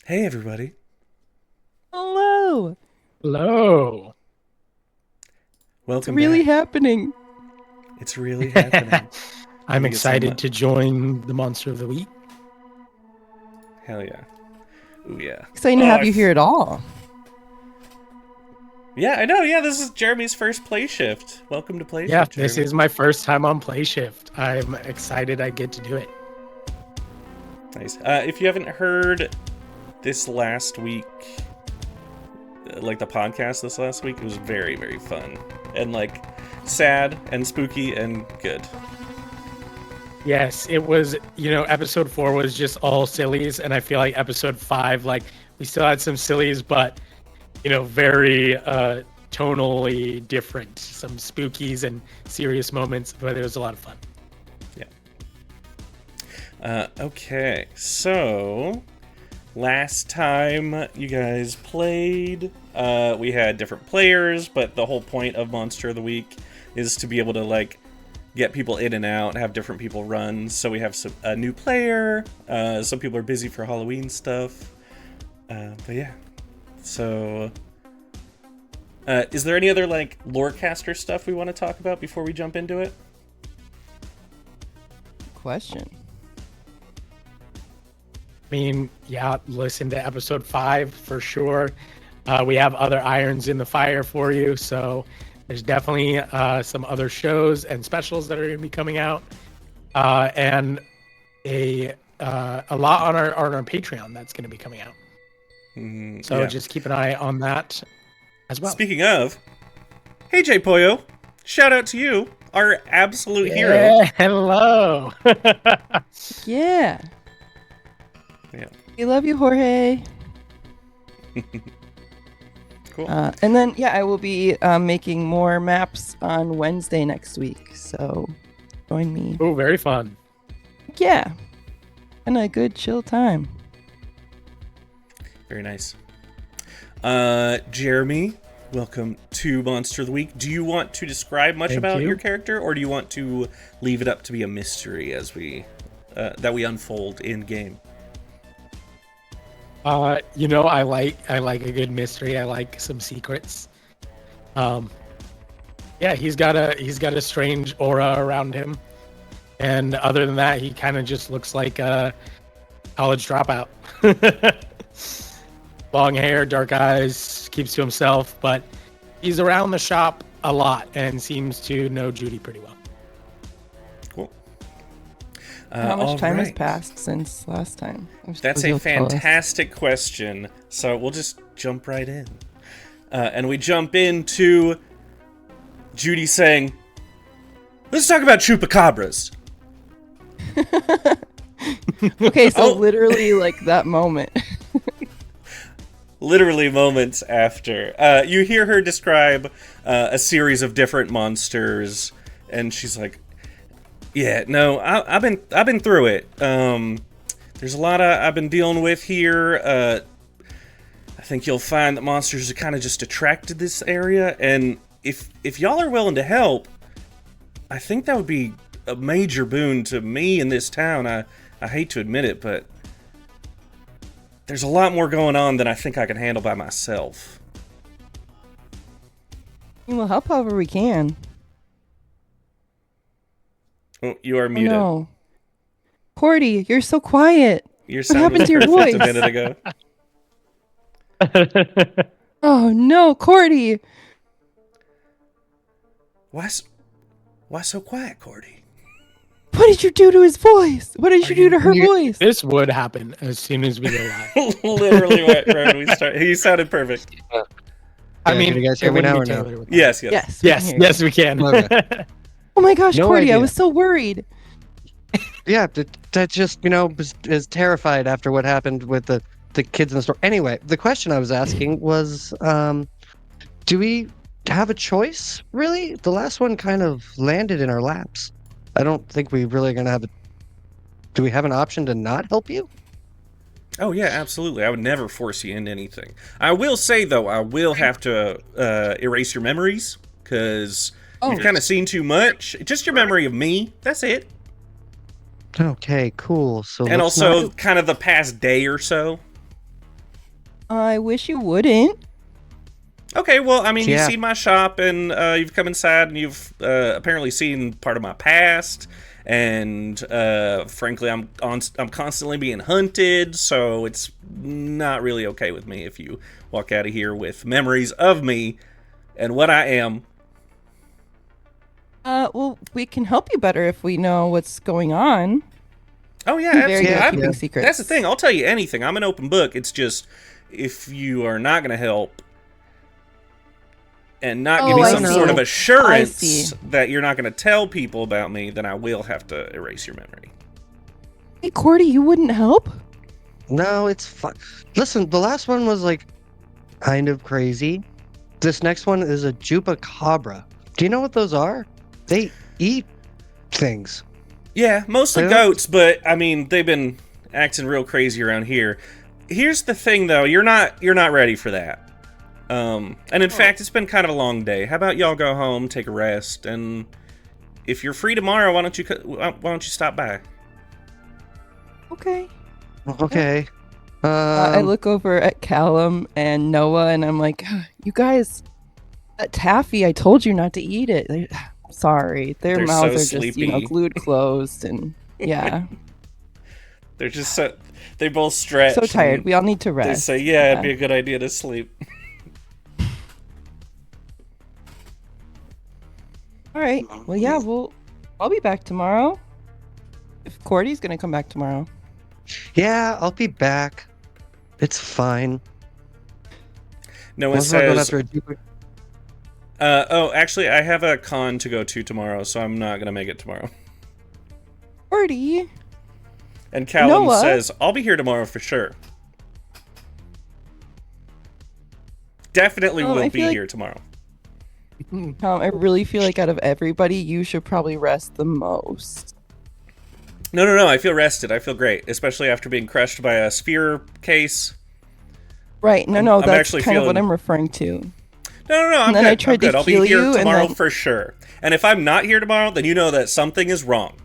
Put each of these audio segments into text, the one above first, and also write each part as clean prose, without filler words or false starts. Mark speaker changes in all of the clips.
Speaker 1: Hey, everybody.
Speaker 2: Hello.
Speaker 3: Hello.
Speaker 2: It's
Speaker 1: Welcome
Speaker 2: really
Speaker 1: back.
Speaker 2: happening.
Speaker 1: It's really happening. Let
Speaker 3: I'm
Speaker 1: me get some.
Speaker 3: excited to join the Monster of the Week.
Speaker 1: Hell yeah. Ooh, yeah.
Speaker 2: Exciting to
Speaker 1: Oh,
Speaker 2: have you here at all.
Speaker 1: Yeah, I know. Yeah, this is Jeremy's first play shift. Welcome to play
Speaker 3: Yeah,
Speaker 1: shift,
Speaker 3: this
Speaker 1: Jeremy.
Speaker 3: is my first time on Play Shift. I'm excited I get to do it.
Speaker 1: Nice. If you haven't heard this last week, like the podcast this last week, it was very, very fun. And, like, sad and spooky and good.
Speaker 3: Yes, it was, episode 4 was just all sillies, and I feel like episode 5, like, we still had some sillies, but, very tonally different. Some spookies and serious moments, but it was a lot of fun.
Speaker 1: Yeah. Okay, so last time you guys played, we had different players, but the whole point of Monster of the Week is to be able to, like, get people in and out, have different people run. So we have a new player. Some people are busy for Halloween stuff. But yeah. So, is there any other, like, Lorecaster stuff we want to talk about before we jump into it?
Speaker 2: Question.
Speaker 3: I mean, yeah, listen to episode 5 for sure. We have other irons in the fire for you, so there's definitely some other shows and specials that are going to be coming out, and a lot on our Patreon that's going to be coming out. So
Speaker 1: Yeah.
Speaker 3: just keep an eye on that as well.
Speaker 1: Speaking of, hey Jay Poyo, shout out to you, our absolute hero.
Speaker 3: Yeah, hello.
Speaker 2: Yeah.
Speaker 1: Yeah.
Speaker 2: We love you, Jorge.
Speaker 1: Cool.
Speaker 2: And then, yeah, I will be making more maps on Wednesday next week. So join me.
Speaker 3: Oh, very fun.
Speaker 2: Yeah. And a good chill time.
Speaker 1: Very nice. Jeremy, welcome to Monster of the Week. Do you want to describe much
Speaker 3: Thank
Speaker 1: about
Speaker 3: you.
Speaker 1: your character, or do you want to leave it up to be a mystery as we that we unfold in game?
Speaker 3: I like a good mystery. I like some secrets. Yeah, he's got a strange aura around him, and other than that, he kind of just looks like a college dropout. Long hair, dark eyes, keeps to himself, but he's around the shop a lot and seems to know Judy pretty well.
Speaker 1: Cool.
Speaker 2: How much time has
Speaker 1: right.
Speaker 2: passed since last time?
Speaker 1: That's a fantastic question. So we'll just jump right in. And we jump into Judy saying, "Let's talk about chupacabras."
Speaker 2: Okay, so
Speaker 1: Oh.
Speaker 2: literally like that moment.
Speaker 1: Literally moments after. You hear her describe a series of different monsters, and she's like, "Yeah, no, I've been through it. There's a lot I've been dealing with here. I think you'll find that monsters are kind of just attracted to this area, and if y'all are willing to help, I think that would be a major boon to me in this town. I hate to admit it, but there's a lot more going on than I think I can handle by myself."
Speaker 2: We'll help however we can.
Speaker 1: Oh, you are
Speaker 2: Oh,
Speaker 1: muted.
Speaker 2: no. Cordy, you're so quiet.
Speaker 1: Your sound
Speaker 2: happened
Speaker 1: was
Speaker 2: to your
Speaker 1: perfect a
Speaker 2: voice?
Speaker 1: minute ago.
Speaker 2: Oh no, Cordy.
Speaker 1: Why so quiet, Cordy?
Speaker 2: What did you do to his voice? What did you do to her voice?
Speaker 3: This would happen as soon as we go live.
Speaker 1: Literally right when we start. He sounded perfect.
Speaker 3: I
Speaker 4: Yeah,
Speaker 3: mean,
Speaker 4: can you guys hear
Speaker 3: it
Speaker 4: me
Speaker 3: wouldn't
Speaker 4: now
Speaker 3: be
Speaker 4: or no?
Speaker 3: tailored with that.
Speaker 1: Yes.
Speaker 2: Yes. we can
Speaker 3: Yes,
Speaker 2: hear you.
Speaker 3: yes, we can.
Speaker 4: Okay.
Speaker 2: Oh my gosh,
Speaker 4: No
Speaker 2: Cordy, I
Speaker 4: idea.
Speaker 2: was so worried.
Speaker 4: Yeah, that just, is terrified after what happened with the kids in the store. Anyway, the question I was asking was, do we have a choice, really? The last one kind of landed in our laps. I don't think we really are going to have a... Do we have an option to not help you?
Speaker 1: Oh yeah, absolutely. I would never force you into anything. I will say though, I will have to erase your memories because you've kind of seen too much. Just your memory of me. That's it.
Speaker 4: Okay, cool. So
Speaker 1: And
Speaker 4: let's
Speaker 1: also
Speaker 4: not...
Speaker 1: kind of the past day or so.
Speaker 2: I wish you wouldn't.
Speaker 1: Okay, well, I mean, you've
Speaker 4: Yeah.
Speaker 1: seen my shop, and you've come inside, and you've apparently seen part of my past, and frankly, I'm constantly being hunted, so it's not really okay with me if you walk out of here with memories of me and what I am.
Speaker 2: Well, we can help you better if we know what's going on.
Speaker 1: Oh yeah,
Speaker 2: I'm very
Speaker 1: absolutely.
Speaker 2: good at
Speaker 1: I'm-
Speaker 2: keeping secrets.
Speaker 1: That's the thing. I'll tell you anything. I'm an open book. It's just if you are not going to help and not give
Speaker 2: Oh,
Speaker 1: me
Speaker 2: I
Speaker 1: some
Speaker 2: see.
Speaker 1: sort of
Speaker 2: I
Speaker 1: assurance
Speaker 2: see.
Speaker 1: that you're not going to tell people about me, then I will have to erase your memory.
Speaker 2: Hey, Cordy, you wouldn't help?
Speaker 4: No, it's fine. Listen, the last one was like kind of crazy. This next one is a chupacabra. Do you know what those are? They eat things.
Speaker 1: Yeah, mostly
Speaker 4: They don't-
Speaker 1: goats, but I mean they've been acting real crazy around here. Here's the thing, though: you're not ready for that. And in fact, it's been kind of a long day. How about y'all go home, take a rest, and if you're free tomorrow, why don't you stop by?
Speaker 2: Okay.
Speaker 4: Okay.
Speaker 2: I look over at Callum and Noah, and I'm like, you guys, that taffy, I told you not to eat it. Sorry. Their
Speaker 1: They're
Speaker 2: mouths
Speaker 1: so
Speaker 2: are just,
Speaker 1: sleepy.
Speaker 2: glued closed, and yeah.
Speaker 1: They're just so they both stretch.
Speaker 2: So tired.
Speaker 1: and
Speaker 2: We all need to
Speaker 1: They
Speaker 2: rest.
Speaker 1: say, "Yeah, it'd be a good idea to sleep."
Speaker 2: All right. Well, yeah, I'll be back tomorrow. If Cordy's going to come back tomorrow.
Speaker 4: Yeah, I'll be back. It's fine.
Speaker 1: Noah
Speaker 4: Unless I'm going
Speaker 1: says,
Speaker 4: after a chupa-
Speaker 1: "Oh, actually, I have a con to go to tomorrow, so I'm not gonna make it tomorrow."
Speaker 2: Cordy.
Speaker 1: And Callum
Speaker 2: Noah?
Speaker 1: says, "I'll be here tomorrow for sure. Definitely
Speaker 2: I
Speaker 1: will
Speaker 2: feel
Speaker 1: be
Speaker 2: like-
Speaker 1: here tomorrow."
Speaker 2: I really feel like out of everybody, you should probably rest the most.
Speaker 1: No. I feel rested. I feel great, especially after being crushed by a sphere case.
Speaker 2: Right. No,
Speaker 1: I'm
Speaker 2: that's
Speaker 1: actually
Speaker 2: kind of what
Speaker 1: feeling-
Speaker 2: I'm referring to.
Speaker 1: No. I'm
Speaker 2: And then
Speaker 1: good.
Speaker 2: I tried
Speaker 1: I'm good.
Speaker 2: to
Speaker 1: I'll be
Speaker 2: heal
Speaker 1: here
Speaker 2: you, and
Speaker 1: tomorrow
Speaker 2: then-
Speaker 1: for sure. And if I'm not here tomorrow, then you know that something is wrong.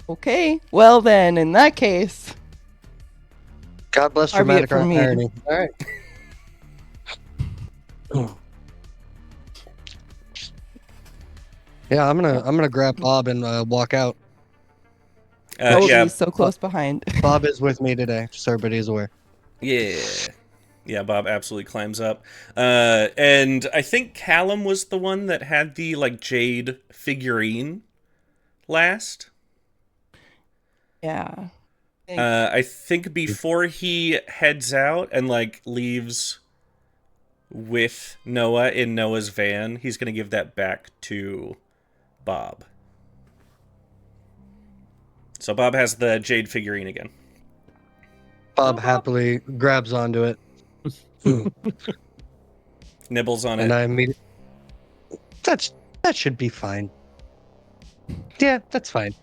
Speaker 2: Okay. Well, then, in that case,
Speaker 4: God bless
Speaker 2: Far be it
Speaker 4: dramatic
Speaker 2: from me.
Speaker 4: irony. All right. Yeah, I'm gonna grab Bob and walk out.
Speaker 2: Goldie's
Speaker 1: Yeah,
Speaker 2: so close behind.
Speaker 4: Bob is with me today, just so everybody is aware.
Speaker 1: yeah. Bob absolutely climbs up, and I think Callum was the one that had the jade figurine last.
Speaker 2: Yeah.
Speaker 1: I think before he heads out and leaves with Noah in Noah's van, he's gonna give that back to Bob. So Bob has the jade figurine again.
Speaker 4: Bob happily grabs onto it,
Speaker 1: Nibbles on
Speaker 4: and
Speaker 1: it.
Speaker 4: I immediately. That should be fine. Yeah, that's fine.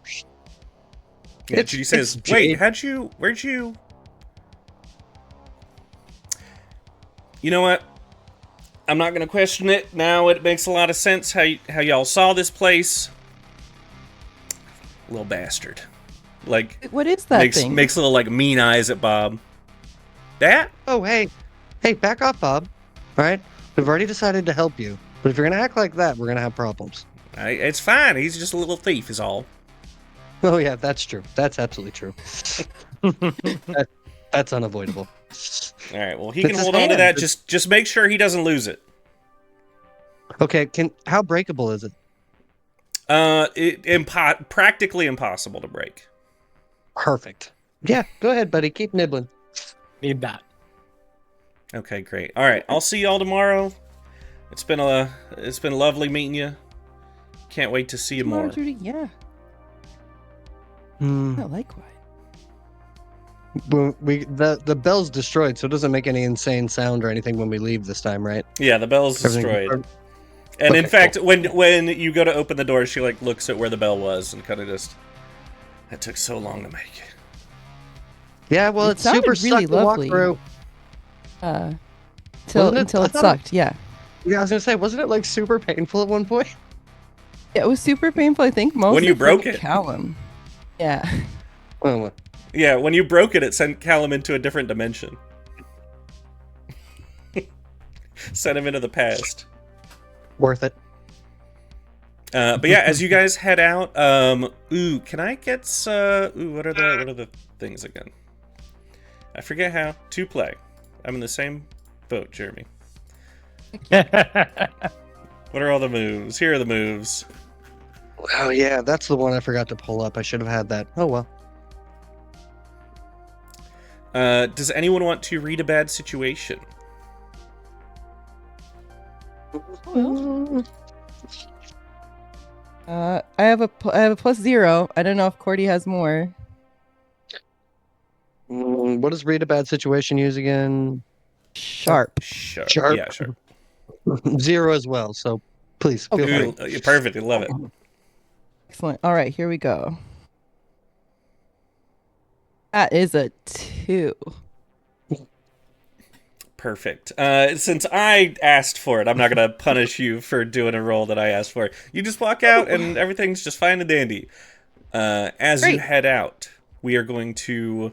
Speaker 1: Yeah,
Speaker 4: It's-
Speaker 1: Judy says,
Speaker 4: it's
Speaker 1: "Wait,
Speaker 4: jade.
Speaker 1: where'd you?" You know what? I'm not gonna question it now. It makes a lot of sense how y'all saw this place. Little bastard,
Speaker 2: What is that
Speaker 1: makes
Speaker 2: thing?
Speaker 1: makes little mean eyes at Bob. That?
Speaker 4: Oh, hey, back off, Bob. All right, we've already decided to help you, but if you're gonna act like that, we're gonna have problems.
Speaker 1: It's fine. He's just a little thief, is all.
Speaker 4: Oh yeah, that's true. That's absolutely true. That's unavoidable.
Speaker 1: All right. Well, he
Speaker 4: It's
Speaker 1: can
Speaker 4: his
Speaker 1: hold on to
Speaker 4: hand.
Speaker 1: that. Just make sure he doesn't lose it.
Speaker 4: Okay, how breakable is it?
Speaker 1: Practically impossible to break.
Speaker 4: Perfect. Yeah, go ahead, buddy. Keep nibbling.
Speaker 3: Need that.
Speaker 1: Okay, great. All right, I'll see y'all tomorrow. It's been lovely meeting you. Can't wait to see you
Speaker 2: Tomorrow,
Speaker 1: more.
Speaker 2: Judy? Yeah.
Speaker 4: Hmm.
Speaker 2: Yeah, likewise.
Speaker 4: Well, the bell's destroyed, so it doesn't make any insane sound or anything when we leave this time, right?
Speaker 1: Yeah, the bell's
Speaker 4: Everything-
Speaker 1: destroyed. And in
Speaker 4: Okay,
Speaker 1: fact, when you go to open the door, she looks at where the bell was and kind of just. That took so long to make.
Speaker 4: Yeah, well,
Speaker 2: It
Speaker 4: it's super
Speaker 2: sounded really
Speaker 4: sucked to walk
Speaker 2: lovely.
Speaker 4: through.
Speaker 2: Until
Speaker 4: Wasn't it?
Speaker 2: until
Speaker 4: I
Speaker 2: it
Speaker 4: thought it-
Speaker 2: sucked. Yeah.
Speaker 4: Yeah, I was gonna say, wasn't it super painful at one point?
Speaker 2: Yeah, it was super painful. I think mostly
Speaker 1: you
Speaker 2: for
Speaker 1: broke it.
Speaker 2: Callum. Yeah.
Speaker 4: Oh, well.
Speaker 1: Yeah, when you broke it, it sent Callum into a different dimension. Sent him into the past.
Speaker 4: Worth it.
Speaker 1: But yeah, as you guys head out, can I get what are the things again? I forget how to play. I'm in the same boat, Jeremy. What are all the moves? Here are the moves.
Speaker 4: Oh yeah, that's the one I forgot to pull up. I should have had that. Oh well.
Speaker 1: Does anyone want to read a bad situation?
Speaker 2: I have a +0. I don't know if Cordy has more.
Speaker 4: What does read a bad situation use again?
Speaker 2: Sharp.
Speaker 1: Sure.
Speaker 4: Sharp.
Speaker 1: Yeah, sure.
Speaker 4: 0 as well. So please feel free.
Speaker 1: Ooh, perfect. I love it.
Speaker 2: Excellent. All right, here we go. That is a 2.
Speaker 1: Perfect. Since I asked for it, I'm not going to punish you for doing a roll that I asked for. You just walk out and everything's just fine and dandy. As
Speaker 2: Great.
Speaker 1: you head out, we are going to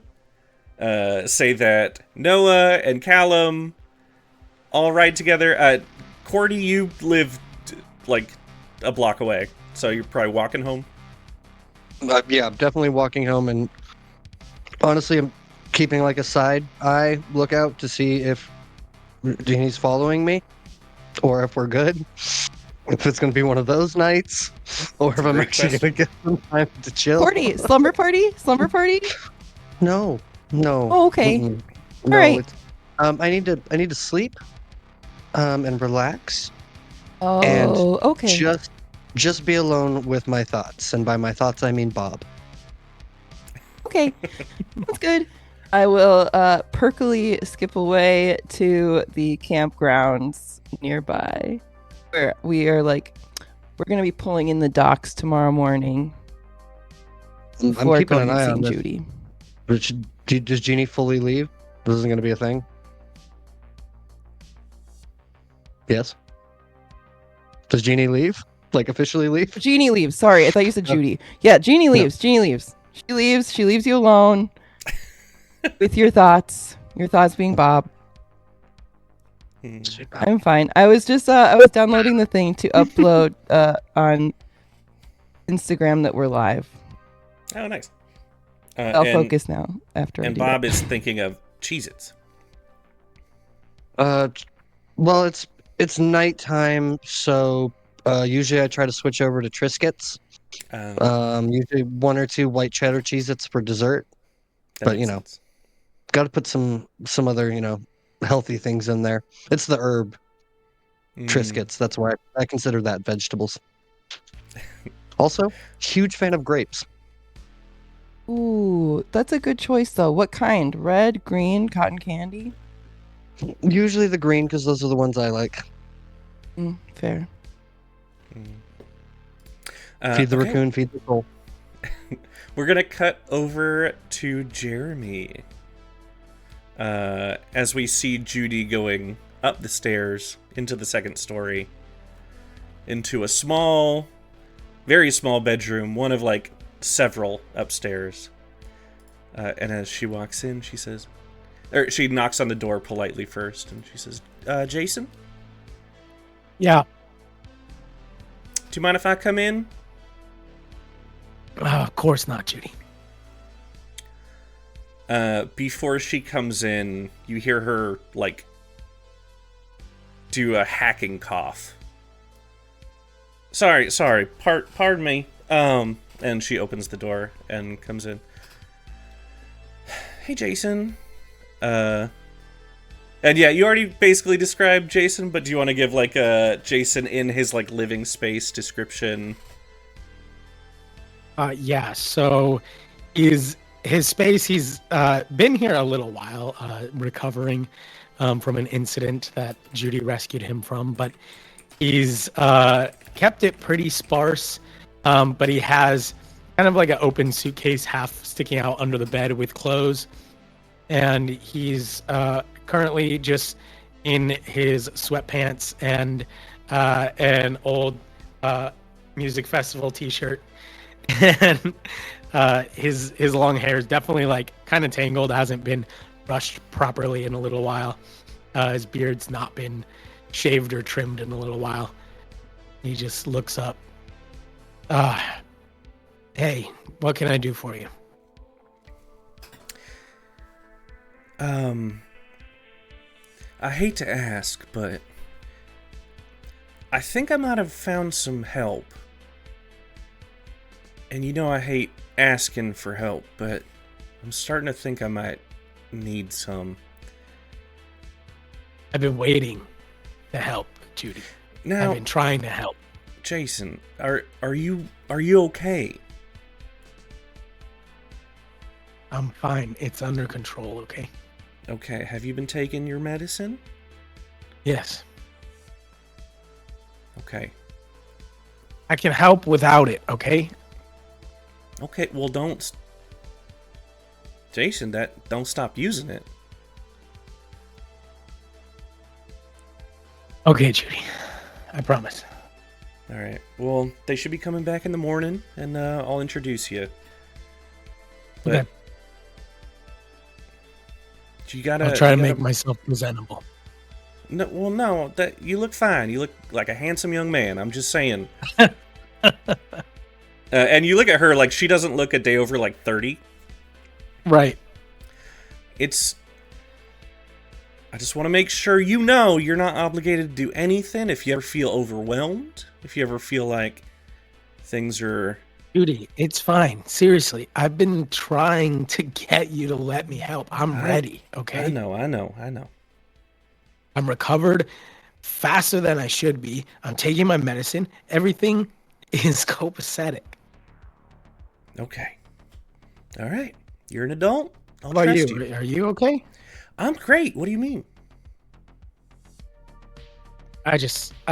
Speaker 1: say that Noah and Callum all ride together. Cordy, you live like a block away, so you're probably walking home.
Speaker 4: Yeah, I'm definitely walking home, and honestly, I'm keeping like a side eye lookout to see if Jeannie's following me, or if we're good. If it's going to be one of those nights, or if I'm actually going to get some time to chill.
Speaker 2: Cordy, slumber party? Slumber party?
Speaker 4: No.
Speaker 2: Oh, okay.
Speaker 4: No,
Speaker 2: All right.
Speaker 4: it's- I need to sleep, and relax,
Speaker 2: Oh,
Speaker 4: and
Speaker 2: okay.
Speaker 4: just be alone with my thoughts, and by my thoughts I mean Bob.
Speaker 2: Okay. That's good. I will perkily skip away to the campgrounds nearby, where we're going to be pulling in the docks tomorrow morning
Speaker 4: I'm
Speaker 2: before
Speaker 4: keeping
Speaker 2: going
Speaker 4: an eye
Speaker 2: and
Speaker 4: on
Speaker 2: seeing
Speaker 4: this.
Speaker 2: Judy.
Speaker 4: But does Jeannie fully leave? This isn't going to be a thing. Yes. Does Jeannie leave? Like officially leave?
Speaker 2: Jeannie leaves. Sorry, I thought you said Judy. Yeah, Jeannie leaves. Jeannie leaves. She leaves. She leaves you alone with your thoughts. Your thoughts being Bob. I'm fine. I was just I was downloading the thing to upload on Instagram that we're live.
Speaker 1: Oh, nice.
Speaker 2: I'll focus now after.
Speaker 1: And Bob is thinking of Cheez-Its.
Speaker 4: Well, it's nighttime, so usually I try to switch over to Triscuits. Usually 1 or 2 white cheddar Cheez-Its for dessert. But got to put some other healthy things in there. It's the herb Triscuits. That's why I consider that vegetables. Also, huge fan of grapes.
Speaker 2: Ooh, that's a good choice though. What kind? Red, green, cotton candy?
Speaker 4: Usually the green, because those are the ones I like.
Speaker 2: Fair.
Speaker 4: Feed the raccoon, feed the soul.
Speaker 1: We're gonna cut over to Jeremy as we see Judy going up the stairs into the second story, into a small, very small bedroom, one of like several upstairs. And as she walks in, she says, or she knocks on the door politely first, and she says, "Jason,
Speaker 3: Yeah.
Speaker 1: do you mind if I come in?"
Speaker 3: Of course not, Judy.
Speaker 1: Before she comes in, you hear her like do a hacking cough. Sorry, pardon me. And she opens the door and comes in. Hey, Jason. And yeah, you already basically described Jason, but do you want to give like a Jason in his like living space description?
Speaker 3: Yeah, so his space, he's been here a little while, recovering from an incident that Judy rescued him from, but he's kept it pretty sparse, but he has kind of like an open suitcase half sticking out under the bed with clothes, and he's currently just in his sweatpants and an old music festival t-shirt. and his long hair is definitely like kind of tangled, hasn't been brushed properly in a little while. His beard's not been shaved or trimmed in a little while. He just looks up. Hey, what can I do for you?
Speaker 1: I hate to ask, but I think I might have found some help. And you know I hate asking for help, but I'm starting to think I might need some.
Speaker 3: I've been waiting to help, Judy.
Speaker 1: Now,
Speaker 3: I've been trying to help.
Speaker 1: Jason, are you okay?
Speaker 3: I'm fine. It's under control, okay?
Speaker 1: Okay, have you been taking your medicine?
Speaker 3: Yes.
Speaker 1: Okay.
Speaker 3: I can help without it, okay?
Speaker 1: Okay, well don't... Jason, don't stop using it.
Speaker 3: Okay, Judy. I promise.
Speaker 1: Alright, well, they should be coming back in the morning, and I'll introduce you. But
Speaker 3: Okay.
Speaker 1: you gotta...
Speaker 3: I'll try to
Speaker 1: you
Speaker 3: make
Speaker 1: gotta-
Speaker 3: myself presentable.
Speaker 1: No, well, no, that you look fine. You look like a handsome young man. I'm just saying. And you look at her like she doesn't look a day over like 30.
Speaker 3: Right.
Speaker 1: It's... I just want to make sure you know you're not obligated to do anything if you ever feel overwhelmed. If you ever feel like things are...
Speaker 3: Judy, it's fine. Seriously, I've been trying to get you to let me help. I'm ready, okay?
Speaker 1: I know.
Speaker 3: I'm recovered faster than I should be. I'm taking my medicine. Everything is copacetic.
Speaker 1: Okay. All right. You're an adult. I'll
Speaker 3: How about
Speaker 1: trust
Speaker 3: you?
Speaker 1: you.
Speaker 3: Are you okay?
Speaker 1: I'm great. What do you mean?
Speaker 3: I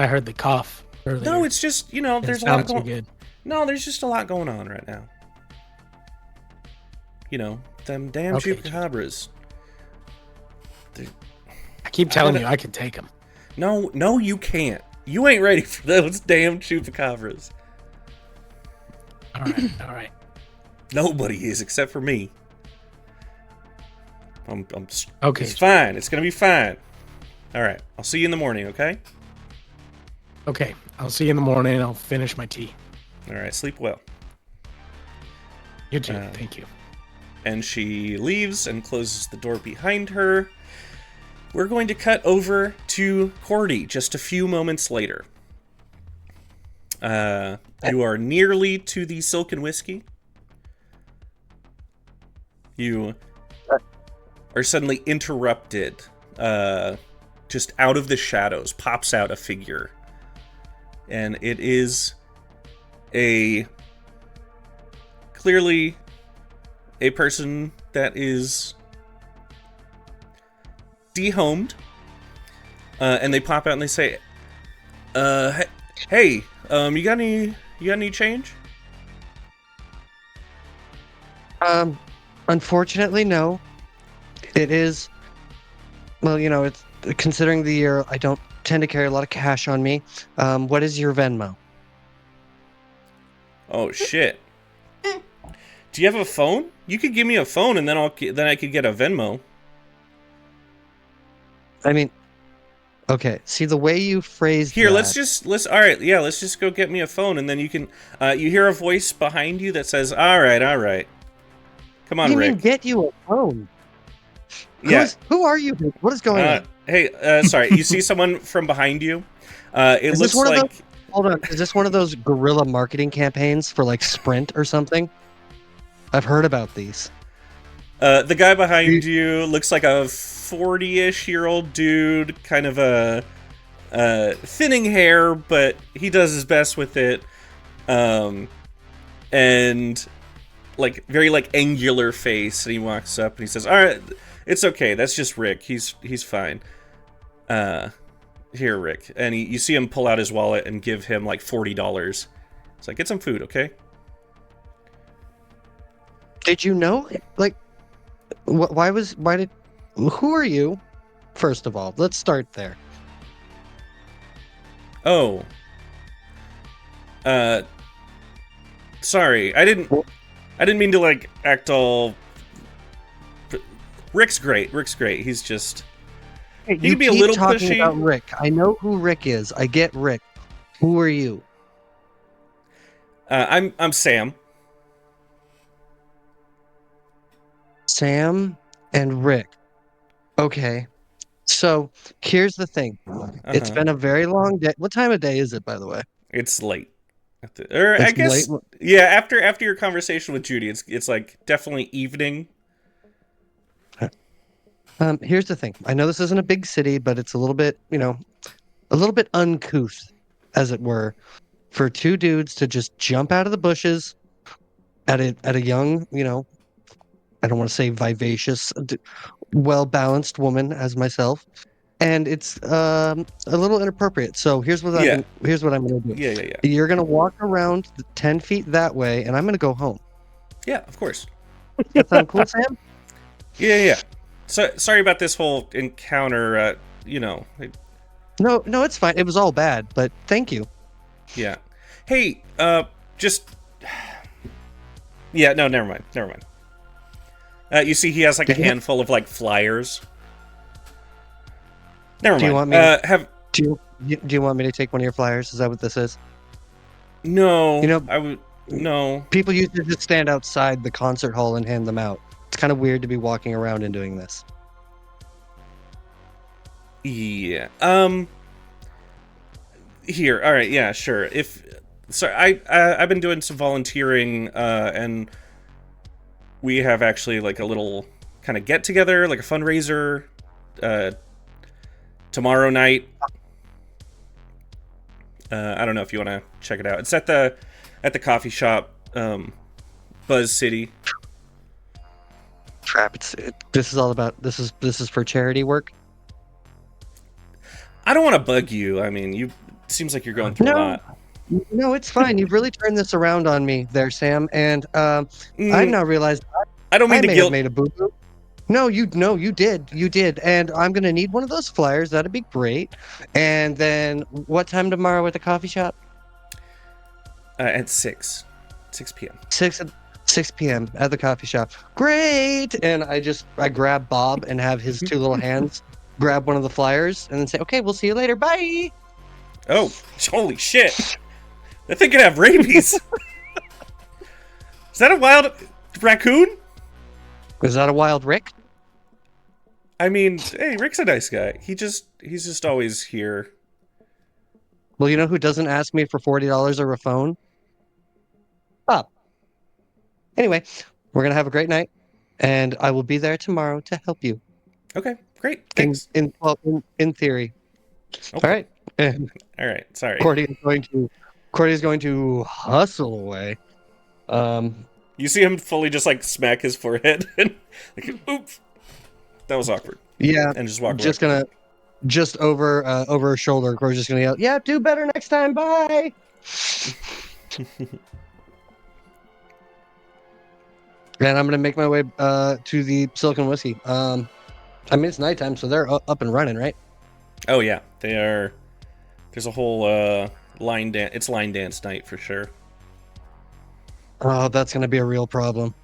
Speaker 3: heard the cough earlier.
Speaker 1: No, it's just, you know,
Speaker 3: It
Speaker 1: there's a lot
Speaker 3: sounded too
Speaker 1: going...
Speaker 3: good.
Speaker 1: No, there's just a lot going on right now. You know, them damn
Speaker 3: Okay,
Speaker 1: chupacabras.
Speaker 3: I keep telling you I can take them.
Speaker 1: No, you can't. You ain't ready for those damn chupacabras.
Speaker 3: All right.
Speaker 1: Nobody is except for me.
Speaker 3: Okay.
Speaker 1: It's fine. It's gonna be fine. All right. I'll see you in the morning. Okay.
Speaker 3: Okay. I'll see you in the morning. I'll finish my tea.
Speaker 1: All right. Sleep well.
Speaker 3: You too. Thank you.
Speaker 1: And she leaves and closes the door behind her. We're going to cut over to Cordy just a few moments later. You are nearly to the Silken Whiskey. You are suddenly interrupted. Just out of the shadows pops out a figure. And it is clearly a person that is dehomed. And they pop out and they say, hey, you got any change?
Speaker 4: Unfortunately, no. It is, well, you know, it's considering the year, I don't tend to carry a lot of cash on me. What is your Venmo?
Speaker 1: Oh shit. Do you have a phone? You could give me a phone and then I could get a Venmo.
Speaker 4: I mean, okay, see the way you phrased
Speaker 1: Here,
Speaker 4: that.
Speaker 1: let's just go get me a phone and then you can you hear a voice behind you that says, all right. Come on,
Speaker 4: What do you
Speaker 1: Rick.
Speaker 4: mean get you a phone?
Speaker 1: Yeah.
Speaker 4: Who are you? What is going on?
Speaker 1: Hey, sorry. You see someone from behind you? It
Speaker 4: Is
Speaker 1: looks
Speaker 4: this one of
Speaker 1: like...
Speaker 4: those, hold on, is this one of those guerrilla marketing campaigns for like Sprint or something? I've heard about these.
Speaker 1: The guy behind you looks like a 40-ish-year-old dude, kind of a thinning hair, but he does his best with it. And like very like angular face, and he walks up and he says, "All right, it's okay. That's just Rick. He's fine. Here, Rick." And you see him pull out his wallet and give him like $40. It's like, "Get some food, okay?"
Speaker 4: Did you know? Like, who are you? First of all, let's start there.
Speaker 1: Oh. sorry. I didn't mean to like act all. Rick's great. He's just.
Speaker 4: Hey,
Speaker 1: He
Speaker 4: you
Speaker 1: can be a
Speaker 4: keep
Speaker 1: little
Speaker 4: talking
Speaker 1: pushy.
Speaker 4: about Rick. I know who Rick is. I get Rick. Who are you?
Speaker 1: I'm Sam.
Speaker 4: Sam and Rick. Okay. So here's the thing. It's
Speaker 1: Uh-huh.
Speaker 4: been a very long day. What time of day is it, by the way?
Speaker 1: It's late. Or I
Speaker 4: It's
Speaker 1: guess
Speaker 4: late.
Speaker 1: yeah. After your conversation with Judy, it's like definitely evening.
Speaker 4: Here's the thing. I know this isn't a big city, but it's a little bit, a little bit uncouth, as it were, for two dudes to just jump out of the bushes at a young, I don't want to say vivacious, well balanced woman as myself, and it's a little inappropriate. So
Speaker 1: Yeah.
Speaker 4: here's what I'm gonna do.
Speaker 1: Yeah.
Speaker 4: You're gonna walk around 10 feet that way, and I'm gonna go home.
Speaker 1: Yeah, of course.
Speaker 4: That sound cool, Sam?
Speaker 1: Yeah. So sorry about this whole encounter.
Speaker 4: No, it's fine. It was all bad, but thank you.
Speaker 1: Yeah. Hey, just. Yeah, no, never mind. You see, he has like a handful of like flyers. Never mind.
Speaker 4: Do you want me? Do you want me to take one of your flyers? Is that what this is?
Speaker 1: No.
Speaker 4: You know-
Speaker 1: I would. No.
Speaker 4: People used to just stand outside the concert hall and hand them out. It's kind of weird to be walking around and doing this.
Speaker 1: Yeah. Here. All right. Yeah. Sure. I've been doing some volunteering, and we have actually like a little kind of get together, like a fundraiser, tomorrow night. I don't know if you want to check it out. It's at the coffee shop, Buzz City.
Speaker 4: Crap! This is all about this is for charity work.
Speaker 1: I don't want to bug you. I mean, it seems like you're going through a lot.
Speaker 4: No, it's fine. You've really turned this around on me there, Sam. And I've now realized
Speaker 1: I don't mean
Speaker 4: I
Speaker 1: to
Speaker 4: may
Speaker 1: guilt.
Speaker 4: have made a boo-boo. No, you did. And I'm gonna need one of those flyers. That'd be great. And then what time tomorrow at the coffee shop?
Speaker 1: At 6 p.m.
Speaker 4: 6 p.m. at the coffee shop. Great. And I grab Bob and have his two little hands grab one of the flyers and then say, "Okay, we'll see you later. Bye."
Speaker 1: Oh, holy shit! That thing could have rabies. Is that a wild raccoon?
Speaker 4: Is that a wild Rick?
Speaker 1: I mean, hey, Rick's a nice guy. He's just always here.
Speaker 4: Well, you know who doesn't ask me for $40 or a phone? Bob. Anyway, we're gonna have a great night, and I will be there tomorrow to help you.
Speaker 1: Okay, great. Thanks.
Speaker 4: In theory.
Speaker 1: Okay.
Speaker 4: All right.
Speaker 1: All right. Sorry.
Speaker 4: Cordy is going to hustle away.
Speaker 1: You see him fully just like smack his forehead and like, oops. That was awkward.
Speaker 4: Yeah.
Speaker 1: And just walk away.
Speaker 4: Just over her shoulder, Cordy's just gonna yell, "Yeah, do better next time. Bye." And I'm gonna make my way to the Silicon Whiskey. I mean, it's nighttime, so they're up and running, right?
Speaker 1: Oh yeah, they are. There's a whole line dance. It's line dance night for sure.
Speaker 4: Oh, that's gonna be a real problem.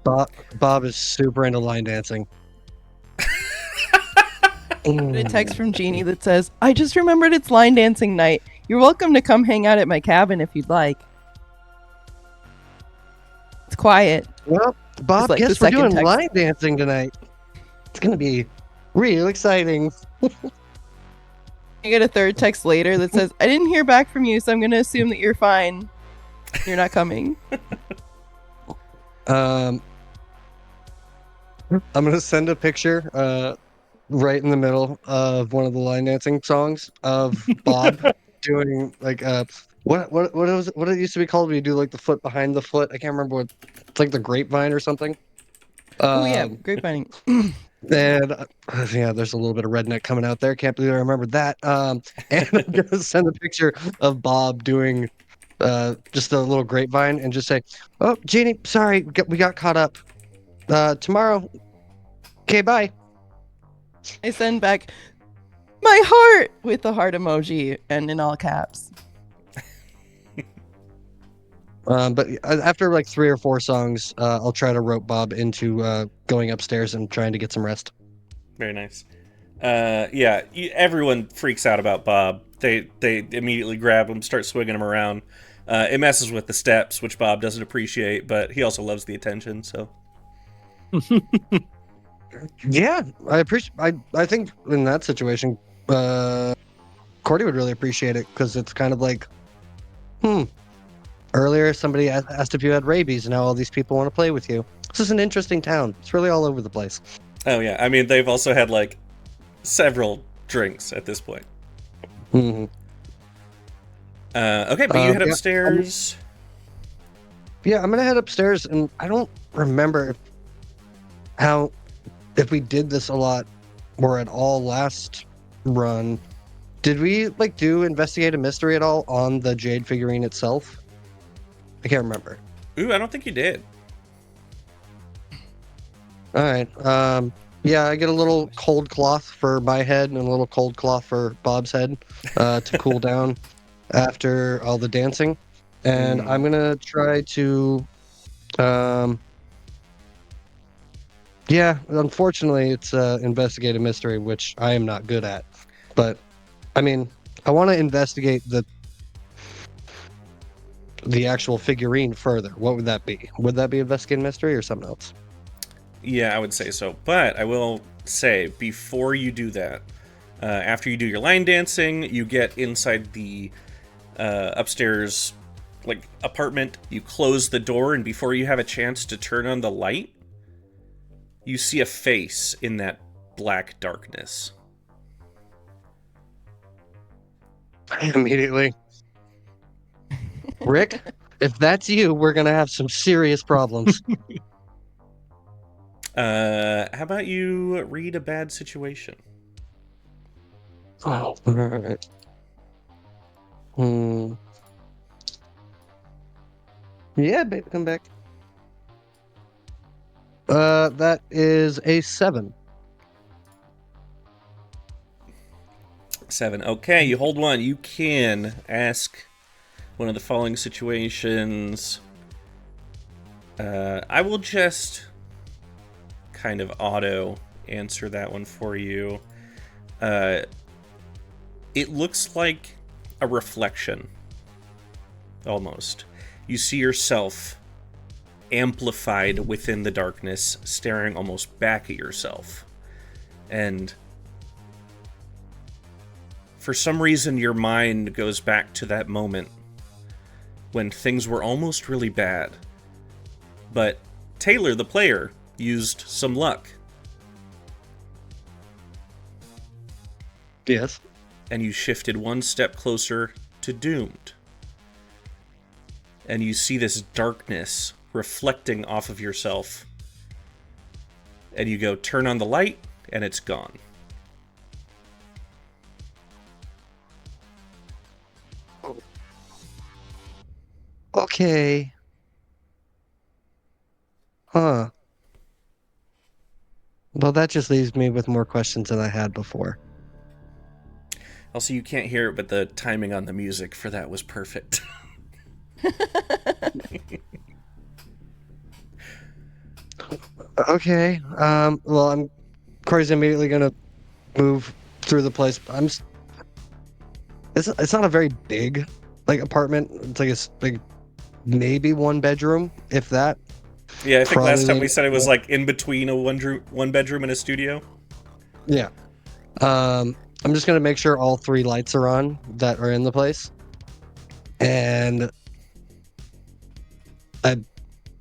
Speaker 4: Bob is super into line dancing.
Speaker 2: A text from Jeannie that says, "I just remembered it's line dancing night. You're welcome to come hang out at my cabin if you'd like." It's quiet.
Speaker 4: Well, Bob,
Speaker 2: like the
Speaker 4: guess we're
Speaker 2: second
Speaker 4: doing
Speaker 2: text.
Speaker 4: line dancing tonight. It's gonna be real exciting.
Speaker 2: I get a third text later that says, "I didn't hear back from you, so I'm going to assume that you're fine. You're not coming."
Speaker 4: I'm gonna send a picture right in the middle of one of the line dancing songs of Bob doing like what it used to be called when you do like the foot behind the foot. I can't remember what it's like, the grapevine or something.
Speaker 2: Oh yeah, grapevining.
Speaker 4: And yeah, there's a little bit of redneck coming out there. Can't believe I remembered that. And I'm gonna send a picture of Bob doing just a little grapevine and just say, "Oh, Jeannie, sorry, we got caught up. Tomorrow. Okay, bye."
Speaker 2: I send back my heart with the heart emoji and in all caps.
Speaker 4: But after like 3 or 4 songs, I'll try to rope Bob into going upstairs and trying to get some rest.
Speaker 1: Very nice. Yeah, everyone freaks out about Bob. They immediately grab him, start swinging him around. It messes with the steps, which Bob doesn't appreciate, but he also loves the attention. So
Speaker 4: Yeah, I appreciate. I think in that situation, Cordy would really appreciate it because it's kind of like, earlier somebody asked if you had rabies, and now all these people want to play with you. This is an interesting town. It's really all over the place.
Speaker 1: oh yeah, I mean they've also had like several drinks at this point.
Speaker 4: Mm-hmm.
Speaker 1: Okay, but you head
Speaker 4: Yeah,
Speaker 1: upstairs.
Speaker 4: Yeah, I'm gonna head upstairs, and I don't remember if we did this a lot or at all last run. Did we like do investigate a mystery at all on the jade figurine itself? I can't remember.
Speaker 1: Ooh, I don't think you did.
Speaker 4: All right. Yeah, I get a little cold cloth for my head and a little cold cloth for Bob's head to cool down after all the dancing, and I'm gonna try to. Yeah, unfortunately, it's investigate a mystery, which I am not good at. But I mean, I want to investigate the actual figurine further. What would that be? Would that be investigate a mystery or something else?
Speaker 1: Yeah, I would say so. But I will say, before you do that, after you do your line dancing, you get inside the upstairs like apartment, you close the door, and before you have a chance to turn on the light, you see a face in that black darkness.
Speaker 4: Immediately. Rick, if that's you, we're gonna have some serious problems.
Speaker 1: How about you read a bad situation?
Speaker 4: Oh, all right. Yeah, babe, come back. That is a 7.
Speaker 1: 7. Okay, you hold one. You can ask one of the following situations. I will just kind of auto answer that one for you. It looks like a reflection, almost. You see yourself amplified within the darkness, staring almost back at yourself. And for some reason, your mind goes back to that moment when things were almost really bad. But Taylor, the player, used some luck.
Speaker 4: Yes.
Speaker 1: And you shifted one step closer to doomed. And you see this darkness reflecting off of yourself. And you go, turn on the light, and it's gone.
Speaker 4: Okay. Huh. Well, that just leaves me with more questions than I had before.
Speaker 1: Also, you can't hear it, but the timing on the music for that was perfect.
Speaker 4: Okay. Well, Corey's immediately gonna move through the place. It's not a very big apartment. It's like maybe 1 bedroom, if that.
Speaker 1: Yeah, I think last time
Speaker 4: Probably-
Speaker 1: we said it was in between a one bedroom and a studio.
Speaker 4: Yeah. I'm just gonna make sure all 3 lights are on that are in the place, and I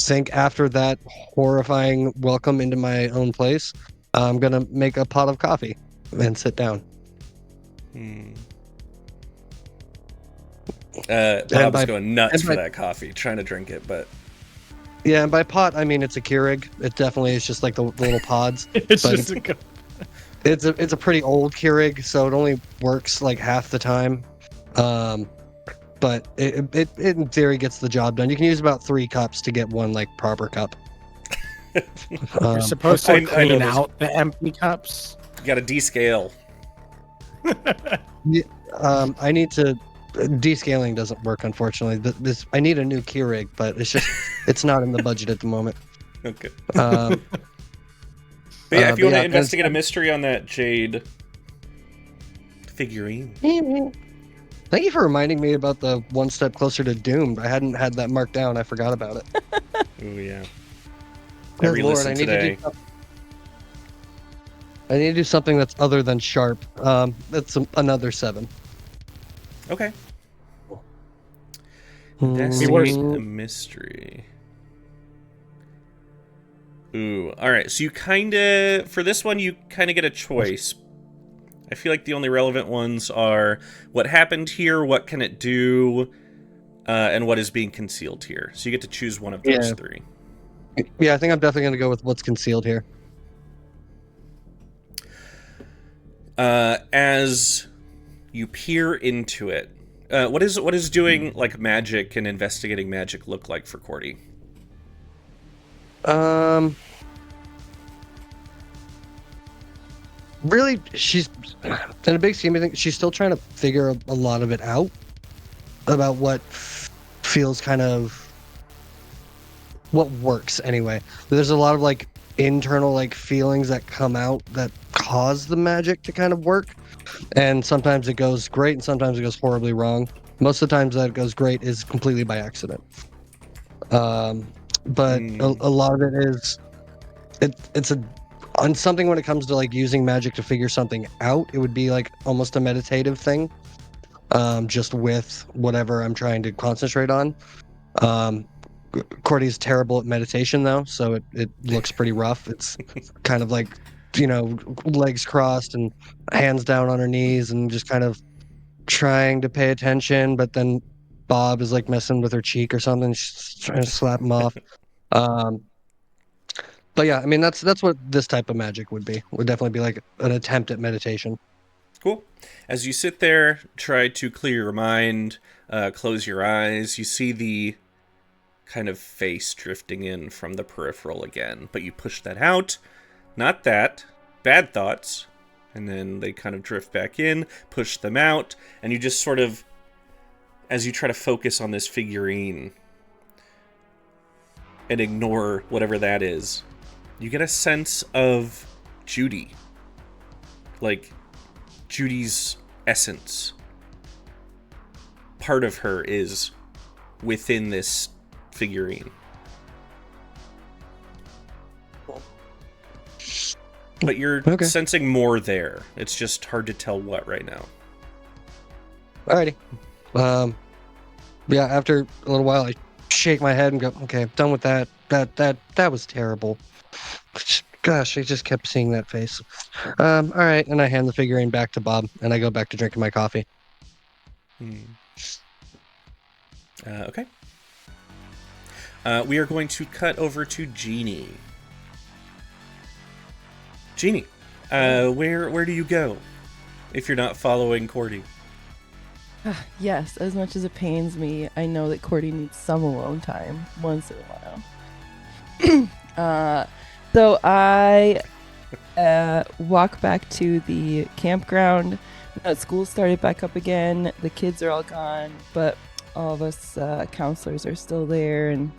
Speaker 4: think after that horrifying welcome into my own place, I'm gonna make a pot of coffee and sit down.
Speaker 1: Bob's going nuts for
Speaker 4: by-
Speaker 1: that coffee, trying to drink it, but
Speaker 4: Yeah, and by pot I mean it's a Keurig. It definitely is just like the little pods.
Speaker 3: It's
Speaker 4: But
Speaker 3: just
Speaker 4: it's a pretty old Keurig, so it only works like half the time. But it in theory gets the job done. You can use about 3 cups to get one proper cup.
Speaker 3: You're supposed to
Speaker 1: I know
Speaker 3: clean
Speaker 1: those-
Speaker 3: out the empty cups.
Speaker 1: you got to descale.
Speaker 4: I need to descaling doesn't work, unfortunately. I need a new key rig, but it's not in the budget at the moment.
Speaker 1: Okay.
Speaker 4: Um,
Speaker 1: But yeah, if you want to
Speaker 4: yeah,
Speaker 1: investigate a mystery on that jade figurine.
Speaker 4: Thank you for reminding me about the one step closer to Doomed. I hadn't had that marked down. I forgot about it.
Speaker 1: Oh yeah.
Speaker 4: Good
Speaker 1: Every
Speaker 4: Lord,
Speaker 1: listen
Speaker 4: I need
Speaker 1: today.
Speaker 4: I need to do something that's other than sharp. That's another 7.
Speaker 1: Okay.
Speaker 4: Hmm.
Speaker 1: Investigate a mystery. Ooh, all right. So you kind of, for this one, you kind of get a choice. I feel like the only relevant ones are what happened here, what can it do, and what is being concealed here. So you get to choose one of those 3.
Speaker 4: Yeah, I think I'm definitely going to go with what's concealed here.
Speaker 1: As you peer into it, what is doing like magic and investigating magic look like for Cordy?
Speaker 4: Really, she's in a big scheme of things, she's still trying to figure a lot of it out about what feels kind of what works anyway. There's a lot of like internal like feelings that come out that cause the magic to kind of work, and sometimes it goes great and sometimes it goes horribly wrong. Most of the times that it goes great is completely by accident. But a lot of it is it's on something when it comes to like using magic to figure something out. It would be like almost a meditative thing, just with whatever I'm trying to concentrate on. Cordy's terrible at meditation though, so it looks pretty rough. It's kind of like, legs crossed and hands down on her knees and just kind of trying to pay attention, but then Bob is like messing with her cheek or something. She's trying to slap him off. But yeah, I mean that's what this type of magic would be. Would definitely be like an attempt at meditation.
Speaker 1: Cool. As you sit there, try to clear your mind, close your eyes, you see the kind of face drifting in from the peripheral again, but you push that out. Not that. Bad thoughts. And then they kind of drift back in, push them out, and you just sort of, as you try to focus on this figurine and ignore whatever that is, you get a sense of Judy. Like, Judy's essence. Part of her is within this figurine. But you're sensing more there. It's just hard to tell what right now.
Speaker 4: Alrighty. Yeah, after a little while I shake my head and go, okay, I'm done with that. That was terrible. Gosh, I just kept seeing that face. Alright, and I hand the figurine back to Bob and I go back to drinking my coffee.
Speaker 1: Okay. We are going to cut over to Jeannie. Jeannie, where do you go if you're not following Cordy?
Speaker 2: Yes, as much as it pains me, I know that Cordy needs some alone time once in a while. So I walk back to the campground. School started back up again. The kids are all gone, but all of us counselors are still there and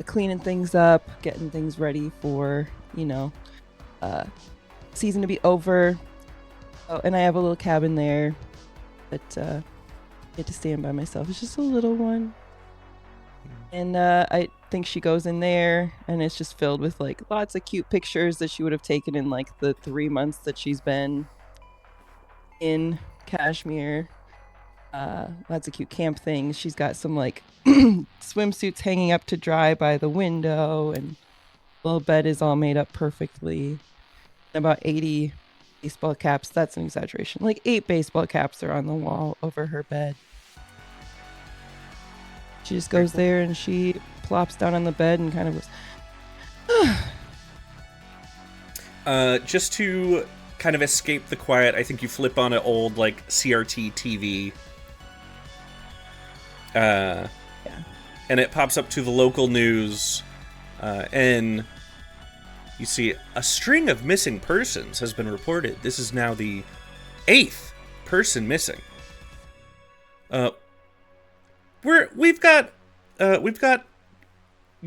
Speaker 2: cleaning things up, getting things ready for, season to be over. Oh, and I have a little cabin there that I get to stand by myself. It's just a little one. And I think she goes in there and it's just filled with like lots of cute pictures that she would have taken in like the 3 months that she's been in Cashmere. Lots of cute camp things. She's got some like swimsuits hanging up to dry by the window, and the little bed is all made up perfectly. About 80 baseball caps. That's an exaggeration. Like 8 baseball caps are on the wall over her bed. She just goes there and she plops down on the bed and kind of goes.
Speaker 1: Just to kind of escape the quiet, I think you flip on an old like CRT TV. Yeah. And it pops up to the local news, and you see a string of missing persons has been reported. This is now the 8th person missing. we've got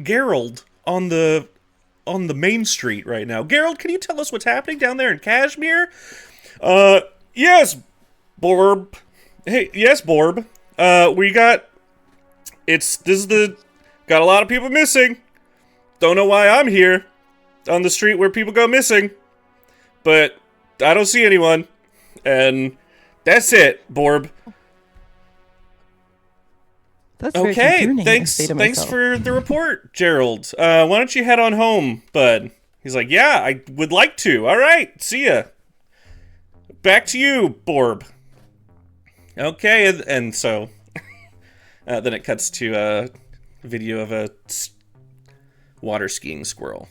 Speaker 1: Gerald on the main street right now. Gerald, can you tell us what's happening down there in Cashmere? Yes, Borb. Hey, yes, Borb. Got a lot of people missing. Don't know why I'm here on the street where people go missing, but I don't see anyone, and that's it, Borb.
Speaker 2: That's very
Speaker 1: Okay,
Speaker 2: concerning, I
Speaker 1: thanks
Speaker 2: say to myself.
Speaker 1: for the report, Gerald. Why don't you head on home, bud? He's like, yeah, I would like to. All right, see ya. Back to you, Borb. Okay, and so then it cuts to a video of a water skiing squirrel.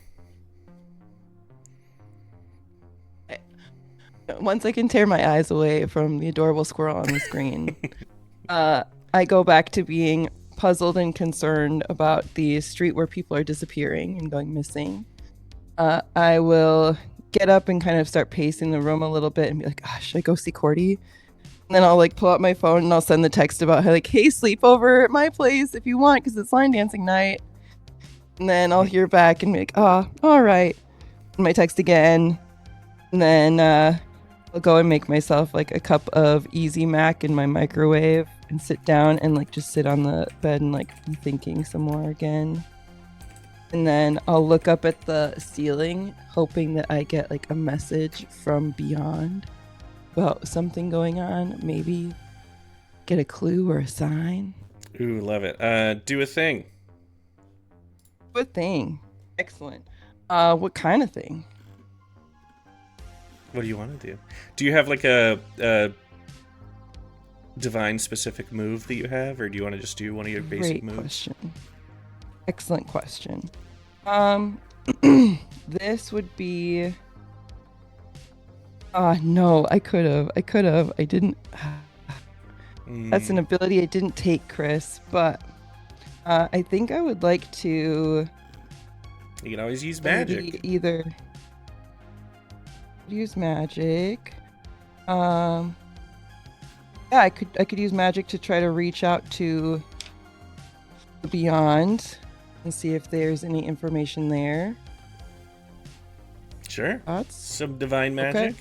Speaker 2: Once I can tear my eyes away from the adorable squirrel on the screen, I go back to being puzzled and concerned about the street where people are disappearing and going missing. I will get up and kind of start pacing the room a little bit and be like, should I go see Cordy? And then I'll like pull out my phone and I'll send the text about how like, hey, sleep over at my place if you want because it's line dancing night. And then I'll hear back and be like, oh, all right. And my text again. And then I'll go and make myself like a cup of easy mac in my microwave and sit down and like just sit on the bed and like be thinking some more again. And then I'll look up at the ceiling, hoping that I get like a message from beyond about something going on. Maybe get a clue or a sign.
Speaker 1: Ooh, love it. Do a thing.
Speaker 2: What thing? Excellent. What kind of thing?
Speaker 1: What do you want to do? Do you have like a divine specific move that you have, or do you want to just do one of your basic
Speaker 2: Great
Speaker 1: moves?
Speaker 2: question. Excellent question. This would be. No, I could have. I didn't. That's an ability I didn't take, Chris. But I think I would like to.
Speaker 1: You can always use magic.
Speaker 2: Either use magic. Yeah, I could use magic to try to reach out to beyond and see if there's any information there.
Speaker 1: Sure.
Speaker 2: Thoughts?
Speaker 1: Some divine magic.
Speaker 2: Okay.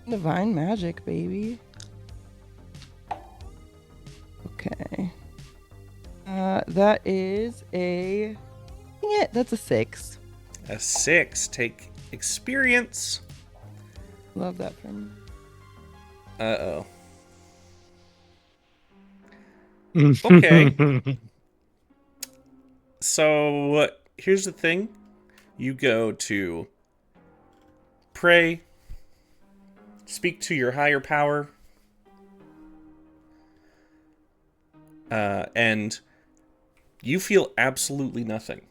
Speaker 2: Divine magic, baby. Okay. That is a. Yeah, that's a 6.
Speaker 1: A 6. Take experience.
Speaker 2: Love that from.
Speaker 1: Uh-oh. Okay. So, here's the thing. You go to pray, speak to your higher power, and you feel absolutely nothing.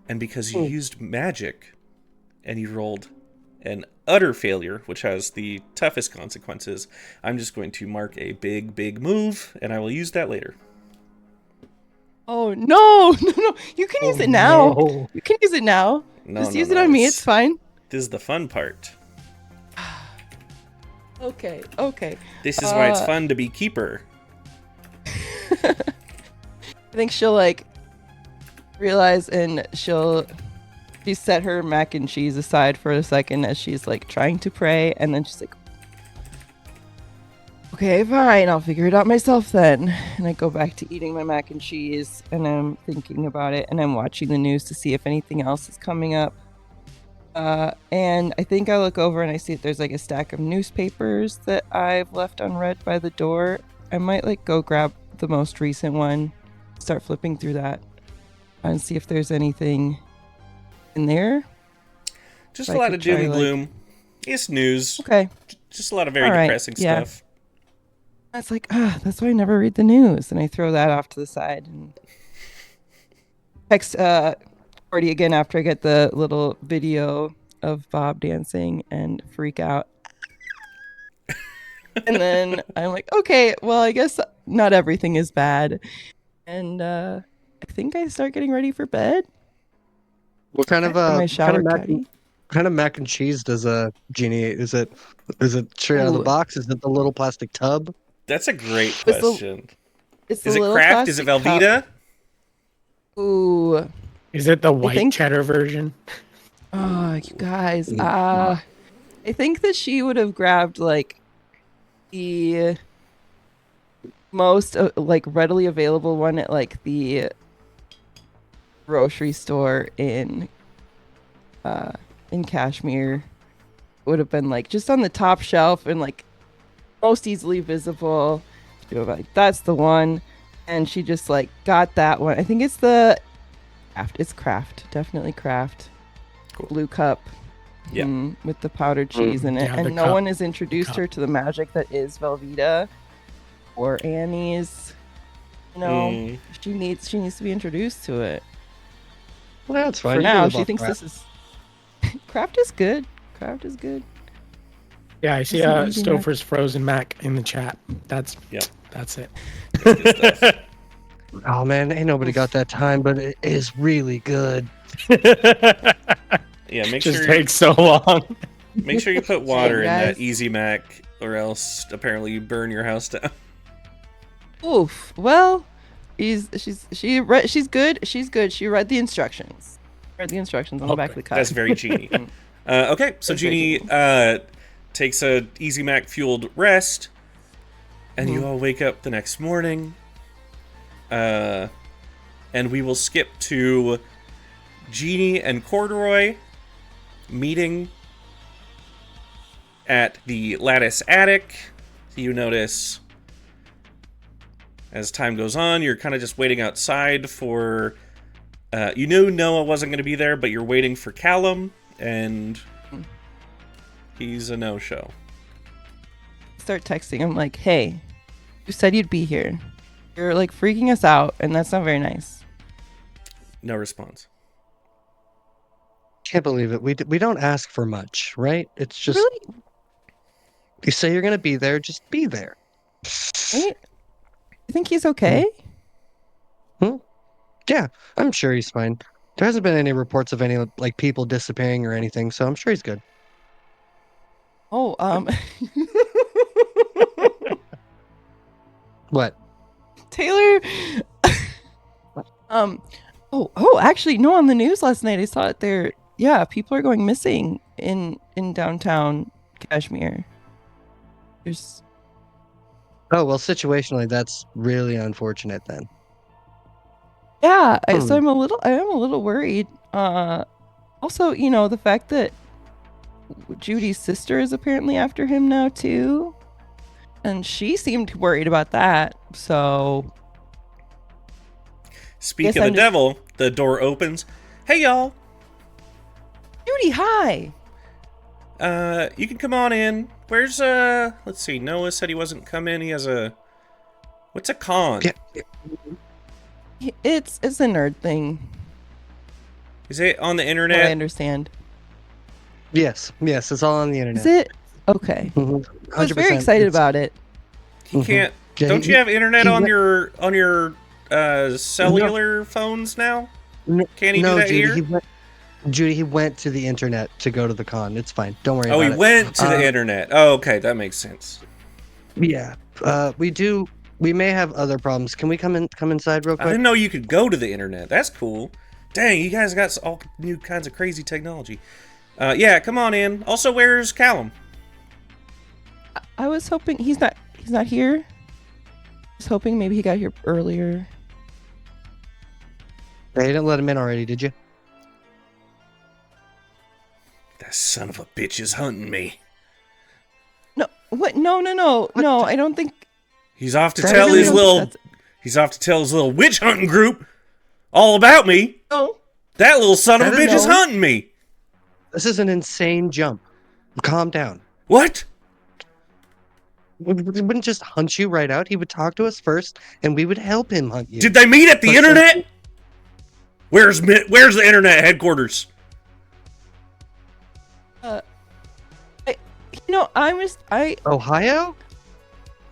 Speaker 1: And because you used magic, and you rolled an utter failure, which has the toughest consequences, I'm just going to mark a big, big move, and I will use that later.
Speaker 2: Oh no! No! You can use it now.
Speaker 3: No.
Speaker 2: You can use it now. Just use it on me. It's fine.
Speaker 1: This is the fun part.
Speaker 2: Okay.
Speaker 1: This is why it's fun to be keeper.
Speaker 2: I think she'll like realize and she set her mac and cheese aside for a second as she's like trying to pray, and then she's like, okay, fine, I'll figure it out myself then. And I go back to eating my mac and cheese, and I'm thinking about it, and I'm watching the news to see if anything else is coming up. And I think I look over and I see that there's like a stack of newspapers that I've left unread by the door. I might like go grab the most recent one, start flipping through that, and see if there's anything in there.
Speaker 1: Just a lot of doom and gloom. It's news.
Speaker 2: Okay.
Speaker 1: Just a lot of very depressing stuff.
Speaker 2: It's like, that's why I never read the news. And I throw that off to the side and text Cordy again after I get the little video of Bob dancing and freak out. And then I'm like, okay, well, I guess not everything is bad. And I think I start getting ready for bed.
Speaker 4: What kind of
Speaker 2: my shower
Speaker 4: kind of mac and cheese does Jeannie eat? Is it straight out of the box? Is it the little plastic tub?
Speaker 1: That's a great question.
Speaker 2: It's
Speaker 1: Is
Speaker 2: the
Speaker 1: it
Speaker 2: little
Speaker 1: Kraft? Is it
Speaker 2: plastic cup.
Speaker 1: Velveeta?
Speaker 2: Ooh.
Speaker 3: Is it the white
Speaker 2: think-
Speaker 3: cheddar version?
Speaker 2: Oh, you guys. I think that she would have grabbed like the most like readily available one at like the grocery store in Cashmere. Would have been like just on the top shelf and like most easily visible. She would have, like, that's the one, and she just like got that one. I think it's the Kraft. It's Kraft, definitely Kraft.
Speaker 1: Cool.
Speaker 2: Blue cup.
Speaker 1: Yeah.
Speaker 2: With the powdered cheese in it,
Speaker 3: Yeah, the
Speaker 2: and no
Speaker 3: cup.
Speaker 2: one has introduced
Speaker 3: Cup.
Speaker 2: her to the magic that is Velveeta or Annie's. You know, she needs to be introduced to it.
Speaker 4: Well, that's fine.
Speaker 2: For
Speaker 4: You can
Speaker 2: now,
Speaker 4: live
Speaker 2: she
Speaker 4: off
Speaker 2: thinks
Speaker 4: crap.
Speaker 2: this is Kraft is good. Kraft is good.
Speaker 3: Yeah, I see
Speaker 2: It's an easy mac.
Speaker 3: Stouffer's frozen mac in the chat. That's
Speaker 1: Yep.
Speaker 3: That's it.
Speaker 1: Good stuff.
Speaker 4: Oh man, ain't nobody got that time, but it is really good.
Speaker 1: Yeah, make
Speaker 3: Just
Speaker 1: sure
Speaker 3: takes so long.
Speaker 1: you put water in that
Speaker 2: guys.
Speaker 1: Easy Mac, or else apparently you burn your house down.
Speaker 2: Oof. Well, she's good. She's good. She read the instructions. Read the instructions on the back of the cup.
Speaker 1: That's very Jeannie. Okay, so
Speaker 2: That's very
Speaker 1: Jeannie takes a Easy Mac fueled rest, and you all wake up the next morning. And we will skip to Jeannie and Corduroy meeting at the Lattice Attic. You notice as time goes on, you're kind of just waiting outside for... you knew Noah wasn't going to be there, but you're waiting for Callum, and he's a no-show.
Speaker 2: Start texting. I'm like, hey, you said you'd be here. You're like freaking us out, and that's not very nice.
Speaker 1: No response.
Speaker 4: Can't believe it. We don't ask for much, right? It's just
Speaker 2: Really?
Speaker 4: you say you're gonna be there, just be there.
Speaker 2: Right? You think he's okay?
Speaker 4: Yeah, I'm sure he's fine. There hasn't been any reports of any like people disappearing or anything, so I'm sure he's good.
Speaker 2: Oh,
Speaker 4: What?
Speaker 2: Taylor. Actually, no. On the news last night, I saw it there. Yeah, people are going missing in downtown Cashmere. There's
Speaker 4: Oh well, situationally, that's really unfortunate then.
Speaker 2: yeah. So I am a little worried. Also, you know, the fact that Judy's sister is apparently after him now too, and she seemed worried about that. So
Speaker 1: Speak
Speaker 2: Yes,
Speaker 1: of the
Speaker 2: I'm just-
Speaker 1: devil, the door opens. Hey, y'all.
Speaker 2: Judy, hi.
Speaker 1: You can come on in. Where's, let's see, Noah said he wasn't coming. He has what's a con?
Speaker 4: Yeah.
Speaker 2: It's a nerd thing.
Speaker 1: Is it on the
Speaker 2: What I
Speaker 1: internet?
Speaker 2: understand.
Speaker 4: Yes, it's all on the internet.
Speaker 2: Is it okay?
Speaker 4: Mhm.
Speaker 2: I was very
Speaker 4: 100%.
Speaker 2: excited
Speaker 4: It's-
Speaker 2: about it.
Speaker 1: You can't,
Speaker 4: Yeah,
Speaker 1: don't you have internet
Speaker 4: he
Speaker 1: on
Speaker 4: went-
Speaker 1: your cellular phones now?
Speaker 4: No,
Speaker 1: Can he
Speaker 4: no,
Speaker 1: do that
Speaker 4: Judy,
Speaker 1: here?
Speaker 4: Judy, he went to the internet to go to the con. It's fine. Don't worry
Speaker 1: Oh,
Speaker 4: about
Speaker 1: he
Speaker 4: it.
Speaker 1: went to the internet. Oh, okay, that makes sense.
Speaker 4: Yeah. We may have other problems. Can we come inside real
Speaker 1: I
Speaker 4: quick?
Speaker 1: didn't know you could go to the internet. That's cool. Dang, you guys got all new kinds of crazy technology. Yeah, come on in. Also, where's Callum?
Speaker 2: I was hoping he's not here. I was hoping maybe he got here earlier.
Speaker 4: Hey, you didn't let him in already, did you?
Speaker 1: That son of a bitch is hunting me.
Speaker 2: No, what? No. No, I don't think.
Speaker 1: He's off to
Speaker 4: That
Speaker 1: tell
Speaker 4: really
Speaker 1: his
Speaker 4: don't-
Speaker 1: little. He's off to tell his little witch hunting group all about me.
Speaker 2: No.
Speaker 1: That little son of a
Speaker 4: I don't
Speaker 1: bitch is
Speaker 4: know.
Speaker 1: hunting me.
Speaker 4: This is an insane jump. Calm down.
Speaker 1: What?
Speaker 4: He wouldn't just hunt you right out. He would talk to us first, and we would help him hunt you.
Speaker 1: Did they meet at the
Speaker 4: But-
Speaker 1: internet? Where's the internet headquarters?
Speaker 2: I
Speaker 4: Ohio?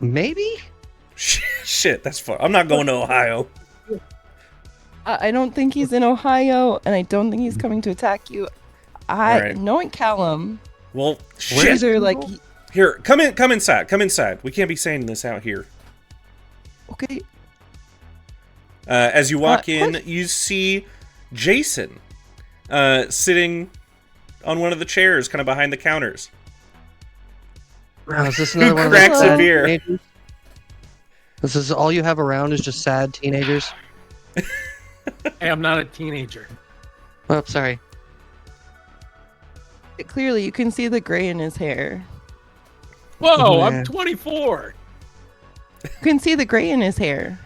Speaker 4: Maybe?
Speaker 1: Shit, that's far. I'm not going to Ohio.
Speaker 2: don't think he's in Ohio, and I don't think he's coming to attack you.
Speaker 1: Alright.
Speaker 2: Knowing Callum,
Speaker 1: Well,
Speaker 4: Where
Speaker 1: shit.
Speaker 4: is
Speaker 2: either like
Speaker 1: Here, come inside. Come inside. We can't be saying this out here.
Speaker 2: okay,
Speaker 1: As you walk in,
Speaker 2: what?
Speaker 1: you see Jason sitting on one of the chairs, kind of behind the counters.
Speaker 4: Wow, is this another one of
Speaker 1: cracks
Speaker 4: those
Speaker 1: a
Speaker 4: sad
Speaker 1: beer.
Speaker 4: teenagers? This is all you have around is just sad teenagers?
Speaker 3: Hey, I'm not a teenager.
Speaker 4: Oh, sorry.
Speaker 2: Clearly, you can see the gray in his hair.
Speaker 3: Whoa,
Speaker 4: Yeah.
Speaker 3: I'm 24.
Speaker 2: You can see the gray in his hair.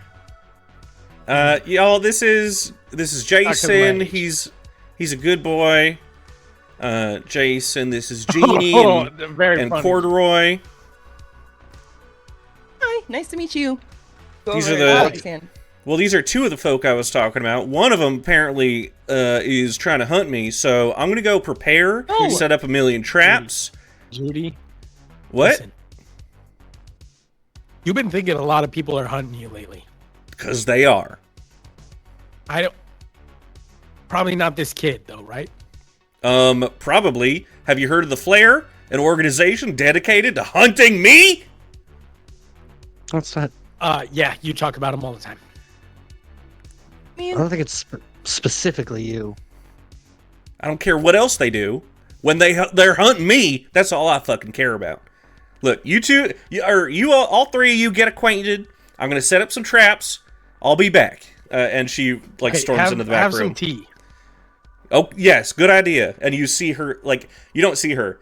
Speaker 1: Y'all, this is Jason.
Speaker 3: age.
Speaker 1: He's a good boy. Jason, this is Jeannie
Speaker 3: Oh, very
Speaker 1: and
Speaker 3: funny.
Speaker 1: Corduroy.
Speaker 2: Hi, nice to meet you.
Speaker 1: These
Speaker 2: Over
Speaker 1: are the-
Speaker 2: Roxanne.
Speaker 1: Well, these are two of the folk I was talking about. One of them apparently is trying to hunt me, so I'm gonna go prepare,
Speaker 3: Oh.
Speaker 1: set up a million traps.
Speaker 3: Judy.
Speaker 1: What?
Speaker 3: Listen. You've been thinking a lot of people are hunting you lately.
Speaker 1: Because they are.
Speaker 3: I don't. Probably not this kid though, right?
Speaker 1: Probably. Have you heard of the Flare? An organization dedicated to hunting me?
Speaker 4: That's not.
Speaker 3: Yeah, you talk about him all the time.
Speaker 2: I
Speaker 4: I
Speaker 2: mean,
Speaker 4: don't think it's specifically you.
Speaker 1: I don't care what else they do. When they're hunting me, that's all I fucking care about. Look, you two, all three of you get acquainted. I'm gonna set up some traps. I'll be back. And she
Speaker 3: Hey,
Speaker 1: storms into the back
Speaker 3: have
Speaker 1: room.
Speaker 3: some tea.
Speaker 1: Oh yes, good idea. And you see her you don't see her.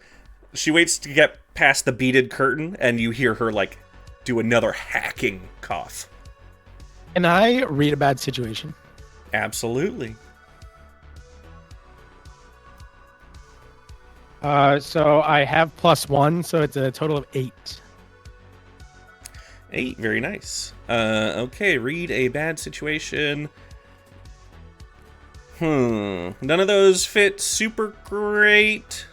Speaker 1: She waits to get past the beaded curtain, and you hear her do another hacking cough.
Speaker 3: Can I read a bad situation?
Speaker 1: Absolutely.
Speaker 3: So I have +1, so it's a total of 8.
Speaker 1: 8, very nice. Okay, read a bad situation. None of those fit super great.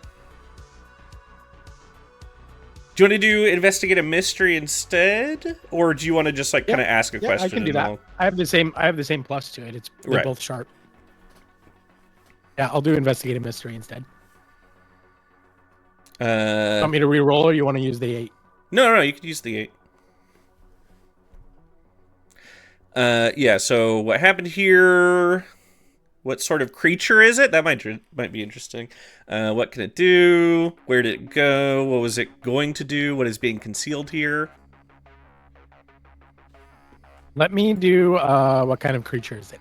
Speaker 1: Do you want to do investigate a mystery instead, or do you want to just kind of ask a
Speaker 3: Yeah,
Speaker 1: question?
Speaker 3: I can do
Speaker 1: and
Speaker 3: that.
Speaker 1: I'll-
Speaker 3: I have the same plus to it. They're
Speaker 1: Right.
Speaker 3: both sharp. Yeah, I'll do investigate a mystery instead. Want me to re-roll, or you want to use the 8?
Speaker 1: No, you can use the 8. Yeah, so what happened here? What sort of creature is it? That might be interesting. What can it do? Where did it go? What was it going to do? What is being concealed here?
Speaker 3: Let me do what kind of creature is it?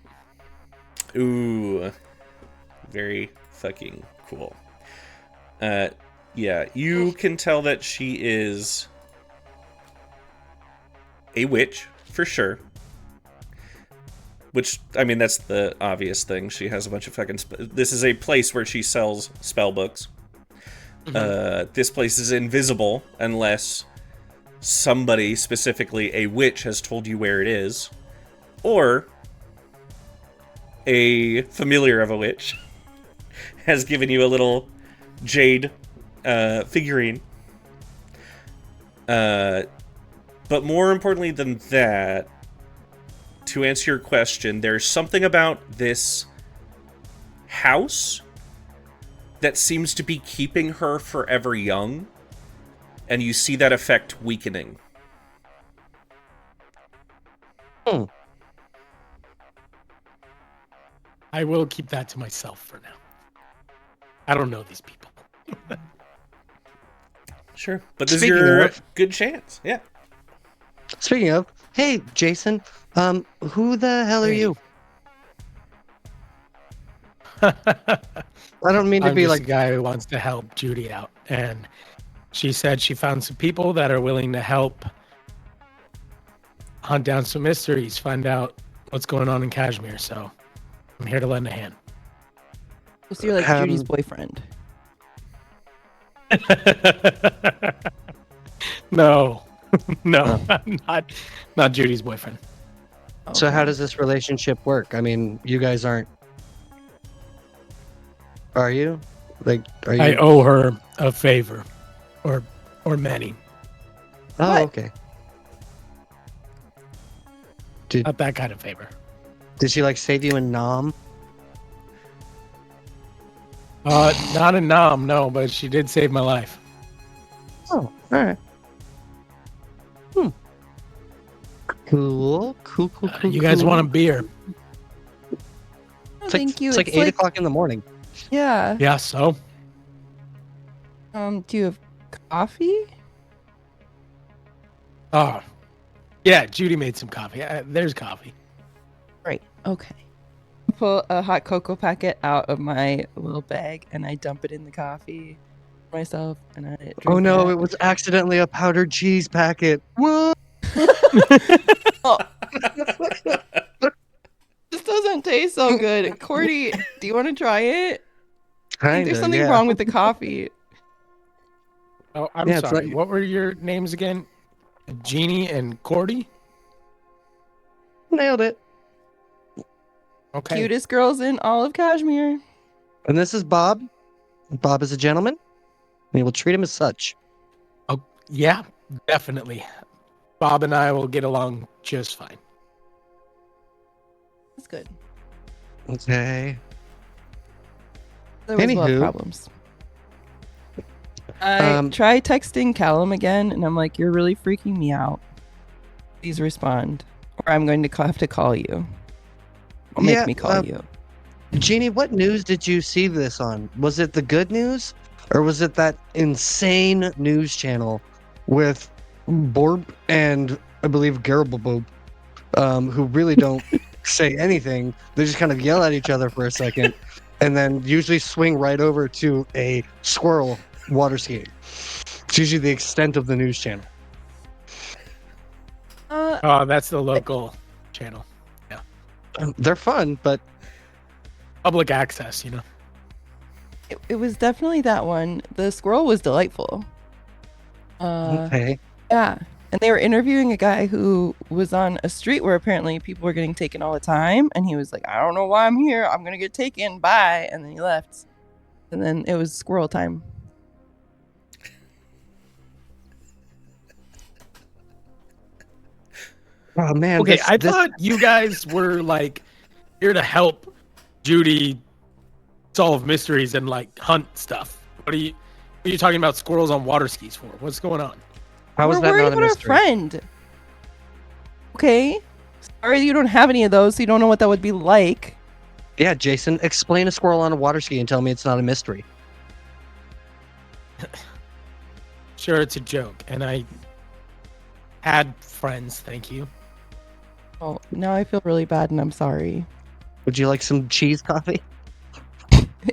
Speaker 1: Ooh. Very fucking cool. Yeah, you can tell that she is a witch, for sure. Which, I mean, that's the obvious thing. She has a bunch of fucking... This is a place where she sells spell books. This place is invisible unless somebody, specifically a witch, has told you where it is. Or a familiar of a witch has given you a little jade figurine. But more importantly than that, to answer your question, there's something about this house that seems to be keeping her forever young, and you see that effect weakening.
Speaker 3: I will keep that to myself for now. I don't know these people.
Speaker 1: Sure, but this
Speaker 4: Speaking
Speaker 1: is your
Speaker 4: of-
Speaker 1: good chance. Yeah.
Speaker 4: Speaking of, hey, Jason, who the hell are
Speaker 3: Hey.
Speaker 4: you? I don't mean to
Speaker 3: I'm
Speaker 4: be
Speaker 3: just
Speaker 4: like,
Speaker 3: a guy who wants to help Judy out, and she said she found some people that are willing to help hunt down some mysteries, find out what's going on in Cashmere. So I'm here to lend a hand.
Speaker 2: so you're like Judy's boyfriend.
Speaker 3: No, no, I'm not Judy's boyfriend.
Speaker 4: so how
Speaker 2: Okay.
Speaker 4: does this relationship work? I mean, you guys aren't. Are you? Like, are you?
Speaker 3: I owe her a favor, or many.
Speaker 4: Oh,
Speaker 2: What?
Speaker 4: okay.
Speaker 3: Not that kind of favor.
Speaker 4: Did she like save you in Nam?
Speaker 3: Not a nom, no, but she did save my life.
Speaker 4: Oh, all right. Cool.
Speaker 3: You guys want a beer?
Speaker 2: Oh,
Speaker 4: It's like,
Speaker 2: thank you.
Speaker 4: It's like 8 o'clock in the morning.
Speaker 2: Yeah.
Speaker 3: Yeah, so?
Speaker 2: Do you have coffee?
Speaker 3: Oh, yeah, Judy made some coffee. There's coffee.
Speaker 2: Right. Okay. Pull a hot cocoa packet out of my little bag and I dump it in the coffee myself and I drink
Speaker 4: Oh no,
Speaker 2: that.
Speaker 4: it was accidentally a powdered cheese packet. What?
Speaker 2: Oh. This doesn't taste so good. Cordy, do you want to try it? I think there's something wrong with the coffee.
Speaker 3: Oh, I'm
Speaker 4: Yeah, it's
Speaker 3: sorry.
Speaker 4: like-
Speaker 3: What were your names again? Jeannie and Cordy?
Speaker 4: Nailed it.
Speaker 3: Okay.
Speaker 2: Cutest girls in all of Cashmere.
Speaker 4: And this is Bob. Bob is a gentleman. And we will treat him as such.
Speaker 3: Oh, yeah, definitely. Bob and I will get along just fine.
Speaker 2: That's good.
Speaker 4: Okay.
Speaker 2: Otherwise, we'll have
Speaker 4: Anywho.
Speaker 2: problems. I try texting Callum again, and I'm like, "You're really freaking me out. Please respond, or I'm going to have to call you. Or make me call you."
Speaker 4: Jeannie, what news did you see this on? Was it the good news? Or was it that insane news channel with Borb and I believe Garblebob, who really don't say anything. They just kind of yell at each other for a second and then usually swing right over to a squirrel water skiing. It's usually the extent of the news channel.
Speaker 3: Oh, that's the local channel. Yeah.
Speaker 4: They're fun, but
Speaker 3: Public access, you know.
Speaker 2: It was definitely that one. The squirrel was delightful.
Speaker 4: okay.
Speaker 2: Yeah. And they were interviewing a guy who was on a street where apparently people were getting taken all the time. And he was like, I don't know why I'm here. I'm going to get taken. Bye. And then he left. And then it was squirrel time.
Speaker 4: Oh, man.
Speaker 3: Okay, I thought you guys were like here to help Judy solve mysteries and like hunt stuff. What are you talking about squirrels on water skis for? What's going on?
Speaker 4: How
Speaker 2: We're
Speaker 4: is that
Speaker 2: worried
Speaker 4: not a
Speaker 2: about our
Speaker 4: mystery?
Speaker 2: friend. Okay. Sorry you don't have any of those, so you don't know what that would be like.
Speaker 4: Yeah, Jason, explain a squirrel on a water ski and tell me it's not a mystery.
Speaker 3: Sure, it's a joke, and I had friends. Thank you.
Speaker 2: Oh, now I feel really bad and I'm sorry.
Speaker 4: Would you like some cheese coffee?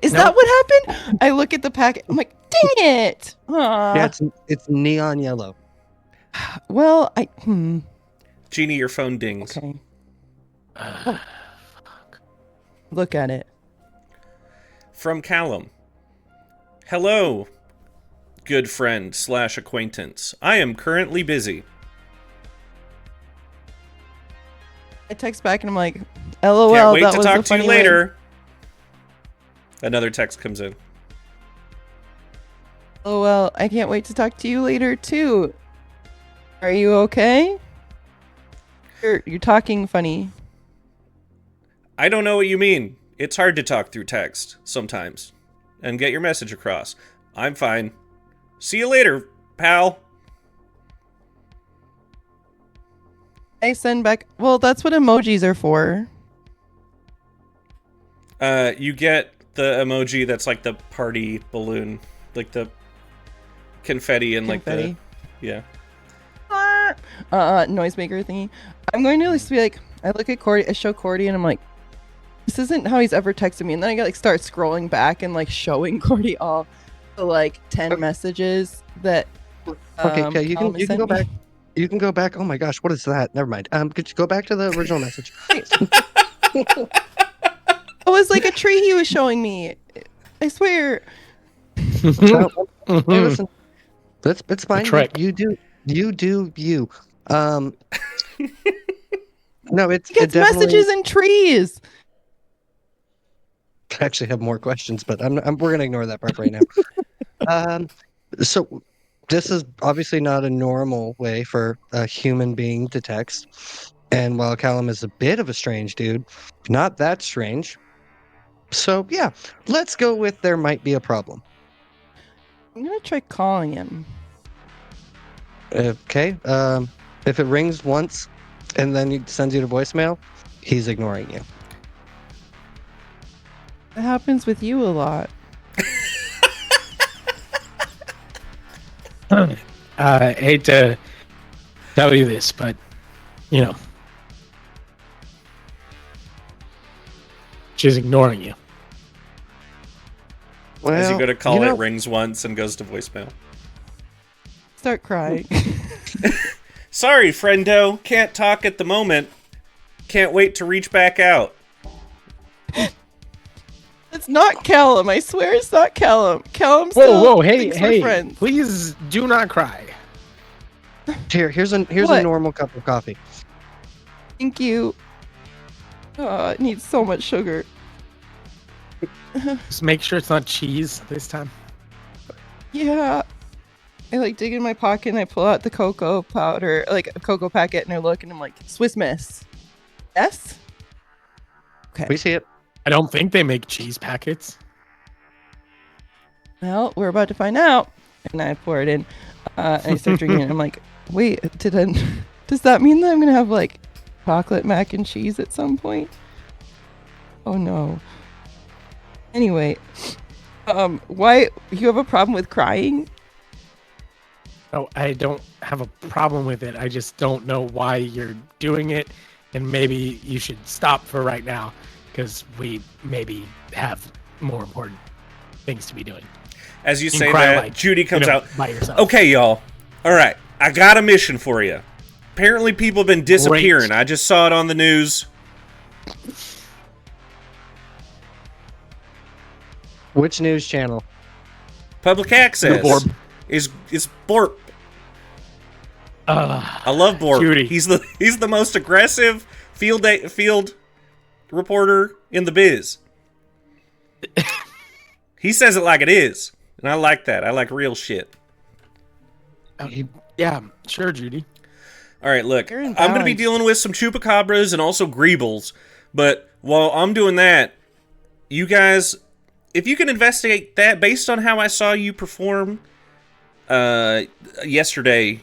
Speaker 2: Is
Speaker 3: Nope.
Speaker 2: that what happened? I look at the packet. I'm like, dang it. Aw.
Speaker 4: Yeah, it's neon yellow.
Speaker 2: Well,
Speaker 1: Jeannie, your phone dings.
Speaker 2: Okay. Look at it.
Speaker 1: From Callum. Hello, good friend / acquaintance. I am currently busy.
Speaker 2: I text back and I'm like, LOL.
Speaker 1: Can't wait
Speaker 2: that
Speaker 1: to
Speaker 2: was a
Speaker 1: talk to you
Speaker 2: funny way.
Speaker 1: later. Another text comes in.
Speaker 2: Oh well, I can't wait to talk to you later too. Are you okay? You're talking funny.
Speaker 1: I don't know what you mean. It's hard to talk through text sometimes and get your message across. I'm fine. See you later, pal.
Speaker 2: I send back. Well, that's what emojis are for.
Speaker 1: You get the emoji that's like the party balloon, like the confetti and
Speaker 2: Confetti.
Speaker 1: like the yeah.
Speaker 2: Noisemaker thingy. I'm going to just be like, I look at Cordy, I show Cordy, and I'm like, this isn't how he's ever texted me. And then I like start scrolling back and like showing Cordy all the like 10 messages that.
Speaker 4: Okay, you
Speaker 2: Callum
Speaker 4: can
Speaker 2: has
Speaker 4: go
Speaker 2: sent me.
Speaker 4: back. You can go back. Oh my gosh, what is that? Never mind. Could you go back to the original message?
Speaker 2: It was like a tree he was showing me. I swear.
Speaker 4: Hey, listen, it's fine.
Speaker 3: trick.
Speaker 4: You do you. No,
Speaker 2: He gets messages in trees.
Speaker 4: I actually have more questions, but we're gonna ignore that part right now. So this is obviously not a normal way for a human being to text, and while Callum is a bit of a strange dude, not that strange. So yeah, let's go with there might be a problem.
Speaker 2: I'm gonna try calling him.
Speaker 4: Okay. If it rings once, and then he sends you to voicemail, he's ignoring you.
Speaker 2: It happens with you a lot.
Speaker 3: I hate to tell you this, but she's ignoring you.
Speaker 4: Well,
Speaker 1: As you go to call,
Speaker 4: know,
Speaker 1: it rings once and goes to voicemail.
Speaker 2: Start crying.
Speaker 1: Sorry, friendo. Can't talk at the moment. Can't wait to reach back out.
Speaker 2: It's not Callum. I swear it's not Callum. Callum
Speaker 3: Whoa,
Speaker 2: still
Speaker 3: whoa, hey,
Speaker 2: thinks we're
Speaker 3: hey!
Speaker 2: friends.
Speaker 3: Please do not cry.
Speaker 4: here's a
Speaker 2: What?
Speaker 4: normal cup of coffee.
Speaker 2: Thank you. Oh, it needs so much sugar.
Speaker 3: Just make sure it's not cheese this time.
Speaker 2: Yeah. I like dig in my pocket and I pull out the cocoa powder, like a cocoa packet, and I look and I'm like, Swiss Miss. Yes? Okay.
Speaker 4: We see it.
Speaker 3: I don't think they make cheese packets.
Speaker 2: Well, we're about to find out. And I pour it in. And I start drinking it. I'm like, wait, does that mean that I'm going to have like chocolate mac and cheese at some point? Oh no. Anyway, why you have a problem with crying?
Speaker 3: No, I don't have a problem with it. I just don't know why you're doing it. And maybe you should stop for right now because we maybe have more important things to be doing.
Speaker 1: As you
Speaker 3: You
Speaker 1: say
Speaker 3: can cry
Speaker 1: that,
Speaker 3: like,
Speaker 1: Judy comes out.
Speaker 3: by yourself.
Speaker 1: Okay, y'all. All right, I got a mission for you. Apparently, people have been disappearing. I just saw it on the news.
Speaker 4: Which news channel?
Speaker 1: Public access.
Speaker 3: The Borb.
Speaker 1: Is Borp. I love Borp.
Speaker 3: Judy.
Speaker 1: He's the most aggressive field reporter in the biz. He says it like it is, and I like that. I like real shit.
Speaker 3: Yeah, sure, Judy.
Speaker 1: All right, look,
Speaker 2: You're in
Speaker 1: I'm going to be
Speaker 2: balance.
Speaker 1: dealing with some chupacabras and also greebles, but while I'm doing that, you guys, if you can investigate that based on how I saw you perform yesterday,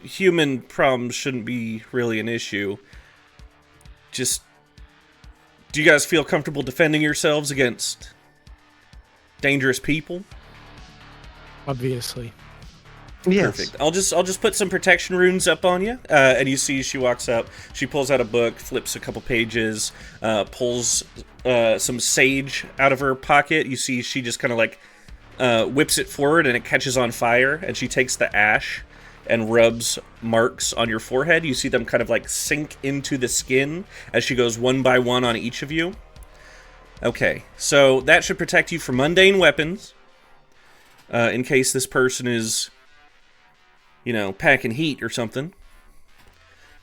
Speaker 1: human problems shouldn't be really an issue. Just, do you guys feel comfortable defending yourselves against dangerous people?
Speaker 3: Obviously.
Speaker 4: Yes.
Speaker 1: Perfect. I'll just put some protection runes up on you, and you see she walks up. She pulls out a book, flips a couple pages, pulls some sage out of her pocket. You see she just kind of like whips it forward, and it catches on fire. And she takes the ash and rubs marks on your forehead. You see them kind of like sink into the skin as she goes one by one on each of you. Okay, so that should protect you from mundane weapons, in case this person is, packing heat or something.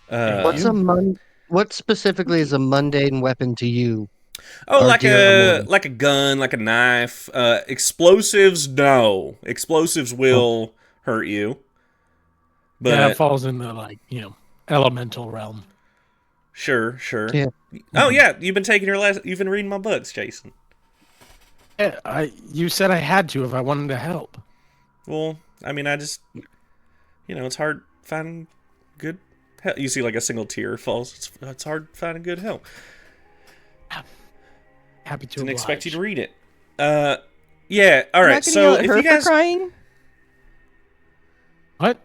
Speaker 4: What specifically is a mundane weapon to you?
Speaker 1: Oh,
Speaker 4: Or
Speaker 1: like
Speaker 4: do you have
Speaker 1: a
Speaker 4: more?
Speaker 1: like a gun, like a knife. Explosives, no. Explosives will hurt you. But
Speaker 3: Yeah, that falls in the elemental realm.
Speaker 1: sure.
Speaker 4: Yeah.
Speaker 1: Oh yeah, you've been taking you've been reading my books, Jason.
Speaker 3: Yeah, you said I had to if I wanted to help.
Speaker 1: Well, I mean, I just, it's hard finding good help. You see, like a single tear falls. It's hard finding good help.
Speaker 3: Happy to
Speaker 1: Didn't
Speaker 3: oblige.
Speaker 1: expect you to read it. Yeah. All
Speaker 2: You're
Speaker 1: right.
Speaker 2: not gonna
Speaker 1: So
Speaker 2: yell at
Speaker 1: if
Speaker 2: her
Speaker 1: you guys,
Speaker 2: for crying?
Speaker 3: What?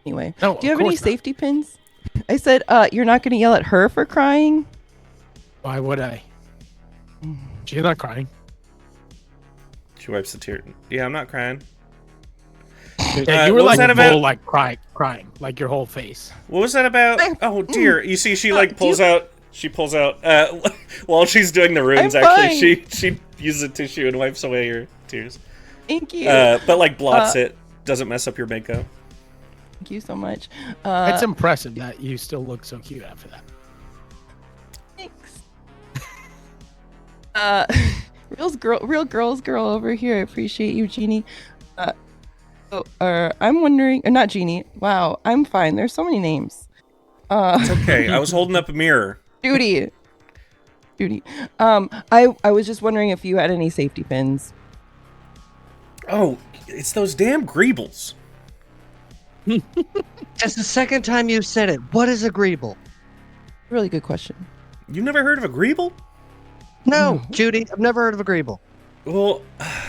Speaker 2: Anyway,
Speaker 3: No,
Speaker 2: do you
Speaker 3: of
Speaker 2: have any
Speaker 3: course not.
Speaker 2: safety pins? I said, you're not going to yell at her for crying?
Speaker 3: Why would I? She's not crying.
Speaker 1: she wipes the tear. Yeah, I'm not crying.
Speaker 3: Yeah, you were
Speaker 1: what was
Speaker 3: like
Speaker 1: that
Speaker 3: full,
Speaker 1: about?
Speaker 3: crying, like your whole face.
Speaker 1: What was that about? Oh dear! You see, she like
Speaker 2: do you-
Speaker 1: pulls out while she's doing the runes.
Speaker 2: I'm
Speaker 1: Actually,
Speaker 2: fine.
Speaker 1: she uses a tissue and wipes away your tears.
Speaker 2: Thank you.
Speaker 1: But like blots it, doesn't mess up your makeup.
Speaker 2: Thank you so much.
Speaker 3: It's impressive that you still look so cute after that.
Speaker 2: Thanks. Real girl's girl over here. I appreciate you, Jeannie. I'm wondering, not Jeannie. Wow, I'm fine. There's so many names.
Speaker 1: Okay, I was holding up a mirror.
Speaker 2: Judy. I was just wondering if you had any safety pins.
Speaker 1: Oh, it's those damn greebles.
Speaker 4: That's the second time you said it. What is agreeable?
Speaker 2: Really good question.
Speaker 1: You never heard of agreeable?
Speaker 4: No, Judy, I've never heard of agreeable.
Speaker 1: Well,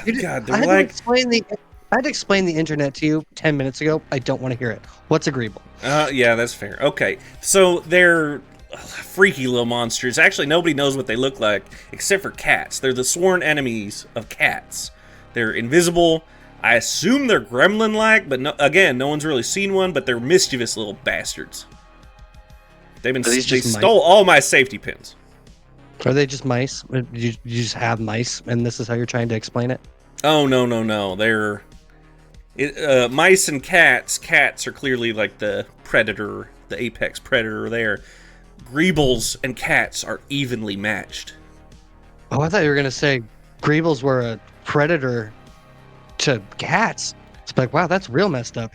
Speaker 4: You
Speaker 1: God,
Speaker 4: I
Speaker 1: they're
Speaker 4: had
Speaker 1: like,
Speaker 4: to explain I had to explain the internet to you 10 minutes ago. I don't want to hear it. What's agreeable?
Speaker 1: yeah, that's fair. Okay, so they're freaky little monsters. Actually, nobody knows what they look like except for cats. They're the sworn enemies of cats. They're invisible. I assume they're gremlin-like, but no, again, no one's really seen one. But they're mischievous little bastards. They stole all my safety pins.
Speaker 4: Are they just mice? You just have mice, and this is how you're trying to explain it?
Speaker 1: Oh no! They're mice and cats. Cats are clearly like the predator, the apex predator there. Greebles and cats are evenly matched.
Speaker 4: Oh, I thought you were going to say Greebles were a predator to cats. It's like, wow, that's real messed up.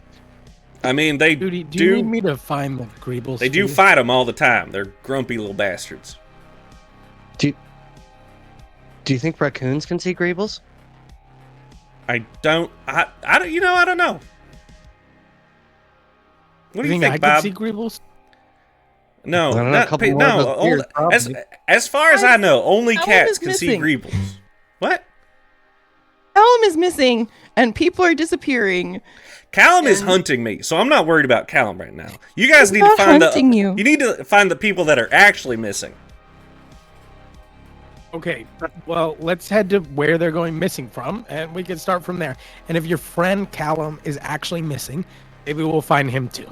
Speaker 1: I mean, they
Speaker 3: Judy, do you need me to find the Greebles?
Speaker 1: They do fight them all the time. They're grumpy little bastards.
Speaker 4: Do you think raccoons can see Greebles?
Speaker 1: I don't. I don't. You know, I don't know. What do you think,
Speaker 3: I
Speaker 1: Bob?
Speaker 3: can see Greebles?
Speaker 1: No,
Speaker 4: I don't know,
Speaker 1: not,
Speaker 4: a couple more
Speaker 1: no.
Speaker 4: of those beers,
Speaker 1: As far as I know, only
Speaker 2: Callum
Speaker 1: cats
Speaker 2: is
Speaker 1: can see
Speaker 2: missing.
Speaker 1: Greebles. What?
Speaker 2: Callum is missing, and people are disappearing.
Speaker 1: Callum is
Speaker 2: And-
Speaker 1: hunting me, so I'm not worried about Callum right now. You guys
Speaker 2: He's
Speaker 1: need to
Speaker 2: not
Speaker 1: find
Speaker 2: hunting you.
Speaker 1: You need to find the people that are actually missing.
Speaker 3: Okay, well, let's head to where they're going missing from, and we can start from there. And if your friend Callum is actually missing, maybe we'll find him too.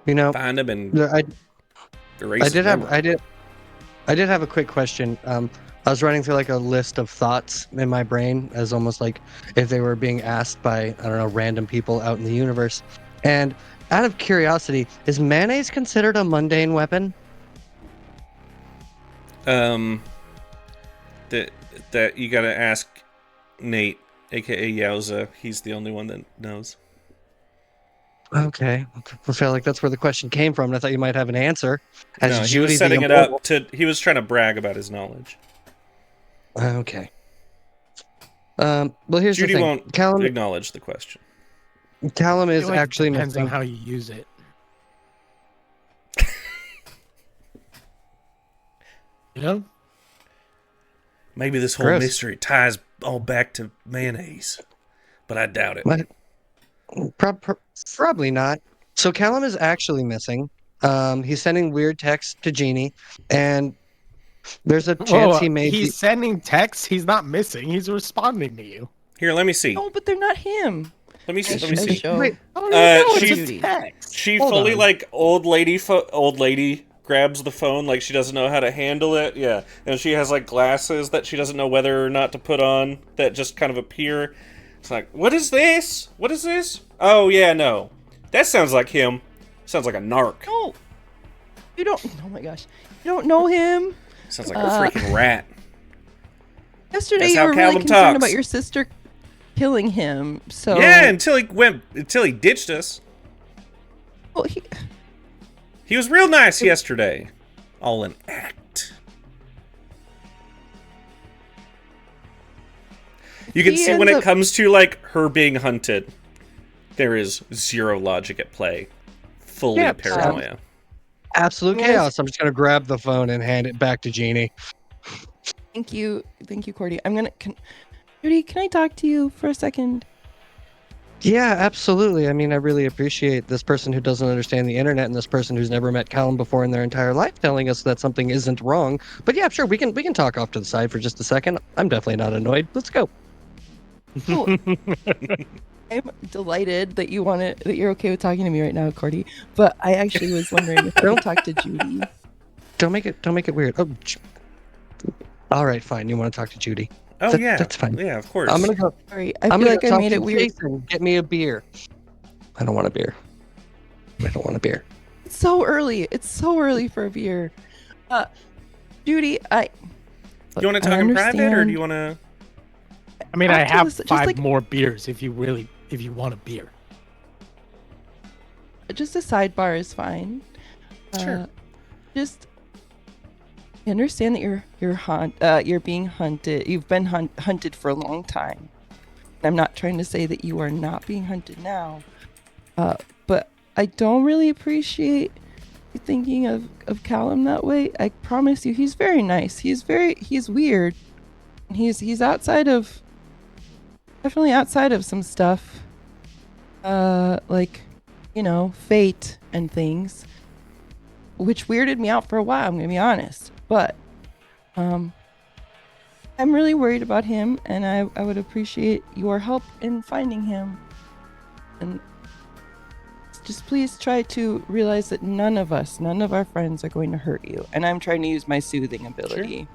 Speaker 4: You know,
Speaker 1: Find them and
Speaker 4: I
Speaker 1: erase
Speaker 4: did
Speaker 1: them.
Speaker 4: have I did have a quick question. I was running through like a list of thoughts in my brain as almost like if they were being asked by, I don't know, random people out in the universe. And out of curiosity, is mayonnaise considered a mundane weapon?
Speaker 1: That you gotta ask Nate, aka Yowza. He's the only one that knows.
Speaker 4: Okay. I feel like that's where the question came from, and I thought you might have an answer. As
Speaker 1: No, he
Speaker 4: Judy
Speaker 1: was
Speaker 4: the
Speaker 1: setting it
Speaker 4: immortal-
Speaker 1: up to. He was trying to brag about his knowledge.
Speaker 4: Okay. Well, here's
Speaker 1: Judy
Speaker 4: the thing.
Speaker 1: won't
Speaker 4: Callum
Speaker 1: acknowledge the question.
Speaker 4: Callum
Speaker 3: I
Speaker 4: is
Speaker 3: feel like it
Speaker 4: actually
Speaker 3: depends on
Speaker 4: missing.
Speaker 3: how you use it. You know?
Speaker 1: Maybe this whole
Speaker 4: Chris.
Speaker 1: mystery ties all back to mayonnaise, but I doubt it.
Speaker 4: What? Probably not. So Callum is actually missing. He's sending weird texts to Jeannie, and there's a chance he may
Speaker 3: he's sending texts. He's not missing. He's responding to you.
Speaker 1: Here, let me see.
Speaker 2: Oh, but they're not him.
Speaker 1: Let me see. Let me
Speaker 2: I
Speaker 1: see.
Speaker 2: show-
Speaker 4: Wait,
Speaker 3: Oh,
Speaker 1: no,
Speaker 3: it's
Speaker 1: she-
Speaker 3: a text.
Speaker 1: She
Speaker 3: Hold
Speaker 1: fully
Speaker 3: on.
Speaker 1: like old lady grabs the phone like she doesn't know how to handle it. Yeah, and she has like glasses that she doesn't know whether or not to put on that just kind of appear. It's like, what is this? What is this? Oh yeah, no, that sounds like him. Sounds like a narc.
Speaker 2: No, you don't. Oh my gosh, you don't know him.
Speaker 1: Sounds like a freaking rat.
Speaker 2: Yesterday
Speaker 1: That's
Speaker 2: you
Speaker 1: how
Speaker 2: were really
Speaker 1: Callum
Speaker 2: concerned
Speaker 1: talks.
Speaker 2: about your sister killing him. So
Speaker 1: Yeah, until he ditched us.
Speaker 2: Well,
Speaker 1: He was real nice yesterday. All an act. You can
Speaker 2: He
Speaker 1: see when
Speaker 2: ends
Speaker 1: it
Speaker 2: up-
Speaker 1: comes to like her being hunted, there is zero logic at play. Fully
Speaker 4: Yeah,
Speaker 1: paranoia.
Speaker 4: absolute
Speaker 2: Yes.
Speaker 4: chaos. I'm just gonna grab the phone and hand it back to Jeannie.
Speaker 2: thank you, Cordy. Judy, can I talk to you for a second?
Speaker 4: Yeah, absolutely. I mean, I really appreciate this person who doesn't understand the internet and this person who's never met Callum before in their entire life telling us that something isn't wrong. But yeah, sure, we can talk off to the side for just a second. I'm definitely not annoyed. Let's go.
Speaker 2: Oh, I'm delighted that that you're okay with talking to me right now, Cordy. But I actually was wondering if I could talk to Judy.
Speaker 4: Don't make it weird. Oh, all right, fine. You want to talk to Judy?
Speaker 1: Oh
Speaker 4: That-
Speaker 1: yeah,
Speaker 4: that's fine.
Speaker 1: Yeah, of course.
Speaker 4: I'm gonna go.
Speaker 2: Sorry, I
Speaker 4: I'm
Speaker 2: feel
Speaker 4: gonna
Speaker 2: like
Speaker 4: go
Speaker 2: I
Speaker 4: talk
Speaker 2: made
Speaker 4: to
Speaker 2: it weird.
Speaker 4: Jason. Get me a beer. I don't want a beer. I don't want a beer.
Speaker 2: It's so early. It's so early for a beer. Judy,
Speaker 1: You want to talk in private, or do you want to?
Speaker 3: I mean, I
Speaker 2: After
Speaker 3: have
Speaker 2: this, just
Speaker 3: 5
Speaker 2: like-
Speaker 3: more beers if you want a beer.
Speaker 2: Just a sidebar is fine.
Speaker 1: Sure.
Speaker 2: Just I understand that you're being hunted. You've been hunted for a long time. I'm not trying to say that you are not being hunted now, but I don't really appreciate you thinking of Callum that way. I promise you, he's very nice. He's weird. He's outside of, definitely outside of some stuff, like, fate and things, which weirded me out for a while. I'm gonna be honest, but I'm really worried about him, and I would appreciate your help in finding him. And just please try to realize that none of our friends are going to hurt you. And I'm trying to use my soothing ability.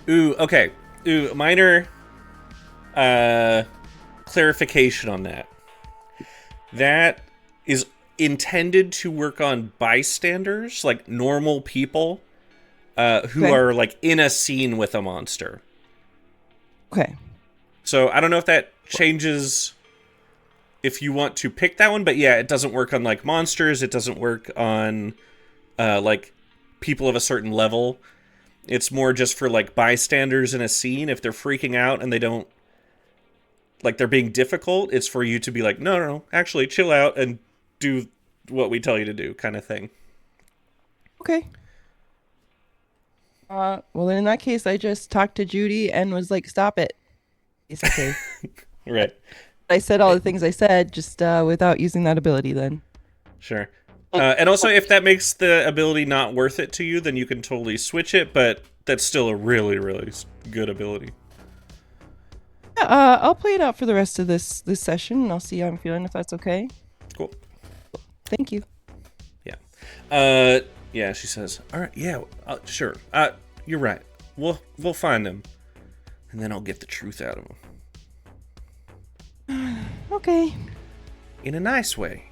Speaker 1: Sure. Ooh, okay. Ooh, minor clarification on that. That is intended to work on bystanders, like normal people who are like in a scene with a monster.
Speaker 2: Okay.
Speaker 1: So I don't know if that changes if you want to pick that one, but yeah, it doesn't work on like monsters. It doesn't work on like people of a certain level. It's more just for like bystanders in a scene. If they're freaking out and they don't, like, they're being difficult, it's for you to be like, no, actually chill out and do what we tell you to do, kind of thing.
Speaker 2: Okay. Well, then in that case, I just talked to Judy and was like, stop it. It's okay.
Speaker 1: Right.
Speaker 2: I said all the things I said, just without using that ability then.
Speaker 1: Sure. And also, if that makes the ability not worth it to you, then you can totally switch it, but that's still a really, really good ability.
Speaker 2: Yeah, I'll play it out for the rest of this session, and I'll see how I'm feeling, if that's okay.
Speaker 1: Cool.
Speaker 2: Thank you.
Speaker 1: Yeah. Yeah, she says, all right, yeah, sure. You're right. We'll find them, and then I'll get the truth out of them.
Speaker 2: Okay.
Speaker 1: In a nice way.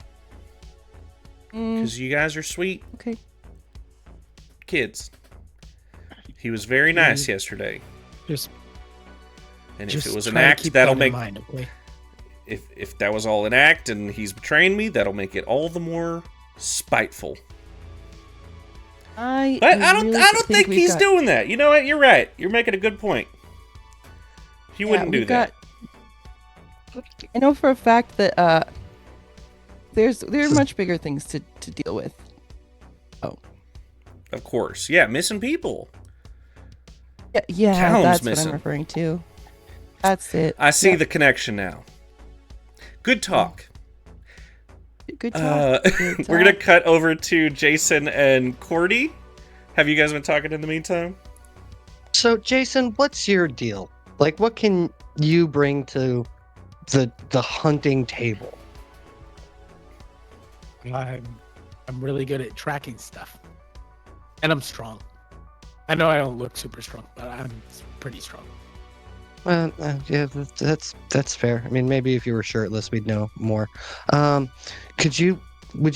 Speaker 1: Because you guys are sweet
Speaker 2: Okay.
Speaker 1: kids. He was very nice yesterday. And if it was an act, that'll make... If that was all an act and he's betraying me, that'll make it all the more spiteful. But I don't think he's doing that. You know what? You're right. You're making a good point. He wouldn't do that.
Speaker 2: I know for a fact that there are much bigger things to deal with. Oh.
Speaker 1: Of course. Yeah, missing people.
Speaker 2: Yeah,
Speaker 1: Callum's
Speaker 2: that's
Speaker 1: missing.
Speaker 2: what I'm referring to. That's it.
Speaker 1: I see the connection now. Good talk.
Speaker 2: Good talk.
Speaker 1: We're going to cut over to Jason and Cordy. Have you guys been talking in the meantime?
Speaker 4: So, Jason, what's your deal? Like, what can you bring to the hunting table?
Speaker 3: I'm really good at tracking stuff. And I'm strong. I know I don't look super strong, but I'm pretty strong.
Speaker 4: Yeah, that's fair. I mean, maybe if you were shirtless, we'd know more. Would you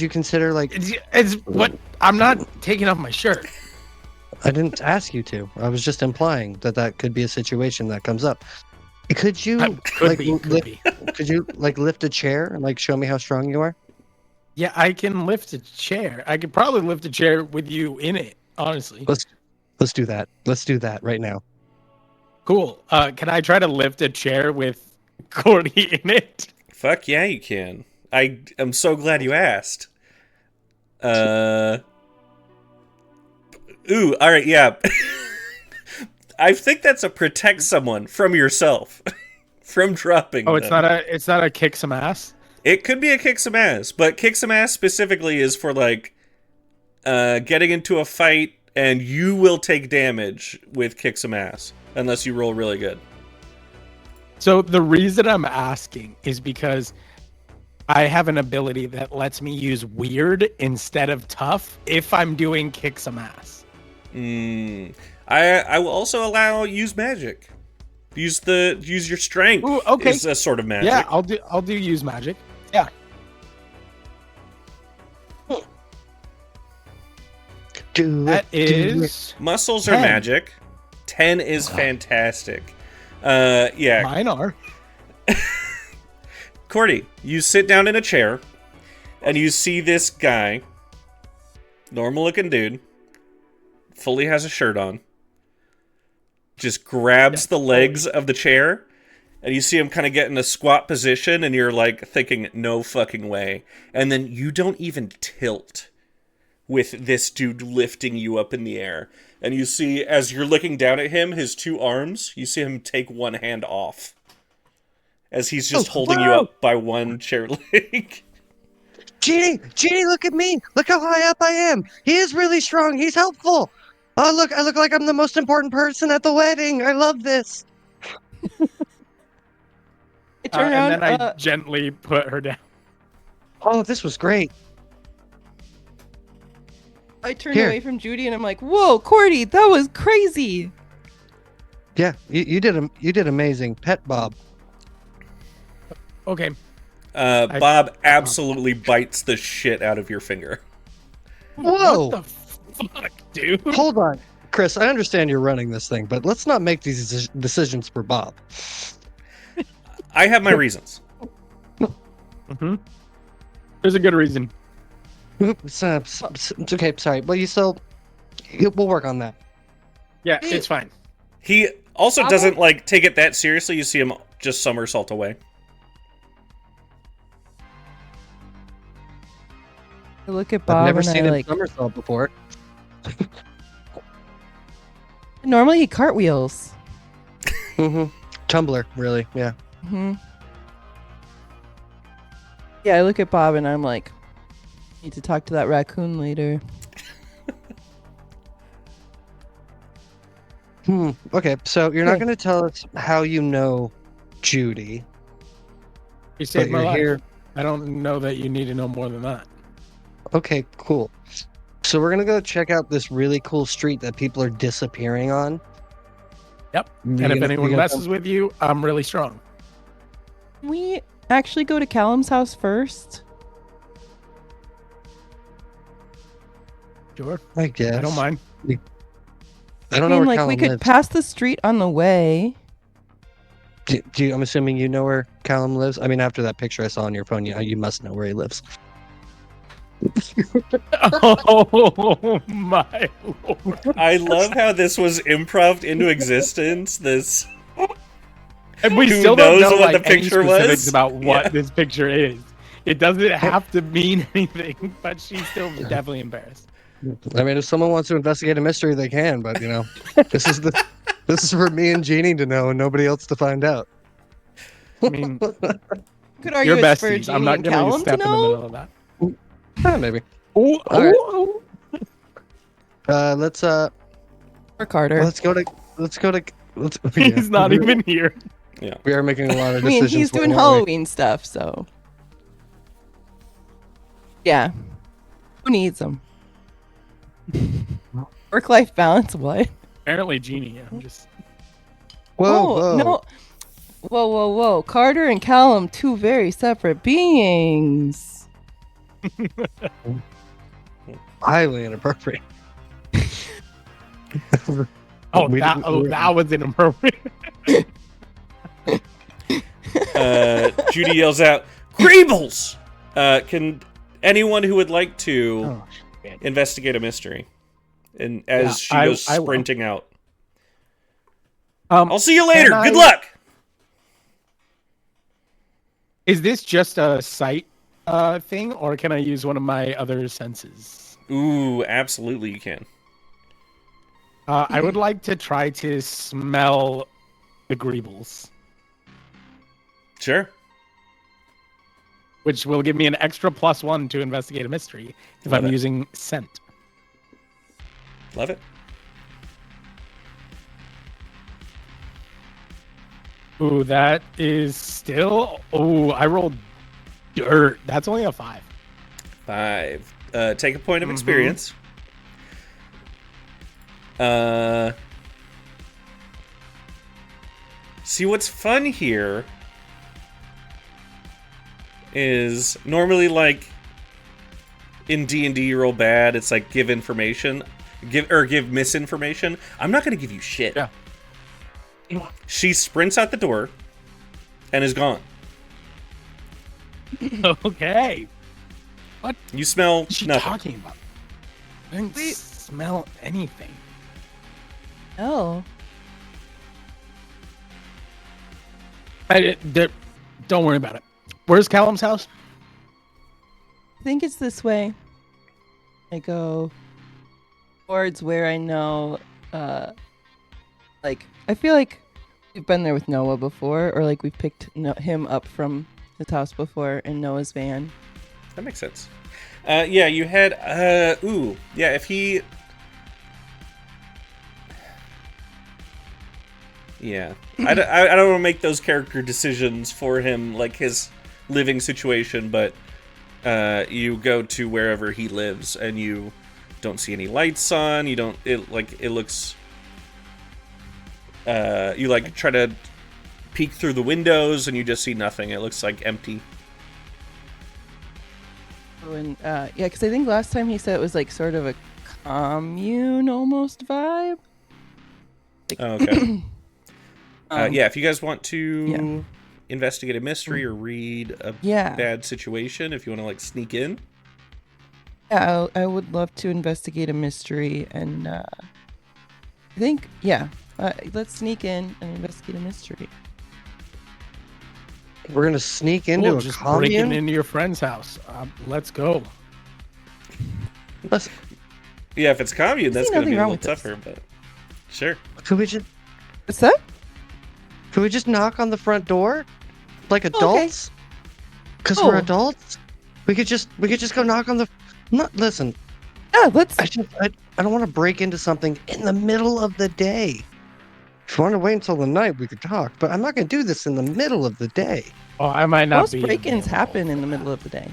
Speaker 4: consider, like...
Speaker 3: It's what? I'm not taking off my shirt.
Speaker 4: I didn't ask you to. I was just implying that could be a situation that comes up. Could you,
Speaker 3: Could be.
Speaker 4: Could you, like, lift a chair and, like, show me how strong you are?
Speaker 3: Yeah, I can lift a chair. I could probably lift a chair with you in it, honestly.
Speaker 4: Let's do that. Let's do that right now.
Speaker 3: Cool. Can I try to lift a chair with Cordy in it?
Speaker 1: Fuck yeah, you can. I am so glad you asked. Ooh, alright, yeah. I think that's a protect someone from yourself. From dropping
Speaker 3: it's
Speaker 1: them.
Speaker 3: it's not a kick some ass?
Speaker 1: It could be a kick some ass, but kick some ass specifically is for, like, getting into a fight, and you will take damage with kick some ass, unless you roll really good.
Speaker 3: So the reason I'm asking is because I have an ability that lets me use weird instead of tough if I'm doing kick some ass.
Speaker 1: I will also allow use magic. Use your strength.
Speaker 3: Ooh, okay.
Speaker 1: Is a sort of magic.
Speaker 3: Yeah, I'll do use magic. Yeah. That is
Speaker 1: muscles
Speaker 3: 10.
Speaker 1: are magic. 10 is fantastic. Yeah.
Speaker 3: Mine are.
Speaker 1: Cordy, you sit down in a chair, and you see this guy, normal looking dude, fully has a shirt on, just grabs the legs of the chair, and you see him kind of get in a squat position, and you're like thinking, no fucking way. And then you don't even tilt with this dude lifting you up in the air. And you see, as you're looking down at him, his 2 arms, you see him take one hand off. As he's just holding you up by one chair leg.
Speaker 4: Jeannie, look at me. Look how high up I am. He is really strong. He's helpful. Oh, look, I look like I'm the most important person at the wedding. I love this.
Speaker 2: I turn around.
Speaker 3: And then I gently put her down.
Speaker 4: Oh, this was great.
Speaker 2: I turned away from Judy and I'm like, "Whoa, Cordy, that was crazy."
Speaker 4: Yeah, you did amazing, Pet Bob.
Speaker 3: Okay.
Speaker 1: Bob absolutely bites the shit out of your finger.
Speaker 4: Whoa!
Speaker 3: What the fuck, dude?
Speaker 4: Hold on, Chris. I understand you're running this thing, but let's not make these decisions for Bob.
Speaker 1: I have my reasons.
Speaker 3: Mm-hmm. There's a good reason.
Speaker 4: It's okay. Sorry, but we'll work on that.
Speaker 3: Yeah, it's fine.
Speaker 1: He also doesn't like take it that seriously. You see him just somersault away.
Speaker 2: I look at Bob
Speaker 4: I've never
Speaker 2: and
Speaker 4: seen
Speaker 2: I
Speaker 4: him
Speaker 2: like.
Speaker 4: somersault before.
Speaker 2: Normally he cartwheels.
Speaker 4: Tumbler, really? Yeah.
Speaker 2: Yeah, I look at Bob and I'm like, need to talk to that raccoon later.
Speaker 4: Okay, so you're not going to tell us how you know Judy.
Speaker 3: You saved my
Speaker 4: you're
Speaker 3: life.
Speaker 4: here.
Speaker 3: I don't know that you need to know more than that.
Speaker 4: Okay, cool. So we're going to go check out this really cool street that people are disappearing on.
Speaker 3: Yep. And if anyone messes with you, I'm really strong.
Speaker 2: Can we actually go to Callum's house first?
Speaker 3: Sure.
Speaker 4: I guess.
Speaker 3: I don't mind.
Speaker 4: I don't know where
Speaker 2: like
Speaker 4: Callum
Speaker 2: we could
Speaker 4: lives.
Speaker 2: pass the street on the way.
Speaker 4: I'm assuming you know where Callum lives? I mean, after that picture I saw on your phone, you must know where he lives.
Speaker 3: Oh my lord.
Speaker 1: I love how this was improv into existence. This.
Speaker 3: And we
Speaker 1: Who
Speaker 3: still don't
Speaker 1: knows
Speaker 3: know
Speaker 1: what
Speaker 3: like
Speaker 1: the
Speaker 3: any
Speaker 1: picture
Speaker 3: specifics
Speaker 1: was?
Speaker 3: about what
Speaker 1: Yeah.
Speaker 3: this picture is. It doesn't have to mean anything, but she's still definitely embarrassed.
Speaker 4: I mean, if someone wants to investigate a mystery, they can. But this is for me and Jeannie to know, and nobody else to find out.
Speaker 3: I mean,
Speaker 2: Could argue
Speaker 3: you're
Speaker 2: it's for
Speaker 3: besties.
Speaker 2: Jeannie
Speaker 3: I'm not
Speaker 2: and
Speaker 3: going to
Speaker 2: Callum
Speaker 3: step
Speaker 2: to
Speaker 3: in the
Speaker 2: know.
Speaker 3: middle of that.
Speaker 4: Maybe.
Speaker 3: Oh,
Speaker 4: All right. Let's
Speaker 2: Or Carter.
Speaker 4: let's go to.
Speaker 3: He's not even here.
Speaker 1: Yeah.
Speaker 4: We are making a lot of
Speaker 2: I mean,
Speaker 4: decisions.
Speaker 2: he's doing
Speaker 4: aren't we?
Speaker 2: Halloween stuff, so. Yeah. Who needs them? Work-life balance, what?
Speaker 3: Apparently, Jeannie. I'm just.
Speaker 4: Whoa.
Speaker 2: No. Whoa. Carter and Callum, two very separate beings.
Speaker 4: Highly inappropriate.
Speaker 3: That was inappropriate.
Speaker 1: Judy yells out, "Greebles!" Can anyone who would like to investigate a mystery? And as she goes sprinting out. I'll see you later. Good luck.
Speaker 3: Is this just a sight thing, or can I use one of my other senses?
Speaker 1: Ooh, absolutely you can.
Speaker 3: I would like to try to smell the greebles,
Speaker 1: Sure.
Speaker 3: which will give me an extra +1 to investigate a mystery if
Speaker 1: Love
Speaker 3: I'm
Speaker 1: it.
Speaker 3: using scent.
Speaker 1: Love it.
Speaker 3: Ooh, that is still. Ooh, I rolled dirt. That's only a 5.
Speaker 1: 5. Take a point of experience. See, what's fun here is normally, like, in D&D you roll bad, it's like give information, give misinformation. I'm not going to give you shit.
Speaker 3: Yeah.
Speaker 1: She sprints out the door and is gone.
Speaker 3: Okay. What
Speaker 1: You smell
Speaker 3: is she
Speaker 1: nothing.
Speaker 3: talking about? I didn't smell anything.
Speaker 2: Oh.
Speaker 3: Don't worry about it. Where's Callum's house?
Speaker 2: I think it's this way. I go towards where I know, like, I feel like we've been there with Noah before, or like we've picked him up from his house before in Noah's van.
Speaker 1: That makes sense. Yeah, you had, yeah, if he... Yeah. I don't want to make those character decisions for him, like his living situation, but you go to wherever he lives, and you don't see any lights on, you don't, it looks, you like try to peek through the windows, and you just see nothing. It looks like empty.
Speaker 2: Oh, and yeah, because I think last time he said it was like sort of a commune almost vibe. Like,
Speaker 1: Oh, okay. Yeah, if you guys want to
Speaker 2: Yeah.
Speaker 1: investigate a mystery or read a
Speaker 2: Yeah.
Speaker 1: bad situation, if you want to like sneak in.
Speaker 2: Yeah, I would love to investigate a mystery, and I think, yeah, let's sneak in and investigate a mystery.
Speaker 4: We're gonna sneak into
Speaker 3: Cool,
Speaker 4: a
Speaker 3: just breaking
Speaker 4: commune.
Speaker 3: into your friend's house. Let's go.
Speaker 4: Let's-
Speaker 1: Yeah, if it's commune, that's
Speaker 2: see
Speaker 1: going to
Speaker 2: nothing
Speaker 1: be a
Speaker 2: wrong
Speaker 1: little
Speaker 2: with this.
Speaker 1: tougher, but sure.
Speaker 4: Could we just
Speaker 2: What's that?
Speaker 4: knock on the front door, like adults? Because
Speaker 2: Oh.
Speaker 4: we're adults. We could just go knock on the. Not listen.
Speaker 2: Yeah, let's.
Speaker 4: I don't want to break into something in the middle of the day. If you want to wait until the night, we could talk. But I'm not going to do this in the middle of the day.
Speaker 3: Oh, I might not
Speaker 2: Most
Speaker 3: be.
Speaker 2: break-ins
Speaker 3: available.
Speaker 2: happen in the middle of the day.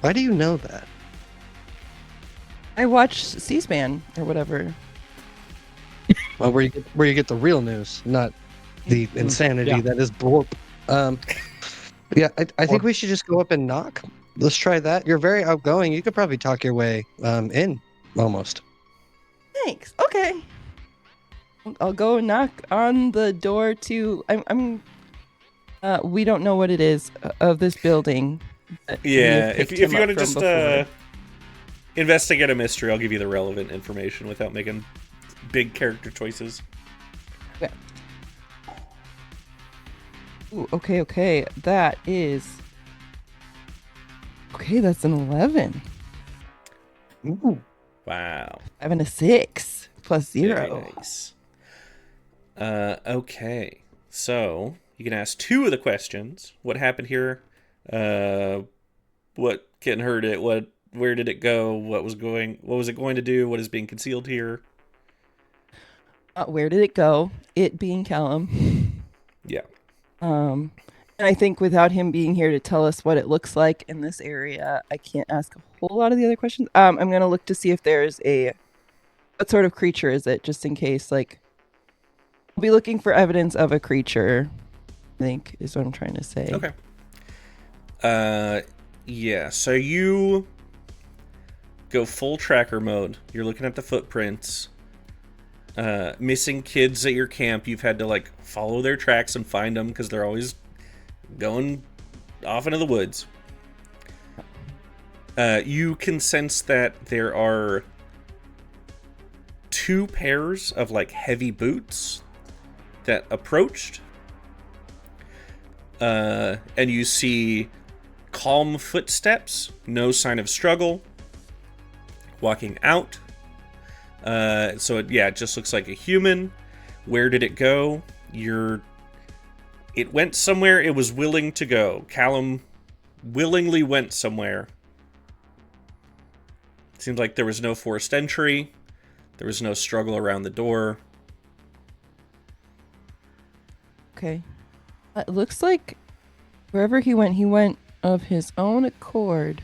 Speaker 4: Why do you know that?
Speaker 2: I watch C-SPAN or whatever.
Speaker 4: Well, where you get the real news, not the insanity
Speaker 3: Yeah.
Speaker 4: that is Blorp. Yeah, I think we should just go up and knock. Let's try that. You're very outgoing. You could probably talk your way in, almost.
Speaker 2: Thanks. Okay. I'll go knock on the door to. We don't know what it is of this building. that we
Speaker 1: Yeah,
Speaker 2: have
Speaker 1: if
Speaker 2: picked
Speaker 1: you
Speaker 2: him
Speaker 1: want to
Speaker 2: up from
Speaker 1: just
Speaker 2: before.
Speaker 1: investigate a mystery, I'll give you the relevant information without making big character choices.
Speaker 2: Ooh, okay. That is. Okay, that's an 11.
Speaker 4: Ooh.
Speaker 1: Wow.
Speaker 2: Having a 6 plus
Speaker 1: Very
Speaker 2: 0.
Speaker 1: nice. Okay. So, you can ask 2 of the questions. What happened here? What Kitten heard it? Where did it go? What was it going to do? What is being concealed here?
Speaker 2: Where did it go? It being Callum.
Speaker 1: Yeah.
Speaker 2: And I think without him being here to tell us what it looks like in this area, I can't ask a whole lot of the other questions. I'm going to look to see if there's what sort of creature is it, just in case, like, I'll be looking for evidence of a creature, I think is what I'm trying to say.
Speaker 1: Okay. Yeah, so you go full tracker mode. You're looking at the footprints. Missing kids at your camp, you've had to, like, follow their tracks and find them because they're always going off into the woods. You can sense that there are 2 pairs of, like, heavy boots that approached. And you see calm footsteps, no sign of struggle, walking out. So it just looks like a human. Where did it go? It went somewhere it was willing to go. Callum willingly went somewhere. Seems like there was no forced entry. There was no struggle around the door.
Speaker 2: Okay. It looks like wherever he went of his own accord.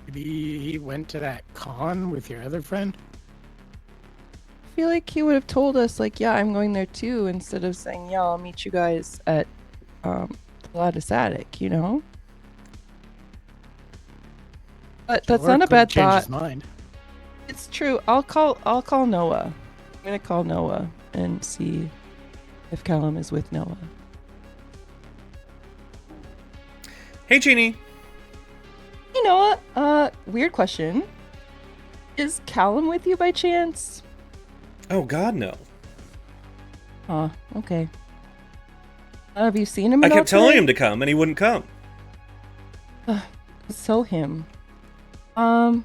Speaker 3: Maybe he went to that con with your other friend.
Speaker 2: I feel like he would have told us, like, yeah, I'm going there too, instead of saying, yeah, I'll meet you guys at Pilatus Attic, you know? But that's
Speaker 3: Or
Speaker 2: not a
Speaker 3: could
Speaker 2: bad
Speaker 3: change
Speaker 2: thought.
Speaker 3: his mind.
Speaker 2: It's true. I'll call Noah. I'm gonna call Noah and see if Callum is with Noah.
Speaker 1: Hey, Jeannie.
Speaker 2: Hey Noah, weird question. Is Callum with you by chance?
Speaker 1: Oh, God, no.
Speaker 2: Okay. Have you seen him
Speaker 1: I
Speaker 2: at all
Speaker 1: kept telling
Speaker 2: today?
Speaker 1: him to come, and he wouldn't come.
Speaker 2: So him. You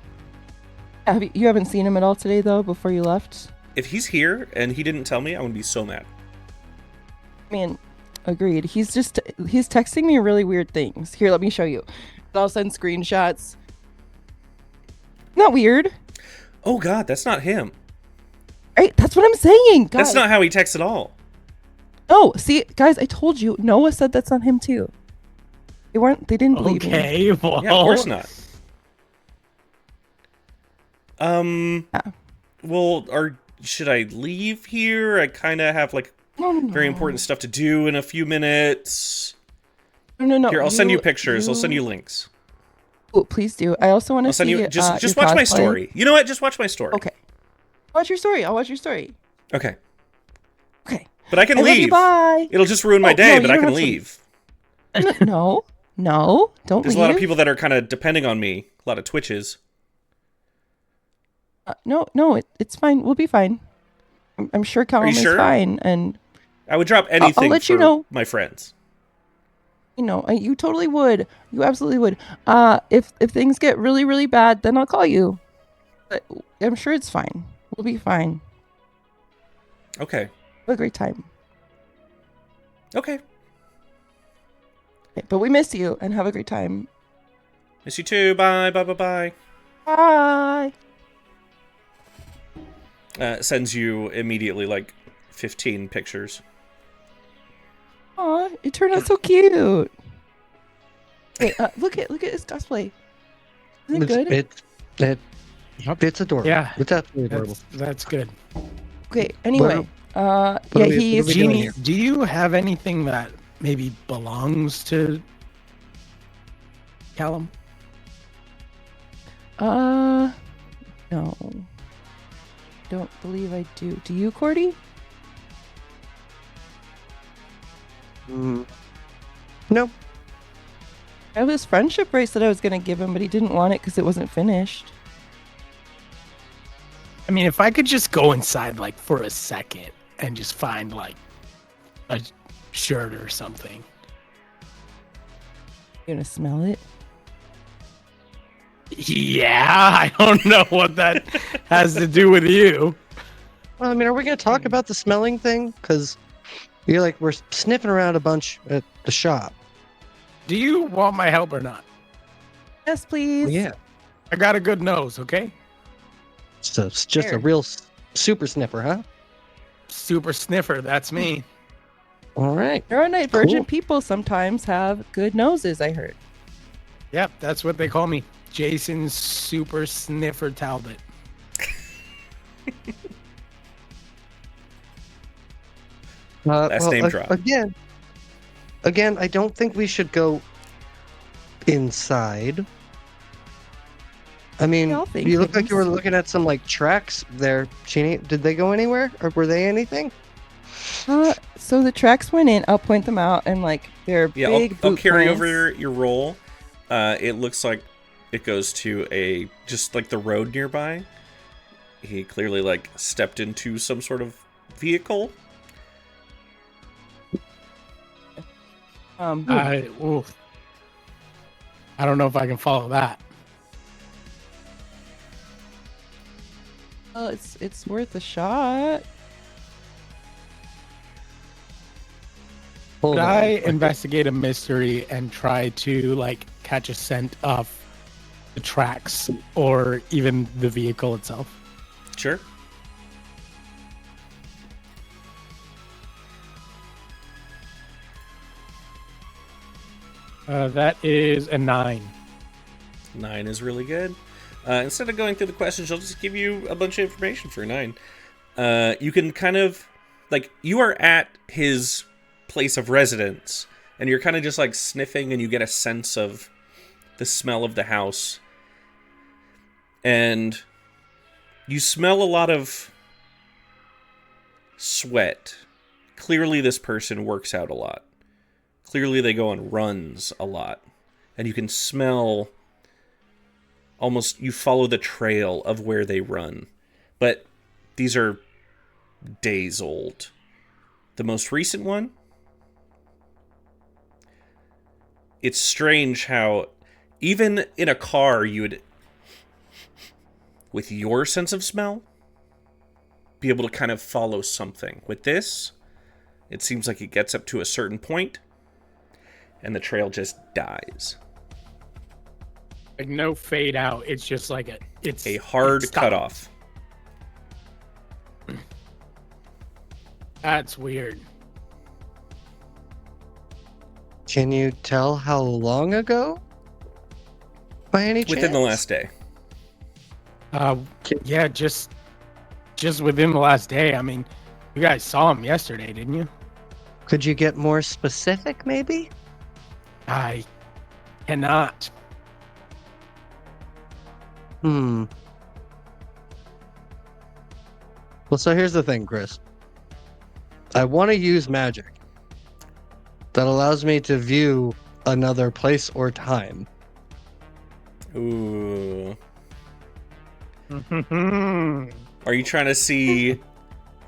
Speaker 2: haven't seen him at all today, though, before you left?
Speaker 1: If he's here and he didn't tell me, I'm gonna be so mad.
Speaker 2: I mean, agreed. He's texting me really weird things. Here, let me show you. I'll send screenshots. Not weird.
Speaker 1: Oh God, that's not him.
Speaker 2: Right? That's what I'm saying. Guys.
Speaker 1: That's not how he texts at all.
Speaker 2: Oh, see, guys, I told you. Noah said that's not him too. They didn't believe me.
Speaker 3: Okay, well,
Speaker 1: Yeah, of course not.
Speaker 2: Yeah.
Speaker 1: Well, should I leave here? I kind of have like
Speaker 2: No.
Speaker 1: very important stuff to do in a few minutes.
Speaker 2: No.
Speaker 1: Here, I'll send you pictures. I'll send you links.
Speaker 2: Oh, please do. I also want to
Speaker 1: I'll send
Speaker 2: see.
Speaker 1: you. Just
Speaker 2: your
Speaker 1: watch my
Speaker 2: cosplay.
Speaker 1: story. You know what? Just watch my story.
Speaker 2: Okay. Watch your story. I'll watch your story.
Speaker 1: Okay.
Speaker 2: Okay.
Speaker 1: But I can
Speaker 2: I love
Speaker 1: leave.
Speaker 2: you, bye.
Speaker 1: It'll just ruin my
Speaker 2: Oh,
Speaker 1: day,
Speaker 2: no,
Speaker 1: but
Speaker 2: you
Speaker 1: I
Speaker 2: don't
Speaker 1: can
Speaker 2: have to.
Speaker 1: leave.
Speaker 2: No, don't
Speaker 1: There's
Speaker 2: leave.
Speaker 1: a lot of people that are kind of depending on me. A lot of Twitches.
Speaker 2: No, it's fine. We'll be fine. I'm sure Callum is
Speaker 1: sure?
Speaker 2: fine, and
Speaker 1: I would drop anything
Speaker 2: let
Speaker 1: for
Speaker 2: you know.
Speaker 1: my friends.
Speaker 2: You totally would. You absolutely would. If things get really, really bad, then I'll call you. But I'm sure it's fine. We'll be fine.
Speaker 1: Okay.
Speaker 2: Have a great time.
Speaker 1: Okay.
Speaker 2: Okay, but we miss you, and have a great time.
Speaker 1: Miss you too. Bye. Bye.
Speaker 2: Bye.
Speaker 1: Sends you immediately like 15 pictures.
Speaker 2: Aw, it turned out so cute. Wait, look at his cosplay. Isn't it good?
Speaker 4: It's adorable.
Speaker 3: Yeah.
Speaker 4: It's absolutely adorable.
Speaker 3: That's good.
Speaker 2: Okay. Anyway,
Speaker 4: are
Speaker 2: yeah,
Speaker 4: we-
Speaker 2: he's
Speaker 4: what are we doing
Speaker 3: Jeannie,
Speaker 4: here?
Speaker 3: do you have anything that maybe belongs to Callum?
Speaker 2: No. Don't believe I do. Do you, Cordy?
Speaker 4: No.
Speaker 2: I have his friendship bracelet I was gonna give him, but he didn't want it because it wasn't finished.
Speaker 3: I mean, if I could just go inside like for a second and just find like a shirt or something.
Speaker 2: You gonna smell it?
Speaker 3: Yeah, I don't know what that has to do with you.
Speaker 4: Well, I mean, are we going to talk about the smelling thing? Because you're like, we're sniffing around a bunch at the shop.
Speaker 3: Do you want my help or not?
Speaker 2: Yes, please.
Speaker 4: Yeah.
Speaker 3: I got a good nose, okay?
Speaker 4: So it's just
Speaker 2: Here.
Speaker 4: a real super sniffer, huh?
Speaker 3: Super sniffer, that's me.
Speaker 4: All right.
Speaker 2: Neurodivergent
Speaker 4: Cool.
Speaker 2: people sometimes have good noses, I heard.
Speaker 3: Yep, that's what they call me. Jason Super Sniffer Talbot.
Speaker 1: Last name drop.
Speaker 4: Again, I don't think we should go inside. I mean,
Speaker 2: all think
Speaker 4: you look like you were
Speaker 2: things.
Speaker 4: looking at some like tracks there, Jeannie. Did they go anywhere, or were they anything?
Speaker 2: So the tracks went in. I'll point them out, and like they're
Speaker 1: Yeah,
Speaker 2: big
Speaker 1: I'll
Speaker 2: boot
Speaker 1: carry
Speaker 2: prints.
Speaker 1: over your roll. It looks like it goes to just like the road nearby. He clearly like stepped into some sort of vehicle.
Speaker 3: I don't know if I can follow that.
Speaker 2: Well, it's worth a shot.
Speaker 4: Hold
Speaker 3: Could
Speaker 4: on.
Speaker 3: I investigate a mystery and try to like catch a scent of the tracks or even the vehicle itself?
Speaker 1: Sure.
Speaker 3: That is a 9.
Speaker 1: 9 is really good. Instead of going through the questions, I'll just give you a bunch of information for 9. You can kind of, like, you are at his place of residence, and you're kind of just, like, sniffing, and you get a sense of the smell of the house. And you smell a lot of sweat. Clearly, this person works out a lot. Clearly, they go on runs a lot. And you can smell almost, you follow the trail of where they run. But these are days old. the most recent one, it's strange how even in a car you would, with your sense of smell, be able to kind of follow something. With this, it seems like it gets up to a certain point and the trail just dies.
Speaker 3: Like no fade out. It's just like it's
Speaker 1: a hard
Speaker 3: it stops.
Speaker 1: cutoff.
Speaker 3: That's weird.
Speaker 4: Can you tell how long ago? By any chance?
Speaker 1: Within the last day.
Speaker 3: Yeah, just within the last day. I mean, you guys saw him yesterday, didn't you?
Speaker 4: Could you get more specific, maybe?
Speaker 3: I cannot.
Speaker 4: Well, so here's the thing, Chris. I want to use magic that allows me to view another place or time.
Speaker 1: Ooh. Are you trying to see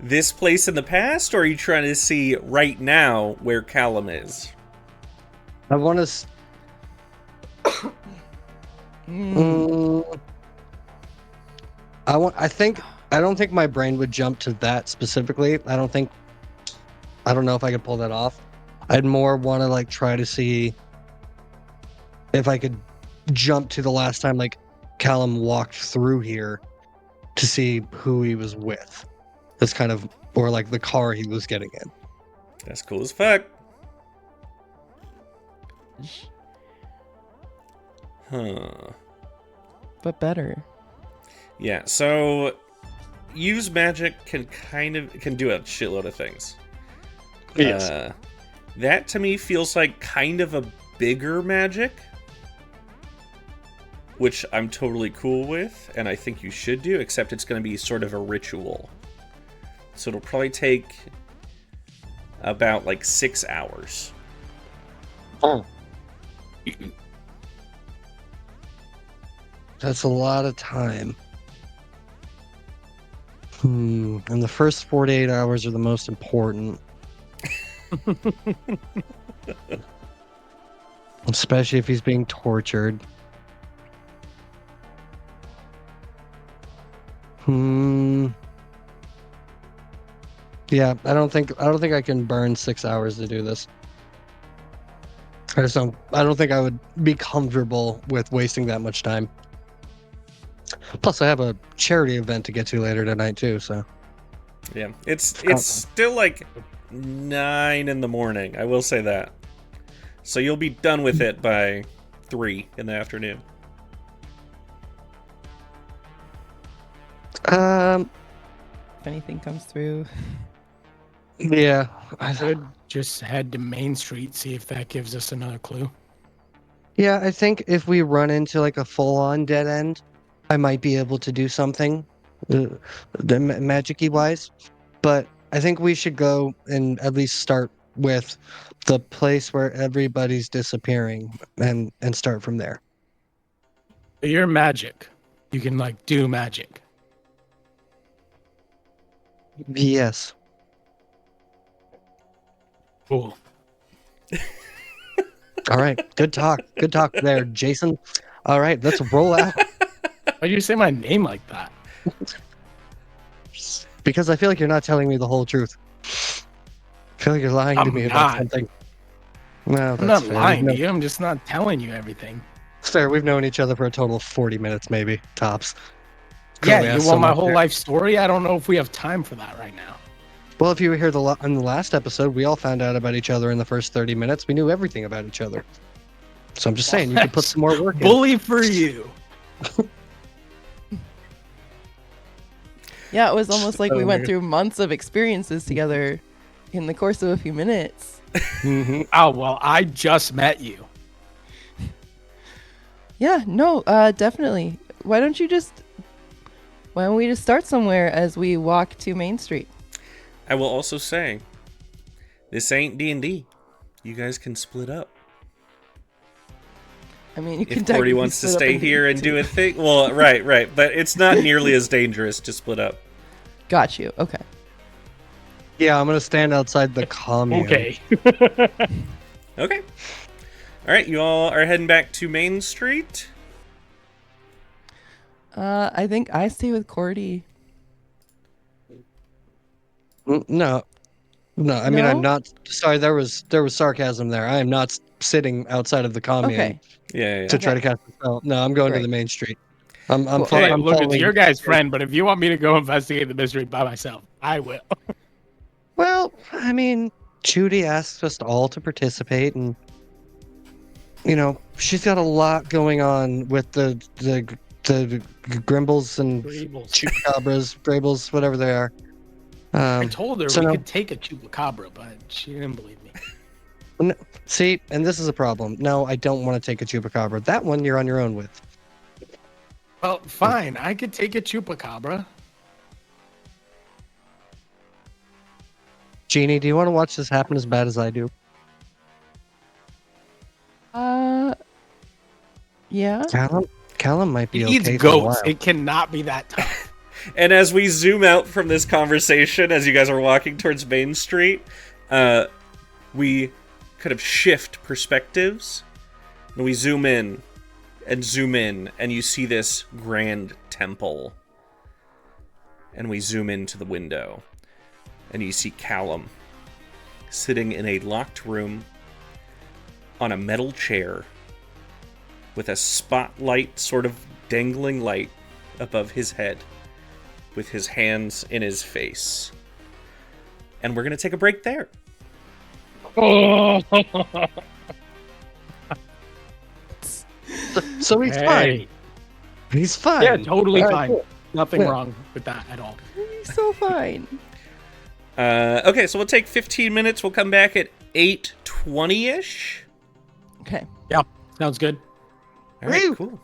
Speaker 1: this place in the past, or are you trying to see right now where Callum is?
Speaker 4: I want to... I don't think my brain would jump to that specifically. I don't know if I could pull that off. I'd more want to like try to see if I could jump to the last time like Callum walked through here to see who he was with. That's kind of, or like the car he was getting in.
Speaker 1: That's cool as fuck. Huh.
Speaker 2: But better.
Speaker 1: Yeah, so use magic can do a shitload of things.
Speaker 4: Yes.
Speaker 1: That to me feels like kind of a bigger magic, which I'm totally cool with, and I think you should do, except it's going to be sort of a ritual. So it'll probably take about like 6 hours.
Speaker 4: Oh. That's a lot of time. And the first 48 hours are the most important. Especially if he's being tortured. Yeah, I don't think I can burn 6 hours to do this. I don't think I would be comfortable with wasting that much time. Plus, I have a charity event to get to later tonight too, so.
Speaker 1: Yeah, it's still like 9 in the morning. I will say that. So you'll be done with it by 3 in the afternoon.
Speaker 2: If anything comes through.
Speaker 4: Yeah.
Speaker 3: I could just head to Main Street, see if that gives us another clue.
Speaker 4: Yeah, I think if we run into like a full-on dead end, I might be able to do something, magic-y wise. But I think we should go and at least start with the place where everybody's disappearing and start from there.
Speaker 3: You're magic. You can like do magic.
Speaker 4: Yes.
Speaker 3: Cool.
Speaker 4: All right. Good talk. Good talk there, Jason. All right, let's roll out.
Speaker 3: Why do you say my name like that?
Speaker 4: Because I feel like you're not telling me the whole truth. I feel like you're lying to
Speaker 3: I'm
Speaker 4: me about
Speaker 3: not.
Speaker 4: something. No,
Speaker 3: I'm
Speaker 4: that's
Speaker 3: not
Speaker 4: fair.
Speaker 3: lying to you. I'm just not telling you everything.
Speaker 4: It's fair. We've known each other for a total of 40 minutes, maybe, tops.
Speaker 3: Yeah,
Speaker 4: Cool,
Speaker 3: you
Speaker 4: so
Speaker 3: want my
Speaker 4: much
Speaker 3: whole
Speaker 4: there.
Speaker 3: life story? I don't know if we have time for that right now.
Speaker 4: Well, if you were here in the last episode, we all found out about each other in the first 30 minutes. We knew everything about each other. So I'm just saying, you could put some more work in.
Speaker 3: Bully for you.
Speaker 2: Yeah, it was almost like we went
Speaker 3: weird.
Speaker 2: through months of experiences together in the course of a few minutes.
Speaker 4: Mhm.
Speaker 3: Oh, well, I just met you.
Speaker 2: Yeah, no, definitely. Why don't we just start somewhere as we walk to Main Street?
Speaker 1: I will also say, this ain't D&D. You guys can split up.
Speaker 2: I mean, you can
Speaker 1: If Cordy
Speaker 2: technically
Speaker 1: wants to
Speaker 2: split up
Speaker 1: stay
Speaker 2: into
Speaker 1: here and
Speaker 2: two.
Speaker 1: do a thing, well, right, but it's not nearly as dangerous to split up.
Speaker 2: Got you. Okay.
Speaker 4: Yeah, I'm gonna stand outside the commune.
Speaker 3: Okay.
Speaker 1: Okay. All right, you all are heading back to Main Street.
Speaker 2: I think I stay with Cordy.
Speaker 4: No, I mean, I'm
Speaker 2: No?
Speaker 4: not. Sorry, there was sarcasm there. I am not sitting outside of the commune
Speaker 2: Okay.
Speaker 1: Yeah.
Speaker 4: to
Speaker 2: Okay.
Speaker 4: try to cast a spell. No, I'm going to
Speaker 2: Great.
Speaker 4: the main street. I'm
Speaker 2: Cool.
Speaker 4: fo-
Speaker 3: Like,
Speaker 4: I'm
Speaker 3: look, it's
Speaker 4: following.
Speaker 3: your guy's friend, but if you want me to go investigate the mystery by myself, I will.
Speaker 4: Well, I mean, Judy asked us all to participate, and she's got a lot going on with the Grimbles and
Speaker 3: Grables.
Speaker 4: Chupacabras, Grables, whatever they are.
Speaker 3: I told her
Speaker 4: so
Speaker 3: we
Speaker 4: no.
Speaker 3: could take a chupacabra, but she didn't believe me.
Speaker 4: See, and this is a problem. No, I don't want to take a Chupacabra. That one you're on your own with.
Speaker 3: Well, fine. I could take a chupacabra.
Speaker 4: Jeannie, do you want to watch this happen as bad as I do?
Speaker 2: Yeah.
Speaker 4: Callum might be
Speaker 3: It
Speaker 4: okay
Speaker 3: eats
Speaker 4: for a
Speaker 3: goats.
Speaker 4: while.
Speaker 3: It cannot be that tough.
Speaker 1: And as we zoom out from this conversation, as you guys are walking towards Main Street, we kind of shift perspectives. And we zoom in, and you see this grand temple. And we zoom into the window, and you see Callum sitting in a locked room on a metal chair with a spotlight sort of dangling light above his head, with his hands in his face. And we're going to take a break there.
Speaker 4: So he's fine. He's fine.
Speaker 3: Yeah, totally
Speaker 4: All right,
Speaker 3: fine.
Speaker 4: cool.
Speaker 3: Nothing
Speaker 4: Yeah.
Speaker 3: wrong with that at all.
Speaker 2: He's so fine.
Speaker 1: Okay, so we'll take 15 minutes. We'll come back at 8:20-ish.
Speaker 2: Okay.
Speaker 3: Yeah, sounds good.
Speaker 1: All right,
Speaker 4: Woo!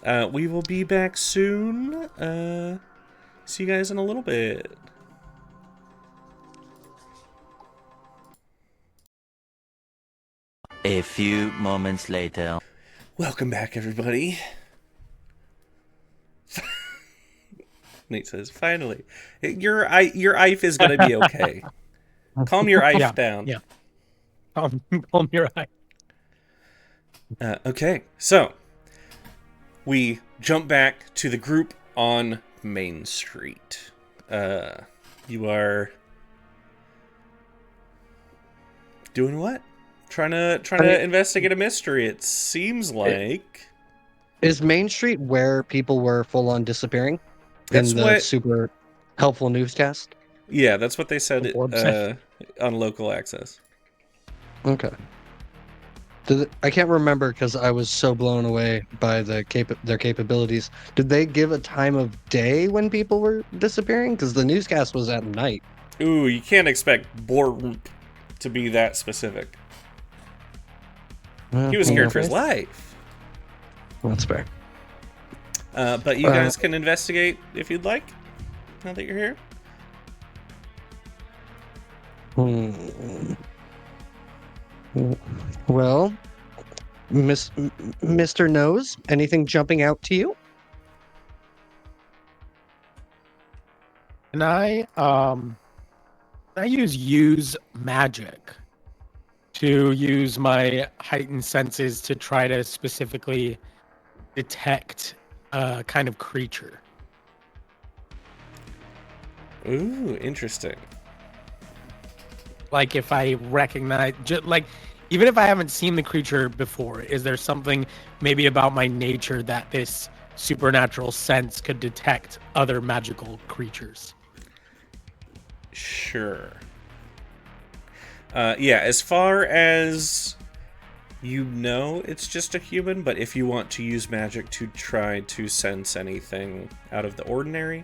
Speaker 1: cool. We will be back soon. See you guys in a little bit.
Speaker 5: A few moments later.
Speaker 1: Welcome back, everybody. Nate says, finally. Your Ife is going to be okay. Calm your Ife
Speaker 3: Yeah,
Speaker 1: down.
Speaker 3: yeah. Calm your eye.
Speaker 1: Okay, so we jump back to the group on Main Street. You are doing what? Trying to investigate a mystery. It seems like
Speaker 4: Is Main Street where people were full on disappearing
Speaker 1: That's
Speaker 4: in the
Speaker 1: what-
Speaker 4: super helpful newscast?
Speaker 1: yeah, that's what they said
Speaker 3: The board said.
Speaker 1: on local access.
Speaker 4: Okay. I can't remember because I was so blown away by their capabilities. Did they give a time of day when people were disappearing? Because the newscast was at night.
Speaker 1: Ooh, you can't expect Borump to be that specific. He was scared for his life.
Speaker 4: That's fair.
Speaker 1: But you guys can investigate if you'd like, now that you're here.
Speaker 4: Well, Mr. Nose, anything jumping out to you?
Speaker 3: And I use magic to use my heightened senses to try to specifically detect a kind of creature.
Speaker 1: Ooh, interesting.
Speaker 3: Like if I recognize, like even if I haven't seen the creature before, is there something maybe about my nature that this supernatural sense could detect other magical creatures?
Speaker 1: Sure. Yeah, as far as you know, it's just a human, but if you want to use magic to try to sense anything out of the ordinary,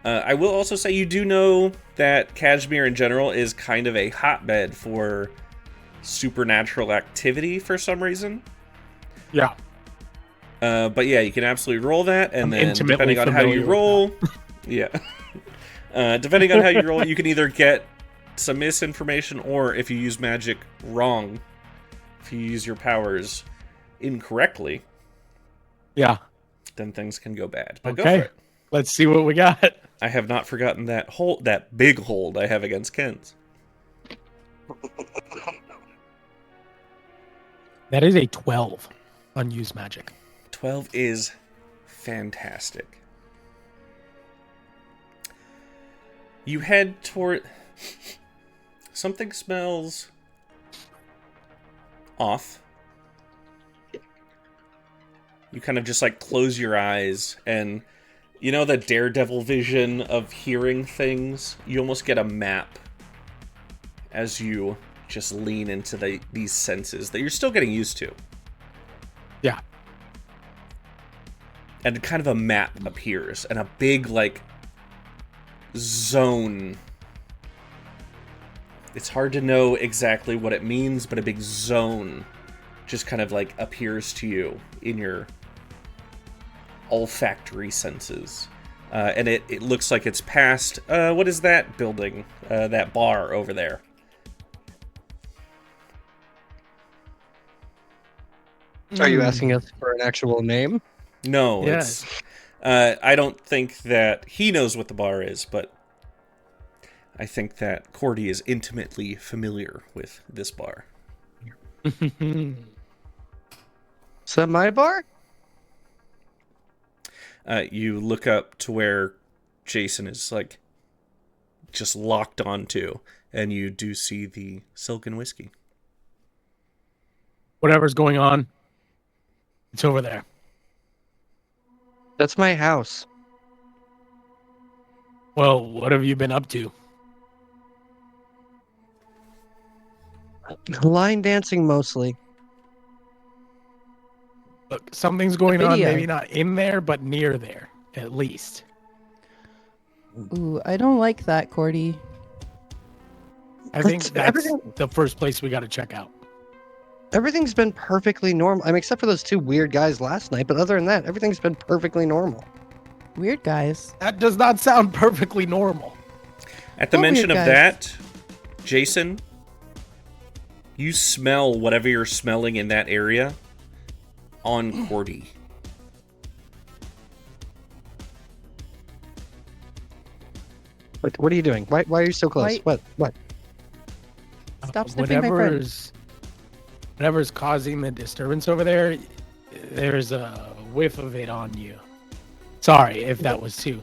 Speaker 1: I will also say you do know that Cashmere in general is kind of a hotbed for supernatural activity for some reason.
Speaker 3: Yeah.
Speaker 1: But yeah, you can absolutely roll that, and
Speaker 3: I'm
Speaker 1: then
Speaker 3: intimately
Speaker 1: depending on how you
Speaker 3: familiar with
Speaker 1: roll, yeah, depending on how you roll, you can either get some misinformation, or if you use magic wrong, if you use your powers incorrectly,
Speaker 3: Yeah.
Speaker 1: then things can go bad. But go
Speaker 3: Okay.
Speaker 1: for it.
Speaker 3: Let's see what we got.
Speaker 1: I have not forgotten that big hold I have against Kenz.
Speaker 3: That is a 12 unused magic.
Speaker 1: 12 is fantastic. You head toward... Something smells off. You kind of just like close your eyes, and you know the Daredevil vision of hearing things? You almost get a map as you just lean into these senses that you're still getting used to.
Speaker 3: Yeah.
Speaker 1: And kind of a map appears, and a big, like, zone. It's hard to know exactly what it means, but a big zone just kind of, like, appears to you in your olfactory senses. And it looks like it's past, what is that building? That bar over there.
Speaker 4: Are you asking us for an actual name?
Speaker 1: No,
Speaker 3: Yes.
Speaker 1: it's... I don't think that he knows what the bar is, but I think that Cordy is intimately familiar with this bar.
Speaker 4: Is that my bar?
Speaker 1: You look up to where Jason is, like, just locked onto, and you do see the silken whiskey.
Speaker 3: Whatever's going on, it's over there.
Speaker 4: That's my house.
Speaker 3: Well, what have you been up to?
Speaker 4: Line dancing mostly.
Speaker 3: Look, something's going on,
Speaker 2: Video.
Speaker 3: maybe not in there, but near there, at least.
Speaker 2: Ooh, I don't like that, Cordy.
Speaker 3: I think that's
Speaker 4: Everything-
Speaker 3: the first place we got to check out.
Speaker 4: Everything's been perfectly normal. I mean, except for those two weird guys last night. But other than that, everything's been perfectly normal.
Speaker 2: Weird guys.
Speaker 3: That does not sound perfectly normal.
Speaker 1: At the
Speaker 2: What
Speaker 1: mention
Speaker 2: weird
Speaker 1: of
Speaker 2: guys?
Speaker 1: that, Jason, you smell whatever you're smelling in that area on Cordy.
Speaker 4: What are you doing? Why are you so close?
Speaker 2: Why-
Speaker 4: What?
Speaker 2: Stop sniffing my friend.
Speaker 3: Whatever's causing the disturbance over there, there's a whiff of it on you. Sorry if that was too.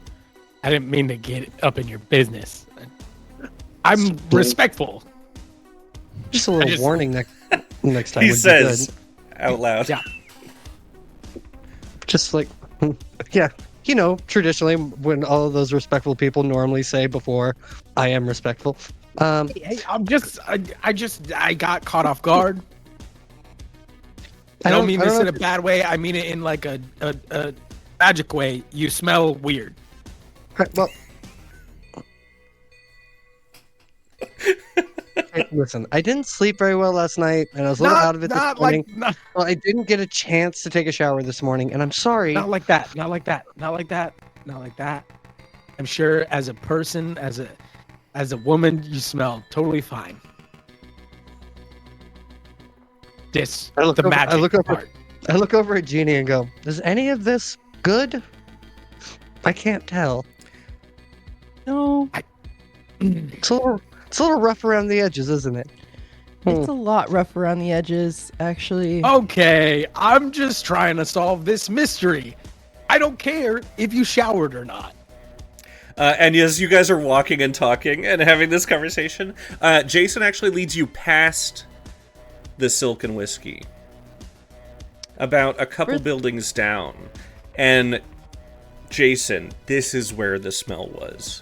Speaker 3: I didn't mean to get up in your business. I'm respectful.
Speaker 4: Just a little
Speaker 3: just-
Speaker 4: warning next time.
Speaker 1: He
Speaker 4: would be
Speaker 1: says
Speaker 4: good.
Speaker 1: out loud.
Speaker 3: Yeah.
Speaker 4: Just like, yeah, you know, traditionally when all of those respectful people normally say before, "I am respectful."
Speaker 3: Hey, I got caught off guard. I don't mean this in a bad way. I mean it in like a magic way. You smell weird.
Speaker 4: Well, hey, listen, I didn't sleep very well last night, and I was a little out of it this morning. Well, I didn't get a chance to take a shower this morning, and I'm sorry.
Speaker 3: Not like that. Not like that. Not like that. Not like that. I'm sure as a person, as a woman, you smell totally fine.
Speaker 4: I look
Speaker 3: The
Speaker 4: over-
Speaker 3: magic
Speaker 4: I look over-
Speaker 3: part.
Speaker 4: I look over at Jeannie and go, "Is any of this good?" I can't tell.
Speaker 2: No,
Speaker 4: It's a little rough around the edges, isn't it?
Speaker 2: it's a lot rough around the edges, actually.
Speaker 3: Okay, I'm just trying to solve this mystery. I don't care if you showered or not.
Speaker 1: And as you guys are walking and talking and having this conversation, Jason actually leads you past the silken whiskey, about a couple
Speaker 2: Where's-
Speaker 1: buildings down. And Jason, this is where the smell was.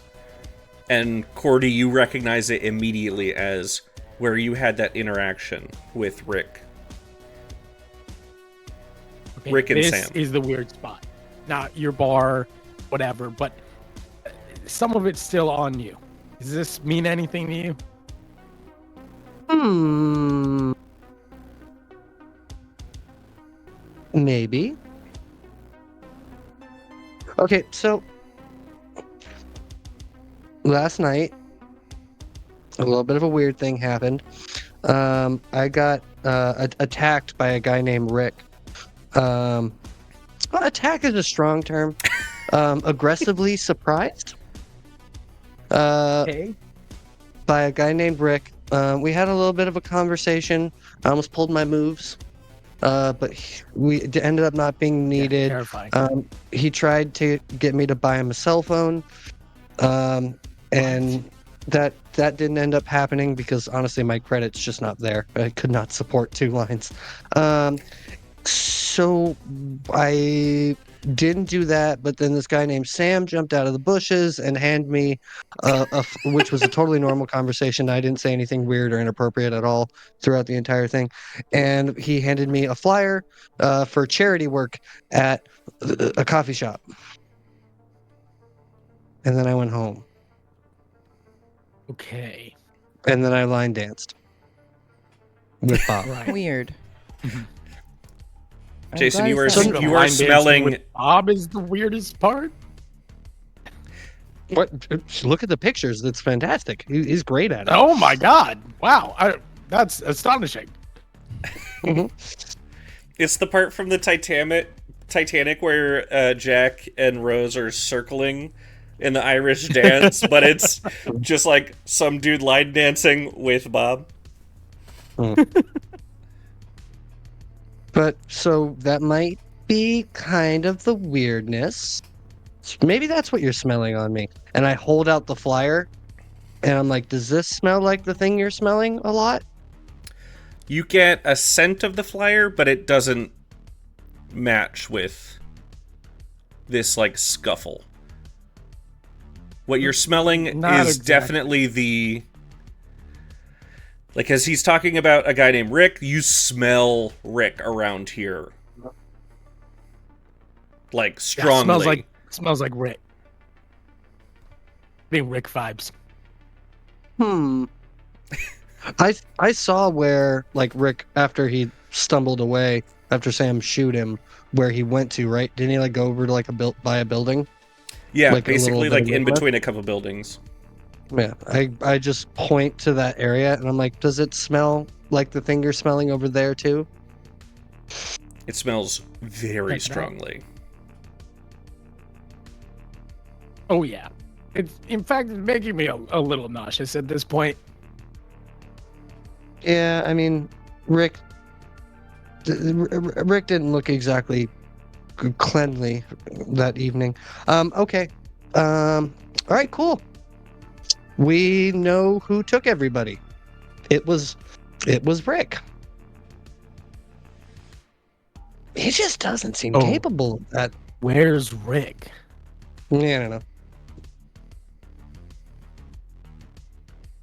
Speaker 1: And Cordy, you recognize it immediately as where you had that interaction with Rick.
Speaker 3: Okay,
Speaker 1: Rick and
Speaker 3: this
Speaker 1: Sam.
Speaker 3: is the weird spot. Not your bar, whatever, but some of it's still on you. Does this mean anything to you?
Speaker 4: Maybe. Okay, so last night, a little bit of a weird thing happened. I got attacked by a guy named Rick. Well, attack is a strong term. Aggressively surprised
Speaker 3: Okay.
Speaker 4: by a guy named Rick. We had a little bit of a conversation. I almost pulled my moves, but it ended up not being needed.
Speaker 3: Terrifying.
Speaker 4: He tried to get me to buy him a cell phone, and that didn't end up happening because honestly, my credit's just not there. I could not support 2 lines. So I didn't do that, but then this guy named Sam jumped out of the bushes and handed me, which was a totally normal conversation. I didn't say anything weird or inappropriate at all throughout the entire thing. And he handed me a flyer for charity work at a coffee shop. And then I went home.
Speaker 3: Okay.
Speaker 4: And then I line danced with Bob.
Speaker 3: Right.
Speaker 2: Weird. I'm
Speaker 1: Jason,
Speaker 2: glad
Speaker 1: you were
Speaker 2: it's not-
Speaker 1: you
Speaker 3: Line
Speaker 1: are
Speaker 3: dancing
Speaker 1: smelling.
Speaker 3: with Bob is the weirdest part.
Speaker 4: What? Look at the pictures. It's fantastic. He's great at it.
Speaker 3: Oh my god! Wow, that's astonishing.
Speaker 1: It's the part from the Titanic where Jack and Rose are circling in the Irish dance, but it's just like some dude line dancing with Bob.
Speaker 4: But so that might be kind of the weirdness. Maybe that's what you're smelling on me. And I hold out the flyer and I'm like, does this smell like the thing you're smelling a lot?
Speaker 1: You get a scent of the flyer, but it doesn't match with this like scuffle. What you're smelling
Speaker 3: Not
Speaker 1: is
Speaker 3: exactly.
Speaker 1: definitely the like as he's talking about a guy named Rick, you smell Rick around here. Like strongly.
Speaker 3: Yeah, smells like Rick. I think Rick vibes.
Speaker 4: I saw where like Rick, after he stumbled away after Sam shoot him, where he went to, right? Didn't he like go over to like by a building?
Speaker 1: Yeah,
Speaker 4: like a
Speaker 1: basically
Speaker 4: little
Speaker 1: like
Speaker 4: bit of
Speaker 1: in
Speaker 4: movement?
Speaker 1: between a couple buildings.
Speaker 4: Yeah. I just point to that area and I'm like, does it smell like the thing you're smelling over there too?
Speaker 1: It smells very
Speaker 3: Like that.
Speaker 1: strongly.
Speaker 3: Oh yeah. It's in fact it's making me a little nauseous at this point.
Speaker 4: Yeah, I mean, Rick didn't look exactly cleanly that evening. Okay. All right, cool. We know who took everybody. It was Rick. He just doesn't seem
Speaker 3: Oh.
Speaker 4: capable of that.
Speaker 3: Where's Rick?
Speaker 4: Yeah, I don't know.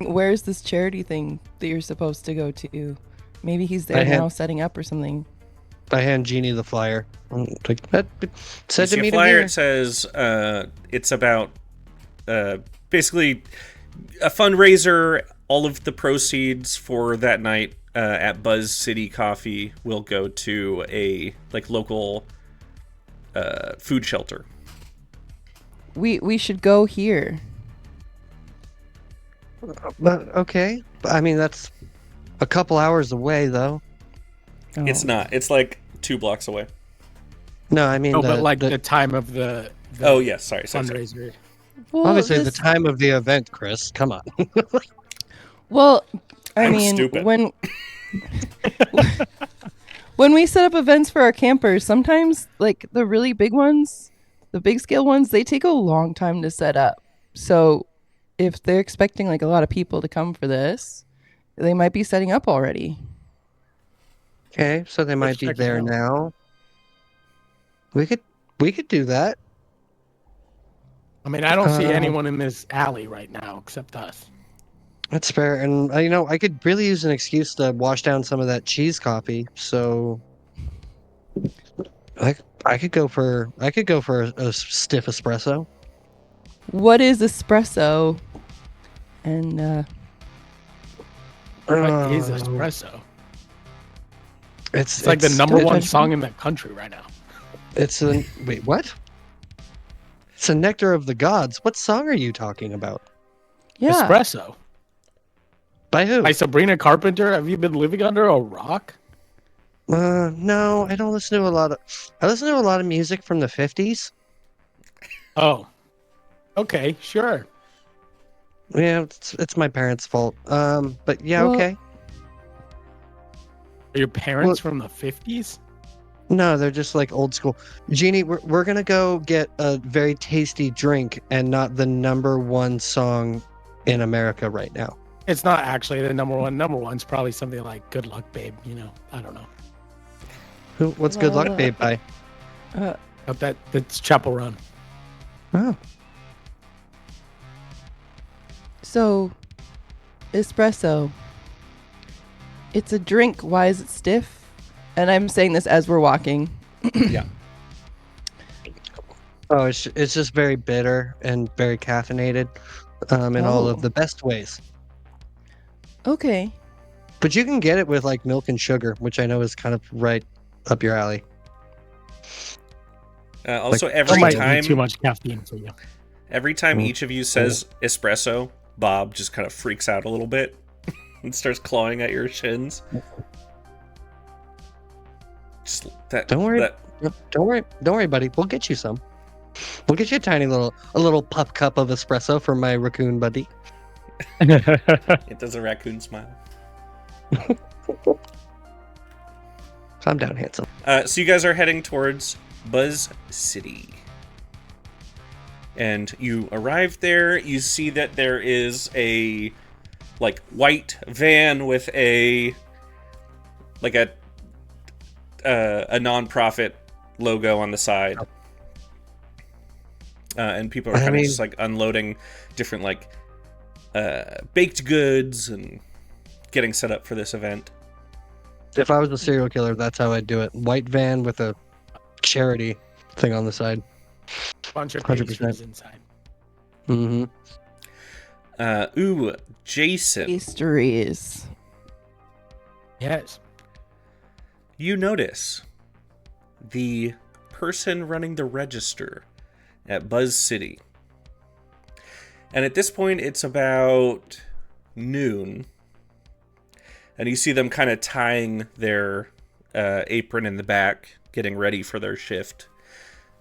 Speaker 2: Where's this charity thing that you're supposed to go to? Maybe he's there
Speaker 4: I had-
Speaker 2: now setting up or something.
Speaker 4: I hand Jeannie the flyer. I'm like, that said
Speaker 1: You
Speaker 4: to
Speaker 1: see a
Speaker 4: meet him
Speaker 1: flyer,
Speaker 4: here.
Speaker 1: it says it's about basically a fundraiser. All of the proceeds for that night at Buzz City Coffee will go to a like local food shelter.
Speaker 2: We should go here.
Speaker 4: But okay. I mean, that's a couple hours away, though.
Speaker 2: Oh.
Speaker 1: It's not. It's like 2 blocks away.
Speaker 4: No, I mean,
Speaker 3: Oh, but like the time of the
Speaker 1: Oh yes, sorry.
Speaker 3: fundraiser.
Speaker 2: Well,
Speaker 4: obviously the
Speaker 2: this-
Speaker 4: time of the event, Chris. Come on.
Speaker 2: Well, I
Speaker 1: I'm
Speaker 2: mean,
Speaker 1: stupid.
Speaker 2: when we set up events for our campers, sometimes like the really big ones, the big scale ones, they take a long time to set up. So if they're expecting like a lot of people to come for this, they might be setting up already.
Speaker 4: Okay, so they might be
Speaker 3: check it
Speaker 4: there
Speaker 3: out.
Speaker 4: now. We could do that.
Speaker 3: I mean, I don't see
Speaker 4: Um,
Speaker 3: anyone in this alley right now except us.
Speaker 4: That's fair, and I could really use an excuse to wash down some of that cheese coffee. So, I could go for a stiff espresso.
Speaker 2: What is espresso? And
Speaker 3: What is
Speaker 4: Uh,
Speaker 3: espresso?
Speaker 4: It's
Speaker 3: It's like the number
Speaker 2: good
Speaker 3: one
Speaker 2: question.
Speaker 3: song in the country right now.
Speaker 4: It's a wait. What? It's a nectar of the gods. What song are you talking about?
Speaker 2: yeah,
Speaker 3: Espresso
Speaker 4: By who?
Speaker 3: by Sabrina Carpenter. Have you been living under a rock?
Speaker 4: No, I don't listen to a lot of. I listen to a lot of music from the 50s.
Speaker 3: Oh, okay, sure.
Speaker 4: Yeah, it's my parents' fault. But yeah,
Speaker 2: Well-
Speaker 4: okay.
Speaker 3: Are your parents from the 50s?
Speaker 4: No, they're just like old school. Jeannie, we're gonna go get a very tasty drink and not the #1 song in America right now.
Speaker 3: It's not actually the number one. Number one's probably something like "Good Luck, Babe." You know, I don't know.
Speaker 4: What's Good Luck, Babe by?
Speaker 3: But that's Chapel Run.
Speaker 4: Oh.
Speaker 2: So, espresso. It's a drink. Why is it stiff? And I'm saying this as we're walking.
Speaker 1: Yeah.
Speaker 4: Oh, it's just very bitter and very caffeinated, in all of
Speaker 2: Oh.
Speaker 4: the best ways.
Speaker 2: Okay.
Speaker 4: But you can get it with like milk and sugar, which I know is kind of right up your alley.
Speaker 1: Also,
Speaker 4: Like,
Speaker 1: every
Speaker 3: That might
Speaker 1: time
Speaker 3: be too much caffeine for you.
Speaker 1: each of you says espresso, Bob just kind of freaks out a little bit and starts clawing at your shins. Just that.
Speaker 4: Don't worry.
Speaker 1: that-
Speaker 4: Yep, don't worry, buddy. We'll get you some. We'll get you a little pup cup of espresso for my raccoon buddy.
Speaker 1: It does a raccoon smile.
Speaker 4: Calm down, handsome.
Speaker 1: So you guys are heading towards Buzz City. And you arrive there, you see that there is a like white van with a non-profit logo on the side. And people are kind of just like unloading different like baked goods and getting set up for this event.
Speaker 4: If I was a serial killer, that's how I'd do it. White van with a charity thing on the side.
Speaker 3: Bunch of
Speaker 4: 100%.
Speaker 3: pastries inside.
Speaker 4: Mm-hmm.
Speaker 1: Jason,
Speaker 2: Pastries.
Speaker 3: Yes.
Speaker 1: you notice the person running the register at Buzz City. And at this point, it's about noon. And you see them kind of tying their apron in the back, getting ready for their shift.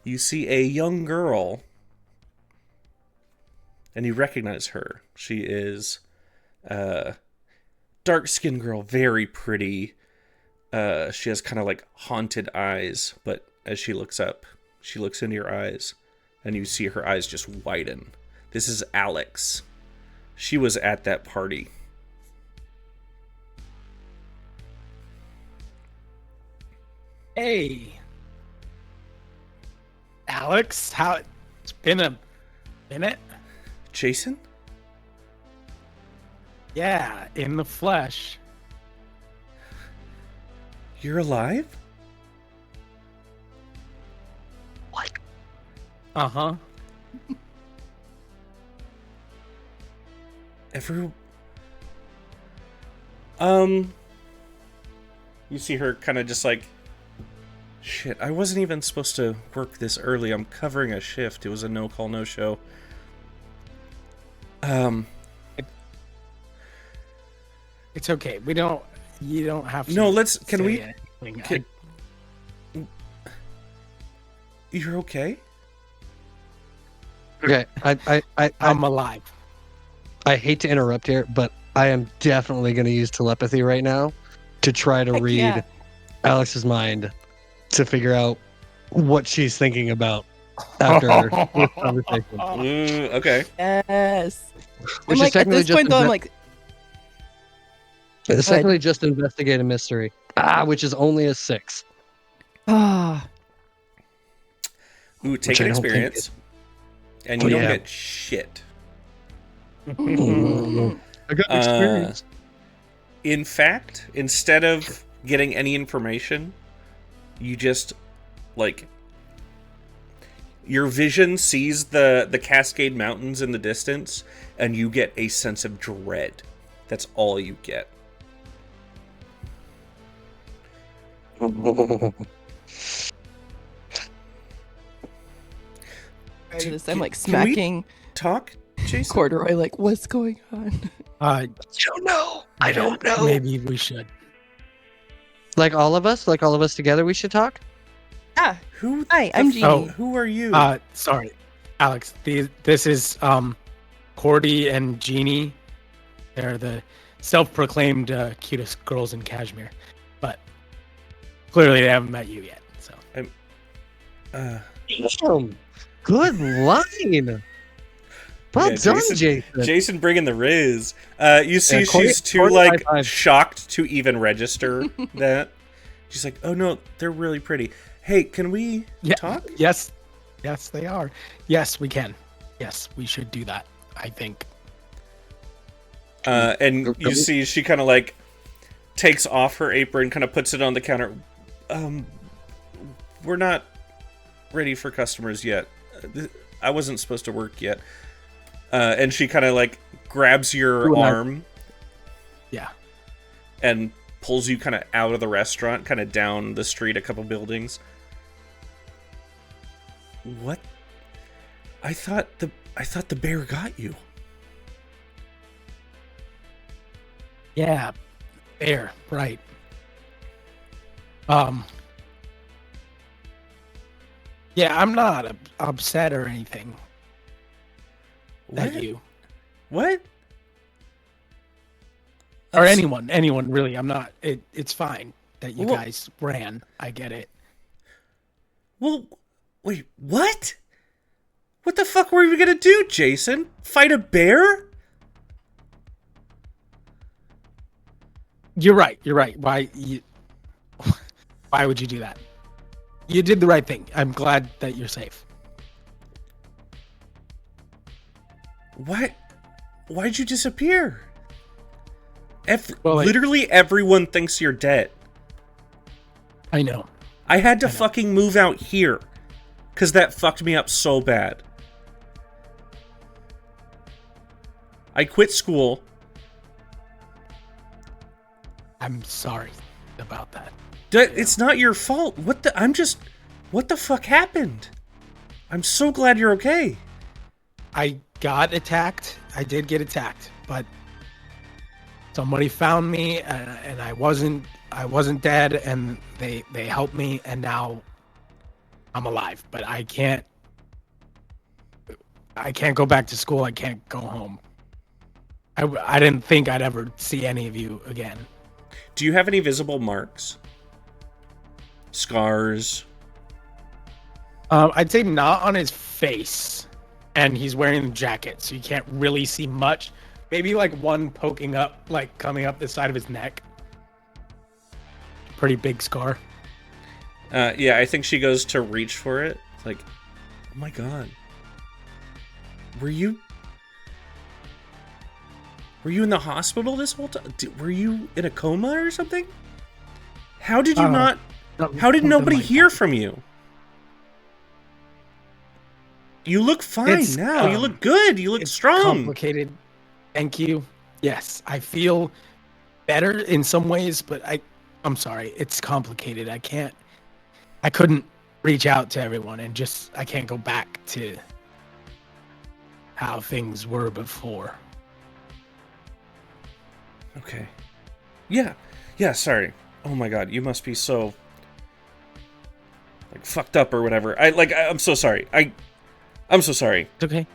Speaker 1: You see a young girl, and you recognize her. She is a dark-skinned girl, very pretty. She has kind of like haunted eyes, but as she looks up, she looks into your eyes, and you see her eyes just widen. This is Alex. She was at that party.
Speaker 3: Hey, Alex, how it's been a minute?
Speaker 1: Jason?
Speaker 3: Yeah, in the flesh.
Speaker 1: You're alive?
Speaker 3: Uh-huh.
Speaker 1: You see her kind of just like, shit, I wasn't even supposed to work this early. I'm covering a shift. It was a no-call, no-show.
Speaker 3: It's okay. You don't have to.
Speaker 1: No, can
Speaker 3: say
Speaker 1: we?
Speaker 3: anything.
Speaker 1: You're okay?
Speaker 4: Okay,
Speaker 3: I'm alive.
Speaker 4: I hate to interrupt here, but I am definitely going to use telepathy right now to try to
Speaker 2: Heck
Speaker 4: read
Speaker 2: yeah.
Speaker 4: Alex's mind to figure out what she's thinking about after this conversation.
Speaker 1: Okay.
Speaker 2: Yes.
Speaker 4: Which
Speaker 2: I'm like, at this point, though, I'm like,
Speaker 4: it's technically just investigate a mystery. Which is only a 6.
Speaker 2: ah,
Speaker 1: Ooh, take
Speaker 4: Which
Speaker 1: an
Speaker 4: I don't think
Speaker 1: experience. And
Speaker 4: Oh,
Speaker 1: you don't
Speaker 4: yeah.
Speaker 1: get shit.
Speaker 4: I got
Speaker 1: experience. In fact, instead of getting any information, you just, like, your vision sees the Cascade Mountains in the distance, and you get a sense of dread. That's all you get.
Speaker 2: I'm like
Speaker 1: Can we
Speaker 2: smacking
Speaker 1: talk, Jason?
Speaker 2: Corduroy, like, what's going on?
Speaker 4: I don't know. I don't know.
Speaker 3: Maybe we should.
Speaker 4: Like all of us together, we should talk.
Speaker 2: Ah,
Speaker 1: Who?
Speaker 2: hi, I'm Jeannie.
Speaker 3: Oh.
Speaker 1: Who are you?
Speaker 3: Sorry, Alex. This is Cordy and Jeannie. They're the self-proclaimed cutest girls in Cashmere, but clearly they haven't met you yet. So,
Speaker 4: Damn. Good line. Well
Speaker 1: Yeah,
Speaker 4: done, Jason.
Speaker 1: Jason bringing the riz. You see,
Speaker 4: Cordy-
Speaker 1: she's too
Speaker 4: Cordy
Speaker 1: like
Speaker 4: high five.
Speaker 1: shocked to even register that. She's like, "Oh no, they're really pretty. Hey, can we talk?"
Speaker 3: Yes, they are. Yes, we can. Yes, we should do that. I think.
Speaker 1: And you see, she kind of like takes off her apron, kind of puts it on the counter. We're not ready for customers yet. I wasn't supposed to work yet. And she kind of like grabs your arm.
Speaker 3: Yeah.
Speaker 1: And pulls you kind of out of the restaurant, kind of down the street a couple buildings. What? I thought the bear got you.
Speaker 3: Yeah, bear, right. Yeah, I'm not upset or anything.
Speaker 1: What?
Speaker 3: At you.
Speaker 1: What?
Speaker 3: Or anyone really. I'm not. It's fine that you guys ran. I get it.
Speaker 1: Well, wait, what? What the fuck were we gonna do, Jason? Fight a bear?
Speaker 3: You're right. Why would you do that? You did the right thing. I'm glad that you're safe.
Speaker 1: What? Why'd you disappear?
Speaker 3: Well,
Speaker 1: Literally everyone thinks you're dead.
Speaker 3: I know.
Speaker 1: I had to fucking move out here. Because that fucked me up so bad. I quit school.
Speaker 3: I'm sorry about that.
Speaker 1: It's not your fault. What the fuck happened? I'm so glad you're okay.
Speaker 3: I got attacked. I did get attacked, but somebody found me, and I wasn't dead, and they helped me, and now I'm alive. But I can't go back to school. I can't go home. I didn't think I'd ever see any of you again.
Speaker 1: Do you have any visible marks? Scars?
Speaker 3: I'd say not on his face, and he's wearing a jacket, so you can't really see much. Maybe like one poking up, like coming up the side of his neck. Pretty big scar.
Speaker 1: Yeah, I think she goes to reach for it. It's like, oh my god. Were you in the hospital this whole time? Were you in a coma or something? How did you not... How did nobody hear from you? You look fine now. You look good. You look strong.
Speaker 3: Complicated. Thank you. Yes, I feel better in some ways, but I'm sorry. It's complicated. I couldn't reach out to everyone, and I can't go back to how things were before.
Speaker 1: Okay. Yeah, sorry. Oh my god, you must be so... like, fucked up or whatever. I'm so sorry. I'm so sorry.
Speaker 3: It's okay.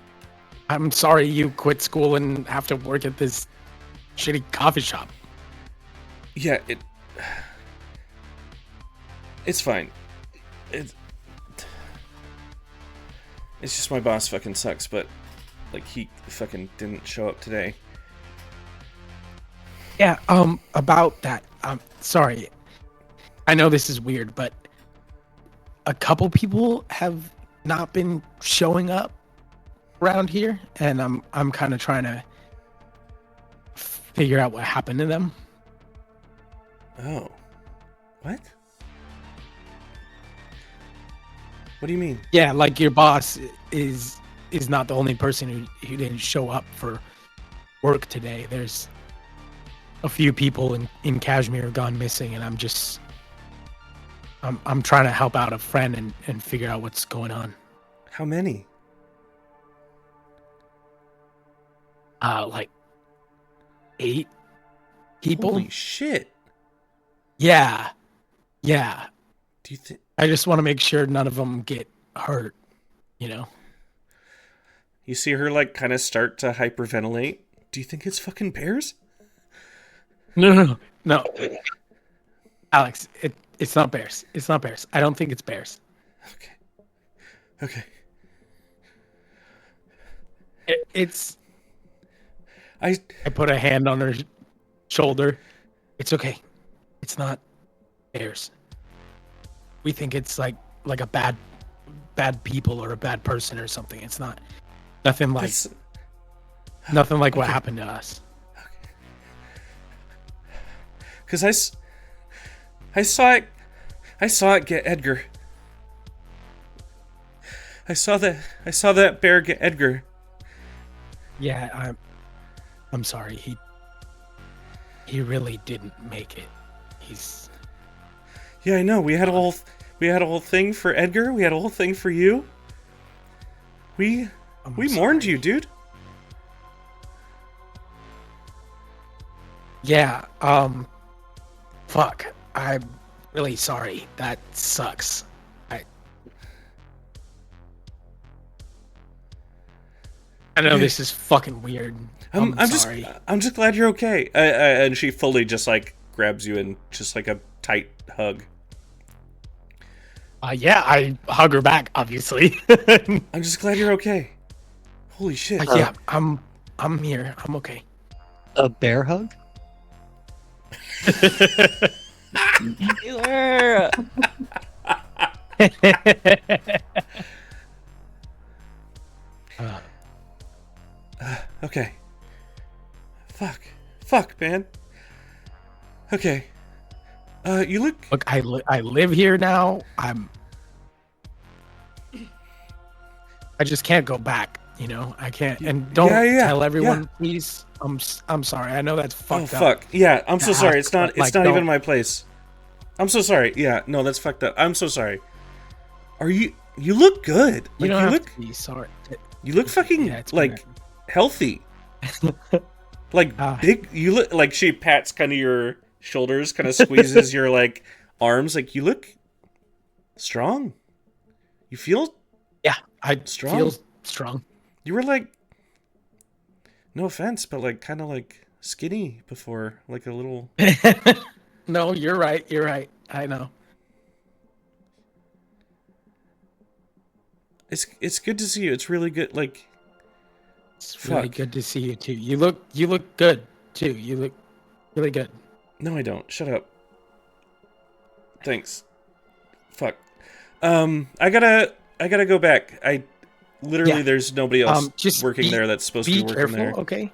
Speaker 3: I'm sorry you quit school and have to work at this shitty coffee shop.
Speaker 1: Yeah, it's fine. It's just my boss fucking sucks, but like he fucking didn't show up today.
Speaker 3: Yeah, about that. Sorry. I know this is weird, but a couple people have not been showing up around here, and I'm kind of trying to figure out what happened to them.
Speaker 1: Oh. What? What do you mean?
Speaker 3: Yeah, like your boss is not the only person who didn't show up for work today. There's a few people in Cashmere gone missing, and I'm trying to help out a friend and figure out what's going on.
Speaker 1: How many?
Speaker 3: Like 8 people.
Speaker 1: Holy shit.
Speaker 3: Yeah.
Speaker 1: Do you think...
Speaker 3: I just want to make sure none of them get hurt, you know?
Speaker 1: You see her like kind of start to hyperventilate. Do you think it's fucking bears?
Speaker 3: No. Alex, it's not bears. It's not bears. I don't think it's bears.
Speaker 1: Okay.
Speaker 3: It's.
Speaker 1: I
Speaker 3: put a hand on her shoulder. It's okay. It's not bears. We think it's like a bad people or a bad person or something. It's not nothing like what happened to us.
Speaker 1: Because I saw it get Edgar. I saw that bear get Edgar.
Speaker 3: Yeah, I'm sorry. He really didn't make it. He's.
Speaker 1: Yeah, I know. We had a whole thing for Edgar. We had a whole thing for you. We mourned you, dude.
Speaker 3: Yeah. Fuck. I'm really sorry. That sucks. I know this is fucking weird. I'm sorry.
Speaker 1: I'm just glad you're okay. And she fully just like grabs you in just like a tight hug.
Speaker 3: Yeah, I hug her back, obviously.
Speaker 1: I'm just glad you're okay. Holy shit.
Speaker 3: Yeah, I'm here. I'm okay.
Speaker 4: A bear hug?
Speaker 2: Taylor!
Speaker 1: Okay. Fuck, man. Okay. You look.
Speaker 3: Look, I live here now. I just can't go back. You know, I can't. And don't tell everyone, please. I'm sorry. I know that's fucked up.
Speaker 1: Oh fuck. Yeah, I'm so sorry. It's not even my place. I'm so sorry. Yeah, no, that's fucked up. I'm so sorry. Are you look good.
Speaker 3: You don't have to be sorry.
Speaker 1: You look fucking like healthy. Like big. You look like she pats kind of your shoulders, kind of squeezes your like arms. Like you look strong. You feel
Speaker 3: I feel strong.
Speaker 1: You were like, no offense, but like kind of like skinny before, like a little.
Speaker 3: No, you're right. You're right. I know.
Speaker 1: It's good to see you. It's really good. Like,
Speaker 3: it's really good to see you too. You look good too. You look really good.
Speaker 1: No, I don't. Shut up. Thanks. Fuck. I gotta go back. There's nobody else working there that's supposed to be working
Speaker 3: careful,
Speaker 1: there.
Speaker 3: Okay.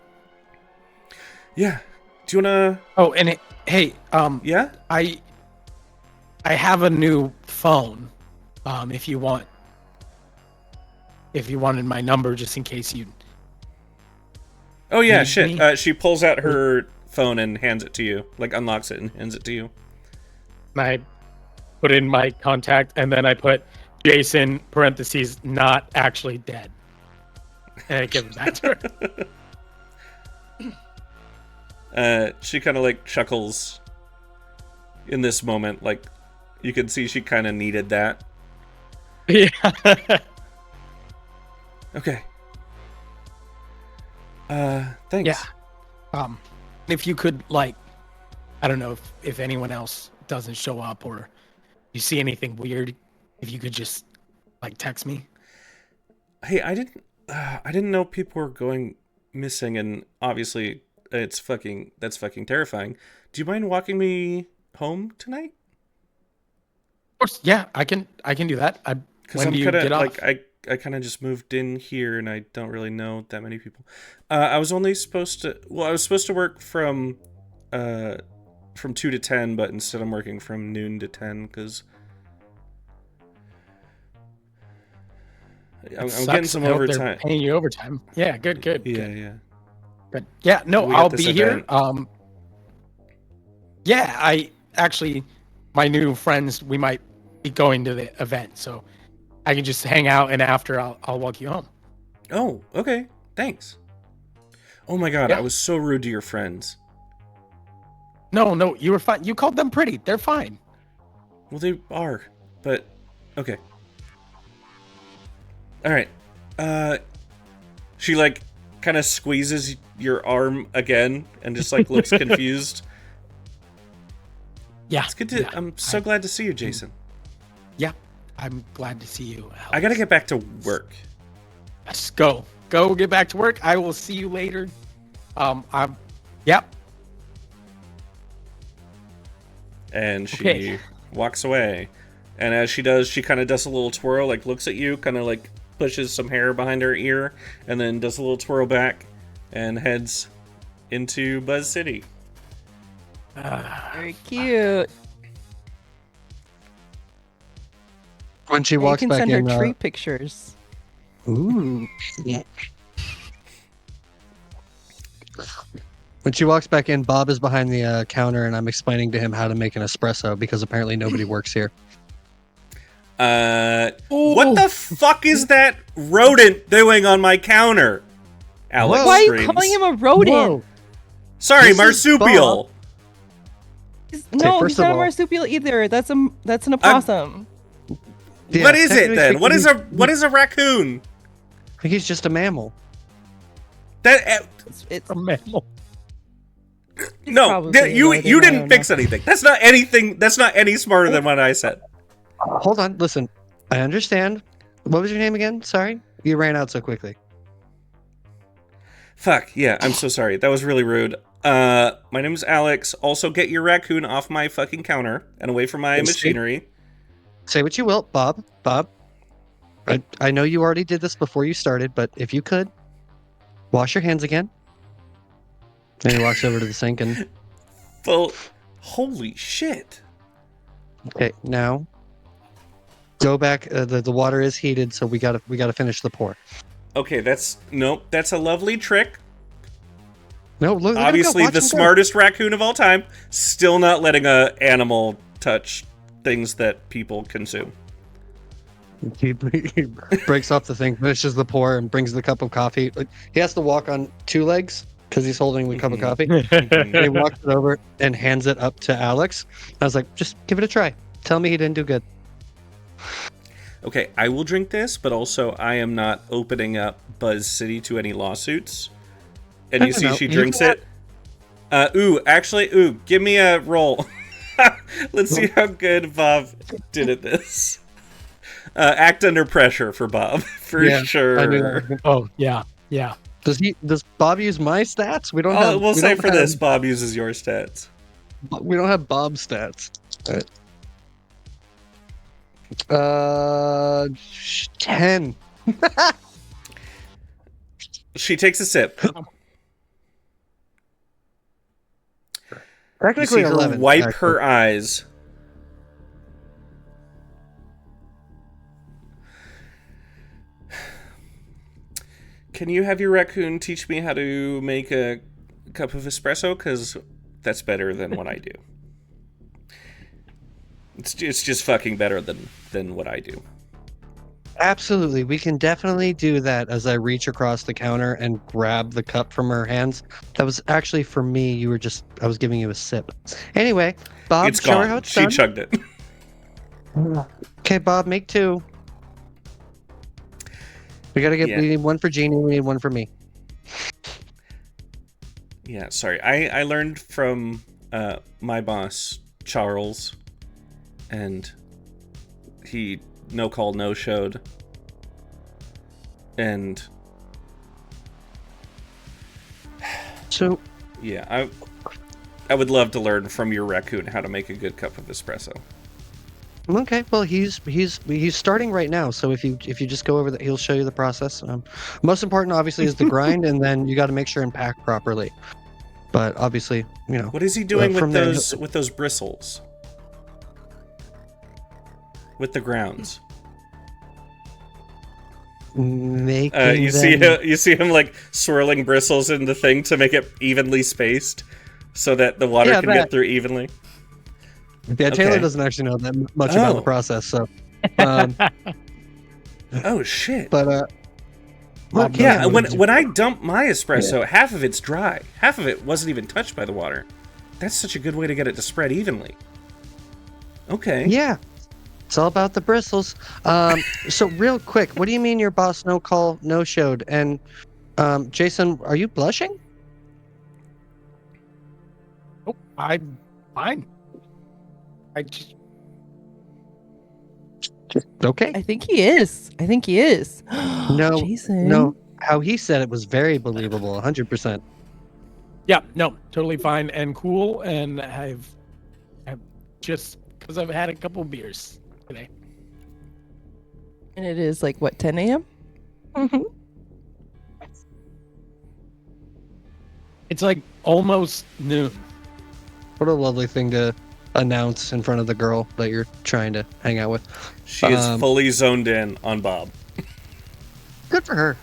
Speaker 1: Yeah. Do you wanna?
Speaker 3: Oh, and hey.
Speaker 1: Yeah.
Speaker 3: I have a new phone. If you wanted my number, just in case you.
Speaker 1: Oh yeah, shit. She pulls out her phone and hands it to you. Like unlocks it and hands it to you.
Speaker 3: I put in my contact, and then I put Jason parentheses not actually dead, and I give it back to her.
Speaker 1: She kind of like chuckles in this moment. Like you can see she kind of needed that.
Speaker 3: Yeah.
Speaker 1: Okay. Thanks.
Speaker 3: Yeah. If you could, like, I don't know if anyone else doesn't show up or you see anything weird, if you could just like text me.
Speaker 1: Hey, I didn't know people were going missing, and obviously that's fucking terrifying. Do you mind walking me home tonight?
Speaker 3: Of course, yeah, I can do that.
Speaker 1: Because I'm kind of like I kind of just moved in here and I don't really know that many people. I was supposed to work from 2 to 10, but instead I'm working from noon to 10 because I'm getting some overtime.
Speaker 3: They're paying you overtime. Yeah, good.
Speaker 1: Yeah.
Speaker 3: But yeah, no, I'll be here. Yeah, I actually, my new friends, we might be going to the event, so I can just hang out, and after I'll walk you home.
Speaker 1: Oh, okay. Thanks. Oh my god, I was so rude to your friends.
Speaker 3: No, you were fine. You called them pretty. They're fine.
Speaker 1: Well, they are, but okay. All right. She like kind of squeezes your arm again and just like looks confused.
Speaker 3: Yeah.
Speaker 1: It's good to.
Speaker 3: Yeah.
Speaker 1: I'm so glad to see you, Jason.
Speaker 3: Yeah. I'm glad to see you, Alex.
Speaker 1: I gotta get back to work.
Speaker 3: Let's go. Go get back to work. I will see you later. Yep.
Speaker 1: And she
Speaker 3: Okay.
Speaker 1: walks away. And as she does, she kind of does a little twirl, like looks at you, kind of like pushes some hair behind her ear, and then does a little twirl back and heads into Buzz City.
Speaker 2: Very cute.
Speaker 4: When she
Speaker 2: You
Speaker 4: walks
Speaker 2: can
Speaker 4: back
Speaker 2: send
Speaker 4: in,
Speaker 2: her tree pictures.
Speaker 4: ooh. When she walks back in, Bob is behind the counter, and I'm explaining to him how to make an espresso because apparently nobody works here.
Speaker 1: What the fuck is that rodent doing on my counter? Alex
Speaker 2: Why are you
Speaker 1: screams.
Speaker 2: calling him a rodent?
Speaker 4: Whoa.
Speaker 1: Sorry,
Speaker 4: This is
Speaker 1: marsupial.
Speaker 2: No,
Speaker 4: first
Speaker 2: he's
Speaker 4: of
Speaker 2: not a
Speaker 4: all-
Speaker 2: marsupial either. That's an opossum.
Speaker 4: Yeah,
Speaker 1: What is it
Speaker 4: technically
Speaker 1: then? What
Speaker 4: speaking,
Speaker 1: is a raccoon?
Speaker 4: He's just a mammal.
Speaker 1: That
Speaker 2: It's
Speaker 3: A mammal.
Speaker 1: no,
Speaker 2: probably
Speaker 1: you
Speaker 2: rodent, I
Speaker 1: didn't
Speaker 2: don't
Speaker 1: fix anything. That's not anything. That's not any smarter than what I said.
Speaker 4: Hold on, listen. I understand. What was your name again? Sorry, you ran out so quickly.
Speaker 1: Fuck yeah, I'm so sorry. That was really rude. My name is Alex. Also, get your raccoon off my fucking counter and away from my
Speaker 4: Yes,
Speaker 1: machinery.
Speaker 4: Say what you will, Bob. Bob, I know you already did this before you started, but if you could, wash your hands again. And he walks over to the sink and,
Speaker 1: Well, holy shit.
Speaker 4: okay, now go back. The water is heated, so we gotta finish the pour.
Speaker 1: Okay, that's a lovely trick.
Speaker 4: No, look.
Speaker 1: Obviously, the smartest raccoon of all time. Still not letting a animal touch things that people consume.
Speaker 4: He breaks off the thing, finishes the pour, and brings the cup of coffee. Like, he has to walk on two legs because he's holding the cup of coffee. And he walks it over and hands it up to Alex. I was like, just give it a try. Tell me he didn't do good.
Speaker 1: Okay, I will drink this, but also I am not opening up Buzz City to any lawsuits. And you
Speaker 4: I don't
Speaker 1: see
Speaker 4: know.
Speaker 1: she
Speaker 4: You
Speaker 1: drinks
Speaker 4: can
Speaker 1: it. Give me a roll. Let's see how good Bob did at this. Act under pressure for Bob, for
Speaker 4: Yeah, I knew
Speaker 1: sure.
Speaker 4: that.
Speaker 3: Oh, yeah. Yeah.
Speaker 4: Does Bob use my stats? We don't have.
Speaker 1: We'll
Speaker 4: we
Speaker 1: say
Speaker 4: don't
Speaker 1: for
Speaker 4: have-
Speaker 1: this, Bob uses your stats.
Speaker 4: We don't have Bob's stats. Alright. 10.
Speaker 1: She takes a sip. You
Speaker 4: Technically
Speaker 1: see her
Speaker 4: 11.
Speaker 1: wipe
Speaker 4: actually.
Speaker 1: her eyes. Can you have your raccoon teach me how to make a cup of espresso? Because that's better than what I do. It's just fucking better than what I do.
Speaker 4: Absolutely, we can definitely do that. As I reach across the counter and grab the cup from her hands. That was actually for me. I was giving you a sip. Anyway, Bob,
Speaker 1: It's
Speaker 4: show her how
Speaker 1: gone.
Speaker 4: it's
Speaker 1: She
Speaker 4: done.
Speaker 1: chugged it.
Speaker 4: Okay, Bob, make 2. We gotta get.
Speaker 1: Yeah.
Speaker 4: We need one for Jeannie. We need one for me.
Speaker 1: Yeah, sorry. I learned from my boss, Charles, and he no-call, no-showed. And
Speaker 4: So
Speaker 1: yeah, I would love to learn from your raccoon how to make a good cup of espresso.
Speaker 4: okay, well he's starting right now. So if you just go over that, he'll show you the process. Most important, obviously, is the grind, and then you got to make sure and pack properly. But obviously,
Speaker 1: What is he doing
Speaker 4: from
Speaker 1: with
Speaker 4: there-
Speaker 1: those bristles? With the grounds.
Speaker 4: making
Speaker 1: You see him like swirling bristles in the thing to make it evenly spaced, so that the water
Speaker 4: Yeah,
Speaker 1: can
Speaker 4: that.
Speaker 1: get through evenly.
Speaker 4: Yeah, Taylor
Speaker 1: Okay.
Speaker 4: doesn't actually know that much about the
Speaker 1: Oh.
Speaker 4: process. So, um,
Speaker 1: Oh shit!
Speaker 4: but
Speaker 3: Bob
Speaker 1: Yeah,
Speaker 3: knows what to do.
Speaker 1: when I dump my espresso, half of it's dry, half of it wasn't even touched by the water. That's such a good way to get it to spread evenly. Okay.
Speaker 4: yeah, it's all about the bristles. So real quick, what do you mean your boss no-call, no-showed? And Jason, are you blushing?
Speaker 3: Oh, I'm fine. I just
Speaker 4: Okay.
Speaker 2: I think he is.
Speaker 4: No,
Speaker 2: Jason.
Speaker 4: no. How he said it was very believable, 100%.
Speaker 3: yeah, no, totally fine and cool, and I've just because I've had a couple beers today.
Speaker 2: And it is like what, 10 a.m.?
Speaker 3: It's like almost noon.
Speaker 4: What a lovely thing to announce in front of the girl that you're trying to hang out with.
Speaker 1: She is fully zoned in on Bob.
Speaker 4: Good for her.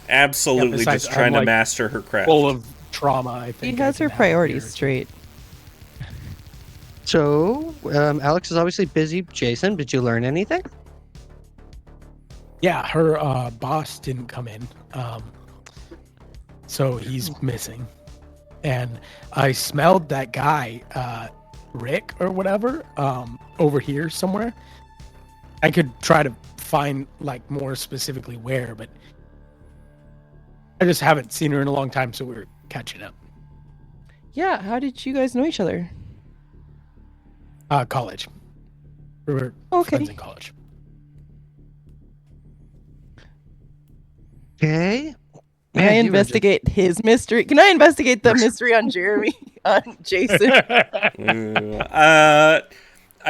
Speaker 1: Absolutely,
Speaker 3: besides,
Speaker 1: just trying
Speaker 3: I'm,
Speaker 1: to
Speaker 3: like,
Speaker 1: master her craft.
Speaker 3: Full of trauma. I
Speaker 2: She
Speaker 3: think
Speaker 2: has
Speaker 3: I
Speaker 2: her
Speaker 3: can have a
Speaker 2: priorities
Speaker 3: beer.
Speaker 2: straight.
Speaker 4: So, Alex is obviously busy. Jason, did you learn anything?
Speaker 3: Yeah, her boss didn't come in, so he's missing. And I smelled that guy, Rick or whatever, over here somewhere. I could try to find like more specifically where, but I just haven't seen her in a long time, so we're catching up.
Speaker 2: Yeah, how did you guys know each other?
Speaker 3: College. We were
Speaker 2: Okay.
Speaker 3: friends in college.
Speaker 4: Okay.
Speaker 2: Can I
Speaker 4: Man, you were
Speaker 2: investigate his mystery? Can I investigate the mystery on Jeremy, on Jason?
Speaker 1: I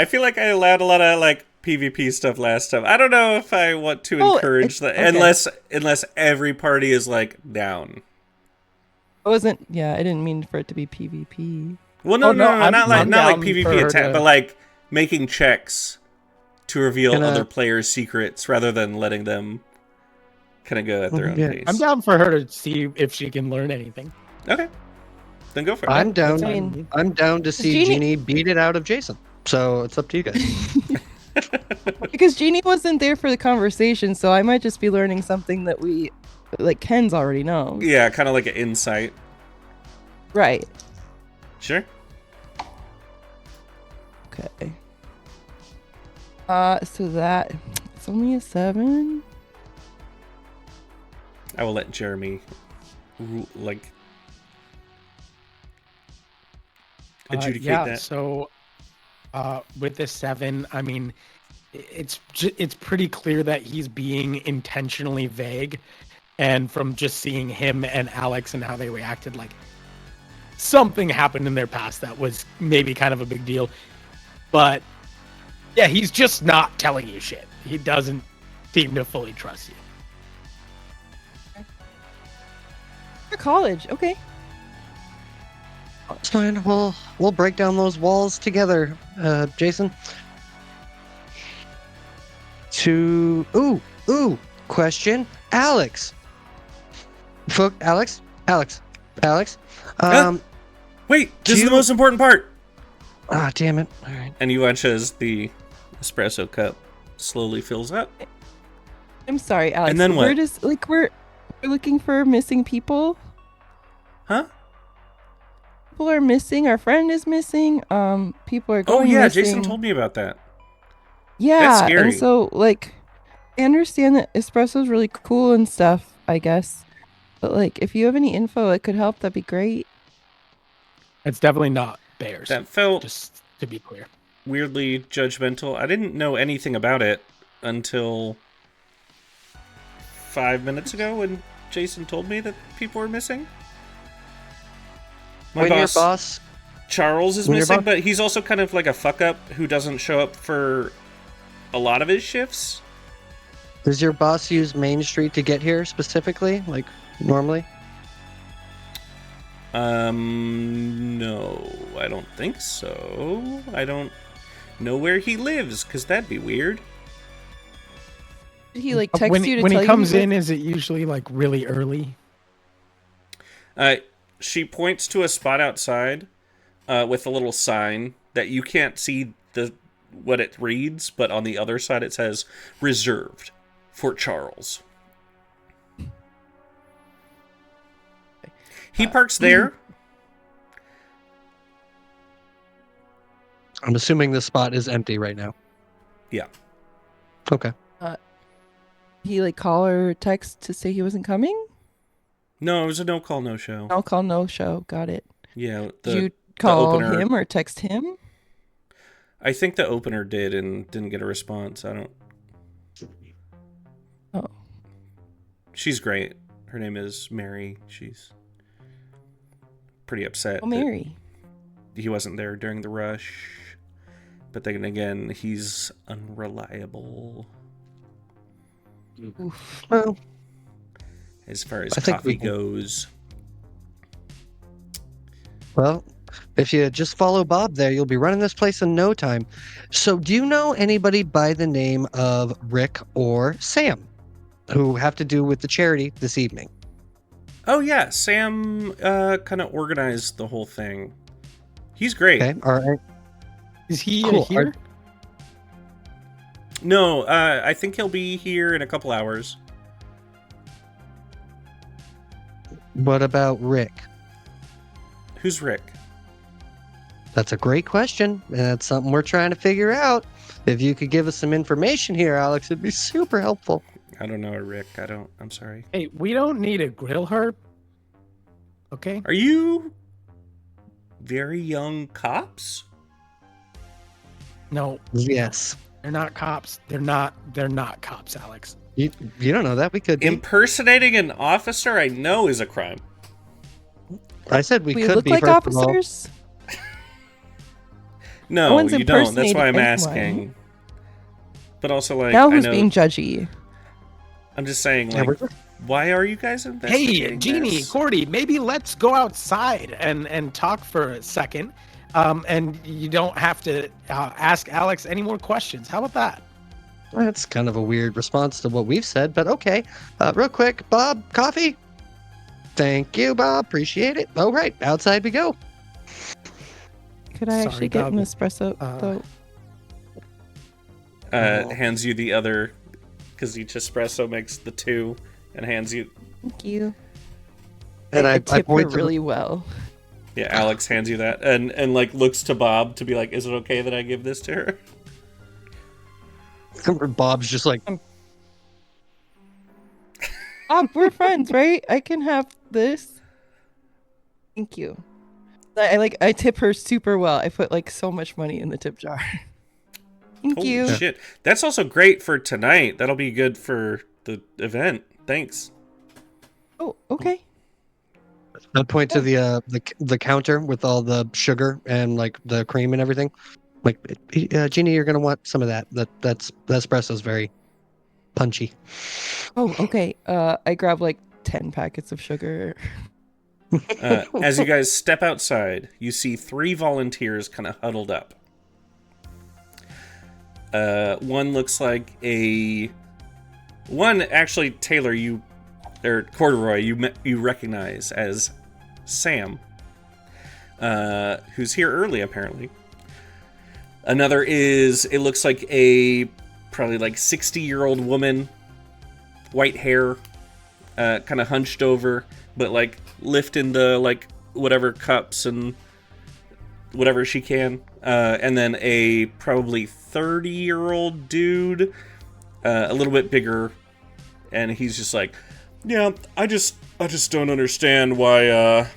Speaker 1: feel like I allowed a lot of like PvP stuff last time. I don't know if I want to encourage that,
Speaker 2: okay.
Speaker 1: unless every party is like down.
Speaker 2: I wasn't. Yeah, I didn't mean for it to be PvP.
Speaker 1: Well, no,
Speaker 3: Oh, no, I'm
Speaker 1: not like
Speaker 3: down for
Speaker 1: PvP
Speaker 3: her
Speaker 1: attack,
Speaker 3: to-
Speaker 1: but like making checks to reveal
Speaker 4: Can,
Speaker 1: other players' secrets rather than letting them kind of go at their own
Speaker 4: Yeah.
Speaker 1: pace.
Speaker 3: I'm down for her to see if she can learn anything.
Speaker 1: Okay, then go for it.
Speaker 4: I'm down.
Speaker 2: I mean,
Speaker 4: I'm down to see
Speaker 2: Jeannie-
Speaker 4: Jeannie beat it out of Jason. So it's up to you guys.
Speaker 2: Because Jeannie wasn't there for the conversation, so I might just be learning something that we, like, Kenz already knows.
Speaker 1: Yeah, kind of like an insight.
Speaker 2: Right.
Speaker 1: Sure.
Speaker 2: Okay. So that it's only a 7.
Speaker 1: I will let Jeremy like adjudicate
Speaker 3: yeah,
Speaker 1: that.
Speaker 3: so with this 7, I mean, it's pretty clear that he's being intentionally vague, and from just seeing him and Alex and how they reacted, like something happened in their past that was maybe kind of a big deal. But yeah, he's just not telling you shit. He doesn't seem to fully trust you.
Speaker 2: For college, okay.
Speaker 4: It's fine. We'll break down those walls together, Jason. Question, Alex. Alex.
Speaker 1: Wait, this is
Speaker 4: you-
Speaker 1: the most important part.
Speaker 4: Ah, damn it. All right.
Speaker 1: And you watch as the espresso cup slowly fills up.
Speaker 2: I'm sorry, Alex.
Speaker 1: And then what?
Speaker 2: We're just like we're looking for missing people.
Speaker 1: Huh?
Speaker 2: People are missing. Our friend is missing. People are going
Speaker 1: Oh yeah,
Speaker 2: missing.
Speaker 1: Jason told me about that.
Speaker 2: Yeah,
Speaker 1: That's scary.
Speaker 2: and so like, I understand that espresso's really cool and stuff, I guess. But like, if you have any info that could help, that'd be great.
Speaker 3: It's definitely not bears.
Speaker 1: That felt
Speaker 3: Just to be clear.
Speaker 1: weirdly judgmental. I didn't know anything about it until 5 minutes ago when Jason told me that people were missing. My
Speaker 4: When your
Speaker 1: boss,
Speaker 4: boss,
Speaker 1: Charles, is
Speaker 4: when your
Speaker 1: missing,
Speaker 4: boss-
Speaker 1: but he's also kind of like a fuck up who doesn't show up for a lot of his shifts.
Speaker 4: does your boss use Main Street to get here specifically, like normally?
Speaker 1: No, I don't think so. I don't know where he lives, because that'd be weird.
Speaker 2: Did he like text
Speaker 3: when
Speaker 2: you to
Speaker 3: when
Speaker 2: tell
Speaker 3: he
Speaker 2: you
Speaker 3: comes
Speaker 2: was-
Speaker 3: in, is it usually like really early?
Speaker 1: She points to a spot outside with a little sign that you can't see what it reads, but on the other side it says reserved for Charles. He parks there.
Speaker 4: I'm assuming the spot is empty right now.
Speaker 1: Yeah.
Speaker 4: Okay.
Speaker 2: he like call or text to say he wasn't coming?
Speaker 1: No, it was a no call, no show.
Speaker 2: I'll call no show. Got it.
Speaker 1: Yeah,
Speaker 2: Did you call
Speaker 1: opener,
Speaker 2: him or text him?
Speaker 1: I think the opener did and didn't get a response. I don't.
Speaker 2: Oh.
Speaker 1: She's great. Her name is Mary. She's pretty upset.
Speaker 2: Oh, Mary.
Speaker 1: That he wasn't there during the rush. But then again, he's unreliable.
Speaker 2: Oof.
Speaker 4: Well,
Speaker 1: As far as
Speaker 4: I think
Speaker 1: coffee
Speaker 4: we can-
Speaker 1: goes.
Speaker 4: well, if you just follow Bob there, you'll be running this place in no time. So, do you know anybody by the name of Rick or Sam who have to do with the charity this evening?
Speaker 1: Oh yeah, Sam kind of organized the whole thing. He's great.
Speaker 4: Okay, all right.
Speaker 3: Is he
Speaker 4: Cool.
Speaker 3: here?
Speaker 1: No, I think he'll be here in a couple hours.
Speaker 4: What about Rick?
Speaker 1: Who's Rick?
Speaker 4: That's a great question, and that's something we're trying to figure out. If you could give us some information here, Alex, it'd be super helpful.
Speaker 1: I don't know a Rick. I'm sorry.
Speaker 3: Hey, we don't need to grill her. Okay.
Speaker 1: Are you very young cops?
Speaker 3: No,
Speaker 4: Yes.
Speaker 3: they're not cops. They're not cops, Alex.
Speaker 4: You don't know that. We could be.
Speaker 1: Impersonating an officer I know is a crime.
Speaker 4: I said we could
Speaker 2: look
Speaker 4: be,
Speaker 2: like
Speaker 4: first of all.
Speaker 2: officers?
Speaker 1: No,
Speaker 2: No one's
Speaker 1: you don't. That's why I'm
Speaker 2: impersonating anyone.
Speaker 1: asking. But also, like,
Speaker 2: Now
Speaker 1: I
Speaker 2: who's
Speaker 1: know.
Speaker 2: being judgy?
Speaker 1: I'm just saying,
Speaker 4: Yeah,
Speaker 1: like,
Speaker 4: we're-
Speaker 1: why are you guys investigating
Speaker 3: Hey, Jeannie,
Speaker 1: this?
Speaker 3: Cordy, maybe let's go outside and talk for a second. And you don't have to ask Alex any more questions. How about that?
Speaker 4: That's kind of a weird response to what we've said, but okay. Real quick, Bob, coffee? Thank you, Bob. Appreciate it. All right, outside we go.
Speaker 2: Could I
Speaker 3: Sorry,
Speaker 2: actually get an
Speaker 3: Bob.
Speaker 2: espresso, though?
Speaker 1: Hands you the other, because each espresso makes the two, and hands you.
Speaker 2: Thank you.
Speaker 4: And I
Speaker 2: tip her
Speaker 4: point to
Speaker 2: really well.
Speaker 1: Yeah, Alex hands you that, and like looks to Bob to be like, "Is it okay that I give this to her?"
Speaker 4: Bob's just like,
Speaker 2: We're friends, right? I can have this. Thank you. I tip her super well. I put like so much money in the tip jar. Thank
Speaker 1: Holy
Speaker 2: you.
Speaker 1: shit! That's also great for tonight. That'll be good for the event. Thanks.
Speaker 2: Oh, okay.
Speaker 4: I point to the counter with all the sugar and like the cream and everything. Like, Jeannie, you're gonna want some of that. That espresso's very punchy.
Speaker 2: Oh, okay. I grab like 10 packets of sugar.
Speaker 1: As you guys step outside, you see 3 volunteers kind of huddled up. One looks like one actually, Taylor, or Corduroy, you recognize as Sam, who's here early apparently. Another it looks like a probably like 60-year-old woman, white hair, kind of hunched over, but like lifting the like whatever cups and whatever she can. And then a probably 30-year-old dude, a little bit bigger, and he's just like, yeah, I just don't understand why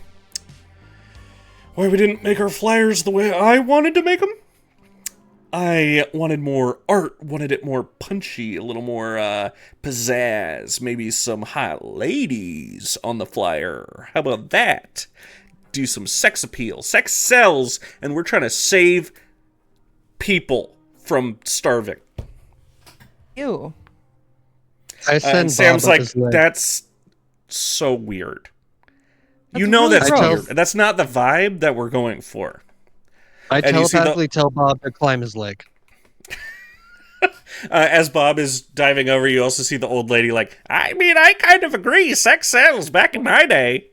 Speaker 1: we didn't make our flyers the way I wanted to make them. I wanted more art, wanted it more punchy, a little more pizzazz, maybe some hot ladies on the flyer. How about that? Do some sex appeal. Sex sells, and we're trying to save people from starving.
Speaker 2: Ew.
Speaker 4: I
Speaker 1: And
Speaker 4: send
Speaker 1: Sam's
Speaker 4: Bob up
Speaker 1: like,
Speaker 4: his leg.
Speaker 1: that's so weird.
Speaker 2: That's
Speaker 1: You know
Speaker 2: really
Speaker 1: that's
Speaker 2: gross.
Speaker 1: weird. That's not the vibe that we're going for.
Speaker 4: I
Speaker 1: and you see the-
Speaker 4: telepathically tell Bob to climb his leg.
Speaker 1: As Bob is diving over, you also see the old lady like, I mean, I kind of agree. Sex sells. Back in my day,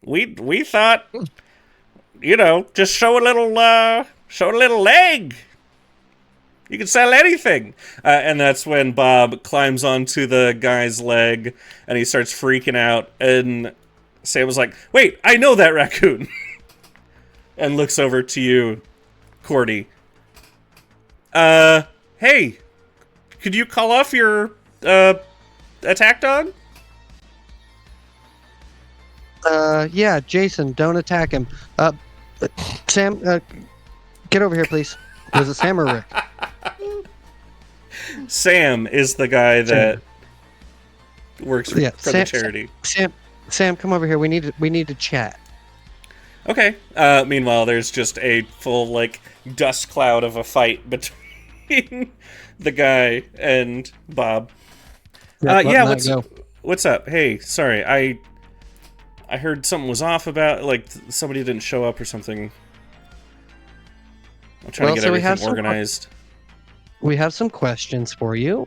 Speaker 1: we thought, just show a little leg. You can sell anything. And that's when Bob climbs onto the guy's leg and he starts freaking out. And Sam was like, wait, I know that raccoon. And looks over to you, Cordy. Hey, could you call off your attack dog?
Speaker 4: Yeah, Jason, don't attack him. Sam, get over here, please. Was it Sam or Rick?
Speaker 1: Sam is the guy that works for the charity.
Speaker 4: Sam, come over here. We need to chat.
Speaker 1: Okay. Meanwhile, there's just a full like dust cloud of a fight between the guy and Bob.
Speaker 4: Yeah,
Speaker 1: what's up? Hey, sorry, I heard something was off about like somebody didn't show up or something. I'm trying to get everything organized.
Speaker 4: We have some questions for you.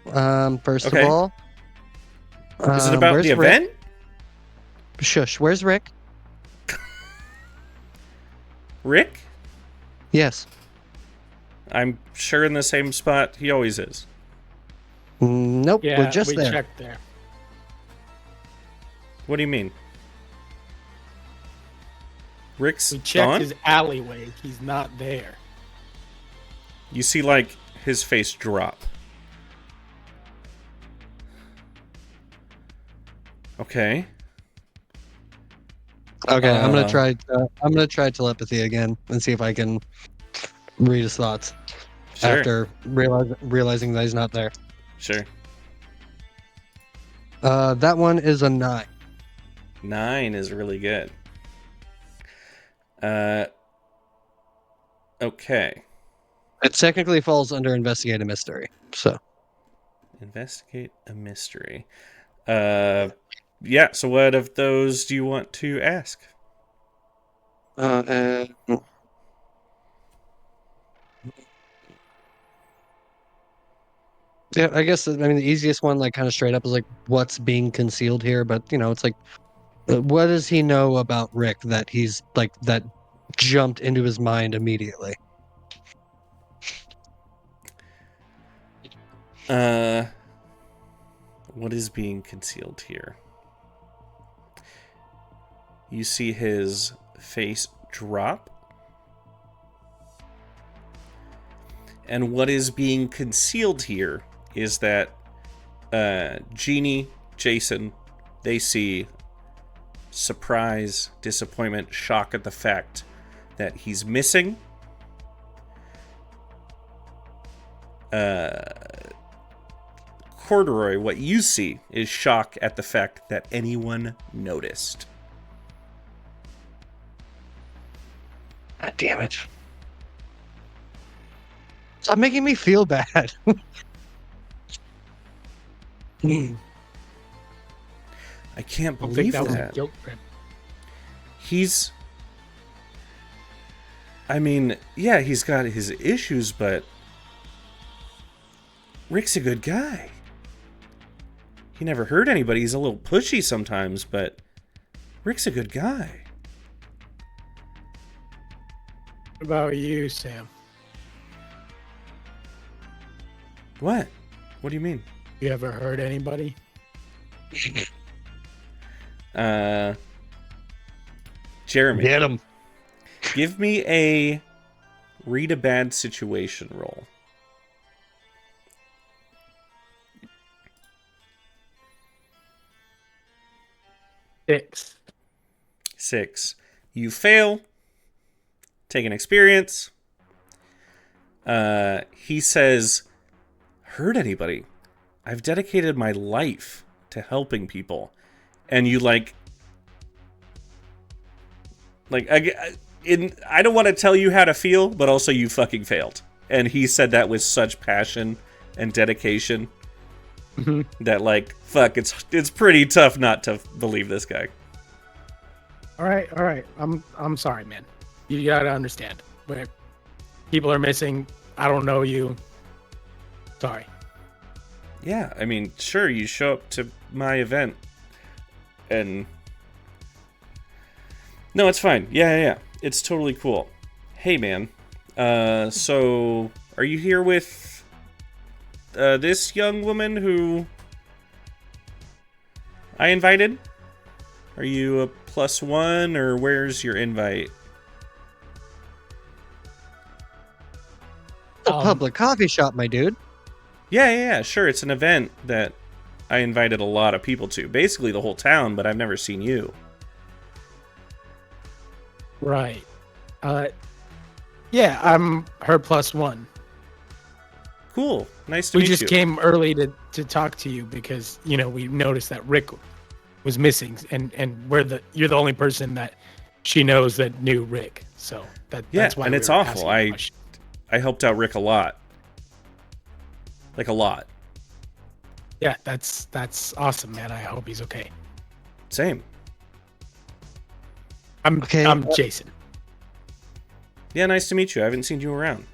Speaker 4: First
Speaker 1: Okay.
Speaker 4: of all,
Speaker 1: Is it about the event?
Speaker 4: Shush. Where's Rick?
Speaker 1: Rick?
Speaker 4: Yes.
Speaker 1: I'm sure in the same spot he always is.
Speaker 4: Nope.
Speaker 3: Yeah,
Speaker 4: we're just
Speaker 3: we
Speaker 4: there.
Speaker 3: checked there.
Speaker 1: What do you mean? Rick's
Speaker 3: We checked
Speaker 1: gone?
Speaker 3: his alleyway. He's not there.
Speaker 1: You see, like, his face drop. Okay.
Speaker 4: Okay, I'm gonna try. I'm gonna try telepathy again and see if I can read his thoughts
Speaker 1: Sure.
Speaker 4: after realizing that he's not there.
Speaker 1: Sure.
Speaker 4: That one is a 9.
Speaker 1: 9 is really good. Okay.
Speaker 4: It technically falls under investigate a mystery. So
Speaker 1: Investigate a mystery. Yeah, so what of those do you want to ask?
Speaker 4: yeah, I guess the easiest one, like kind of straight up, is like what's being concealed here. But it's like, what does he know about Rick that he's like that jumped into his mind immediately?
Speaker 1: What is being concealed here? You see his face drop. And what is being concealed here is that Jeannie, Jason, they see surprise, disappointment, shock at the fact that he's missing. Corduroy, what you see is shock at the fact that anyone noticed.
Speaker 4: God damn it. Stop making me feel bad.
Speaker 1: I can't
Speaker 3: I don't think
Speaker 1: believe
Speaker 3: that was a
Speaker 1: that.
Speaker 3: guilt trip.
Speaker 1: He's... I mean, yeah, he's got his issues, but... Rick's a good guy. He never hurt anybody. He's a little pushy sometimes, but... Rick's a good guy.
Speaker 3: What about you, Sam?
Speaker 1: What? What do you mean?
Speaker 3: You ever hurt anybody?
Speaker 1: Jeremy.
Speaker 4: Get him.
Speaker 1: Give me a read a bad situation roll.
Speaker 3: Six.
Speaker 1: 6. You fail. Take an experience. He says, hurt anybody? I've dedicated my life to helping people. And you I don't want to tell you how to feel, but also you fucking failed. And he said that with such passion and dedication that fuck, it's pretty tough not to believe this guy.
Speaker 3: All right. I'm sorry, man. You gotta understand. When people are missing, I don't know you. Sorry.
Speaker 1: Yeah, I mean, sure, you show up to my event and... No, it's fine. Yeah. It's totally cool. Hey, man. So, are you here with this young woman who I invited? Are you a +1, or where's your invite?
Speaker 4: A public coffee shop, my dude.
Speaker 1: Yeah, sure. It's an event that I invited a lot of people to. Basically the whole town, but I've never seen you.
Speaker 3: Right. Yeah, I'm her +1.
Speaker 1: Cool. Nice to
Speaker 3: We
Speaker 1: meet
Speaker 3: just
Speaker 1: you.
Speaker 3: came early to talk to you because we noticed that Rick was missing, and you're the only person that she knows that knew Rick. So that's why
Speaker 1: and
Speaker 3: we
Speaker 1: it's
Speaker 3: were
Speaker 1: awful.
Speaker 3: asking questions.
Speaker 1: I helped out Rick a lot. Like a lot.
Speaker 3: Yeah, that's awesome, man. I hope he's okay.
Speaker 1: Same.
Speaker 3: I'm
Speaker 4: Okay.
Speaker 3: Jason.
Speaker 1: Yeah, nice to meet you. I haven't seen you around.